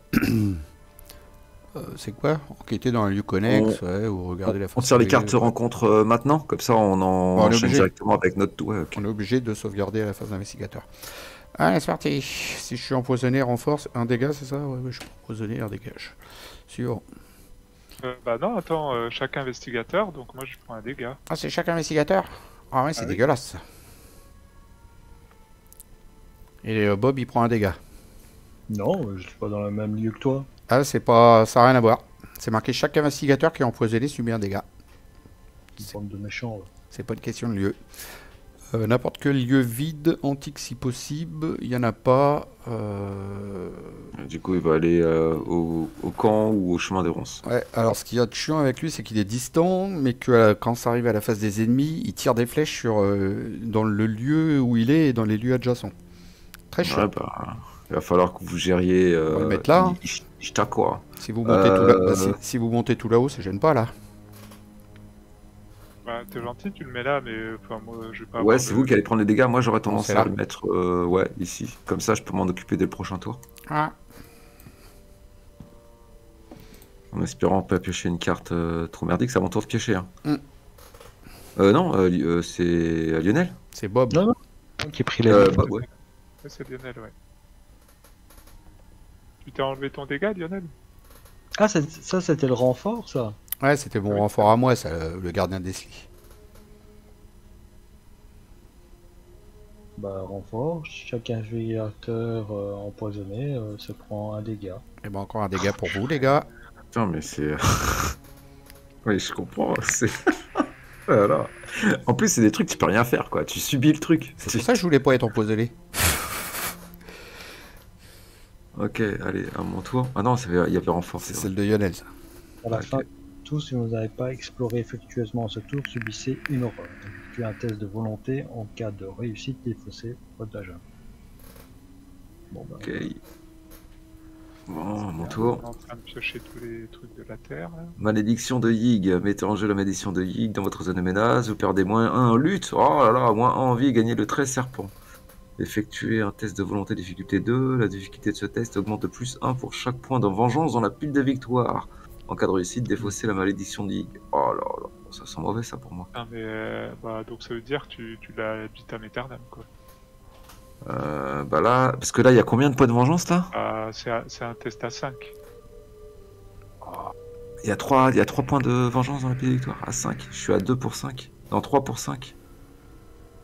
C'est quoi? Enquêter dans un lieu connexe, ouais, ou regarder la On tire les cartes ouais. rencontre maintenant, comme ça on on est enchaîne obligé. directement avec notre. Ouais, ok. On est obligé de sauvegarder la phase d'investigateur. Allez, c'est parti. Si je suis empoisonné, renforce un dégât, c'est ça? Ouais, je suis empoisonné, un dégage. Sûr. bah non, attends, chaque investigateur, donc moi je prends un dégât. Ah, c'est chaque investigateur? Ah ouais, c'est Ah oui. dégueulasse. Et Bob, il prend un dégât. Non, je suis pas dans le même lieu que toi. Ah, c'est pas... ça n'a rien à voir. C'est marqué chaque investigateur qui est empoisonné subit un dégât. Bande de méchants. Là. C'est pas une question de lieu. N'importe quel lieu vide, antique si possible, il n'y en a pas. Du coup, il va aller au camp ou au chemin des ronces. Ouais, alors ce qu'il y a de chiant avec lui, c'est qu'il est distant, mais que quand ça arrive à la face des ennemis, il tire des flèches dans le lieu où il est et dans les lieux adjacents. Très chiant. Ouais, bah, il va falloir que vous gériez. On va le mettre là, hein. Ishtakwa. Si vous montez tout là, si vous montez tout là-haut, ça gêne pas là. Bah, t'es gentil, tu le mets là, mais enfin, moi je vais pas. Ouais, avoir c'est de- vous qui allez prendre les dégâts. Moi, j'aurais tendance c'est à là. le mettre ouais, ici. Comme ça, je peux m'en occuper dès le prochain tour. Ah. En espérant pas piocher une carte trop merdique, c'est à mon tour de piocher. Hein. Mm. Non, c'est Lionel. C'est Bob. Non, non. Qui a pris la Bah, vie. ouais. Ouais, c'est Lionel, ouais. Tu t'es enlevé ton dégât, Lionel? Ah, ça c'était le renfort, ça. Ouais, c'était mon Oui. renfort à moi, ça, le gardien d'Esli. Bah, renfort. Chaque investigateur empoisonné se prend un dégât. Et ben encore un dégât pour vous, les gars. Putain, mais c'est. Oui, je comprends. C'est. Voilà. En plus, c'est des trucs que tu peux rien faire, quoi. Tu subis le truc. C'est pour ça que je voulais pas être empoisonné. Ok, allez, à mon tour. Ah non, il y avait renfort. C'est C'est celle de Lionel, ça. À la Ok. fin, tous, si vous n'avez pas exploré effectueusement ce tour, subissez une horreur. Effectuez un test de volonté en cas de réussite, défaussé, faute d'agent. Bon, bah, Ok. Bon, à mon On tour. est en train de piocher tous les trucs de la Terre. Là. Malédiction de Yig. Mettez en jeu la malédiction de Yig dans votre zone de menace. Vous perdez -1 en lutte. Oh là là, -1 en vie. Gagnez le 13 serpent. Effectuez un test de volonté difficulté 2. La difficulté de ce test augmente de +1 pour chaque point de vengeance dans la pile de victoire. En cas de réussite, défaussez la malédiction de Yig. Oh là là, ça sent mauvais ça pour moi. Ah, mais bah, donc ça veut dire que tu l'as vitam aeternam, quoi. Bah là, parce que là, il y a combien de points de vengeance là? C'est un test à 5. Il y a 3 points de vengeance dans la pile de victoire. À 5. Je suis à 2 pour 5. Non, 3 pour 5.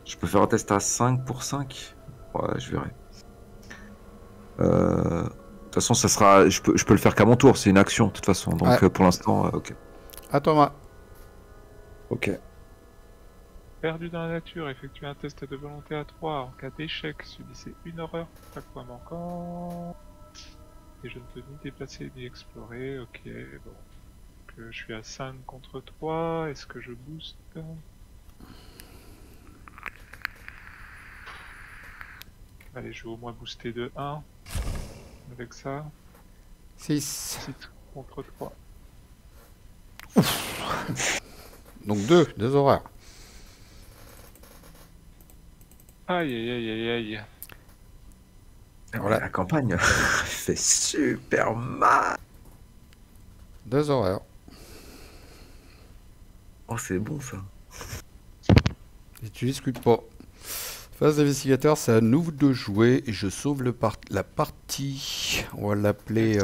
Je peux faire un test à 5 pour 5. Ouais, je verrai. De toute façon, ça sera. Je peux le faire qu'à mon tour. C'est une action, de toute façon. Donc Ouais. pour l'instant, ok. À Thomas. Ok. Perdu dans la nature, effectuez un test de volonté à 3. En cas d'échec, subissez une horreur pour chaque point manquant. Et je ne peux ni déplacer ni explorer. Ok, bon. Donc, je suis à 5 contre 3. Est-ce que je booste? Allez, je vais au moins booster de 1. Avec ça. 6. 6 contre 3. Donc 2 horreurs. Aïe aïe aïe aïe aïe. Voilà. La campagne fait super mal. 2 horreurs. Oh, c'est bon ça. Et tu discutes pas. Phase d'investigateur, c'est à nous de jouer. Et je sauve la partie. On va l'appeler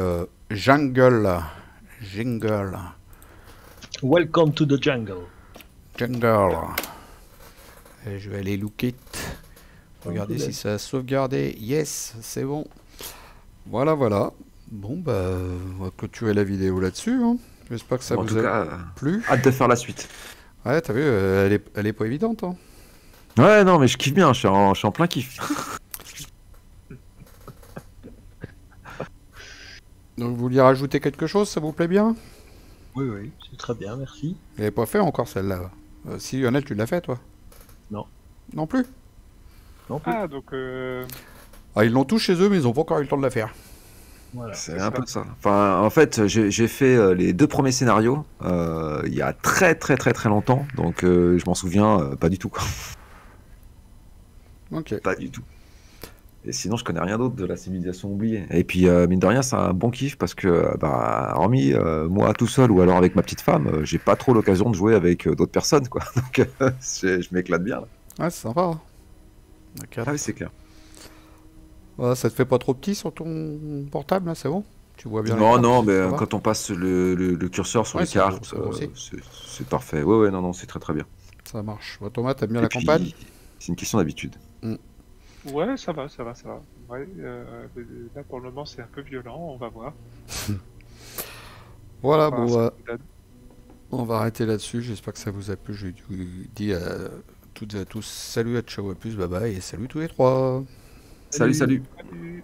Jungle. Jingle. Welcome to the jungle. Jungle. Et je vais aller look it. Regardez si ça a sauvegardé. Yes, c'est bon. Voilà, voilà. Bon, bah, on va clôturer la vidéo là-dessus. Hein. J'espère que ça En vous tout a cas, plu. hâte de faire la suite. Ouais, t'as vu, elle est pas évidente. Hein. Ouais, non, mais je kiffe bien. Je suis en plein kiff. Donc, vous vouliez rajouter quelque chose, ça vous plaît bien? Oui, oui, c'est très bien, merci. Vous n'avez pas fait encore celle-là. Si, Lionel, tu l'as fait, toi? Non. Non plus? Non plus. Ah, donc Ah, ils l'ont tous chez eux, mais ils n'ont pas encore eu le temps de la faire. Voilà. C'est c'est un ça. peu ça. Enfin, en fait, j'ai fait les 2 premiers scénarios il y a très longtemps, donc je m'en souviens pas du tout, quoi. Ok. Pas du tout. Et sinon, je connais rien d'autre de la civilisation oubliée. Et puis, mine de rien, c'est un bon kiff parce que, bah, hormis moi tout seul ou alors avec ma petite femme, j'ai pas trop l'occasion de jouer avec d'autres personnes, quoi. Donc, je m'éclate bien. Là. Ouais, c'est sympa. Hein. Ok. Ah oui, c'est clair. Ouais, ça te fait pas trop petit sur ton portable, là, c'est bon? Tu vois bien les Non, cartes, non, ça mais va quand on passe le curseur sur Ouais, les c'est cartes, grossi. c'est parfait. Ouais, ouais, non, non, c'est très bien. Ça marche. Bah, Thomas, t'aimes bien Et la puis, campagne? c'est une question d'habitude. ouais, ça va. Ouais, là pour le moment c'est un peu violent, on va voir. Voilà, On va bon, voir bah, ce que ça donne. on va arrêter là-dessus. J'espère que ça vous a plu. Je vous dis à toutes et à tous salut, à ciao, à plus, bye bye, et salut tous les trois. Salut, salut. Salut.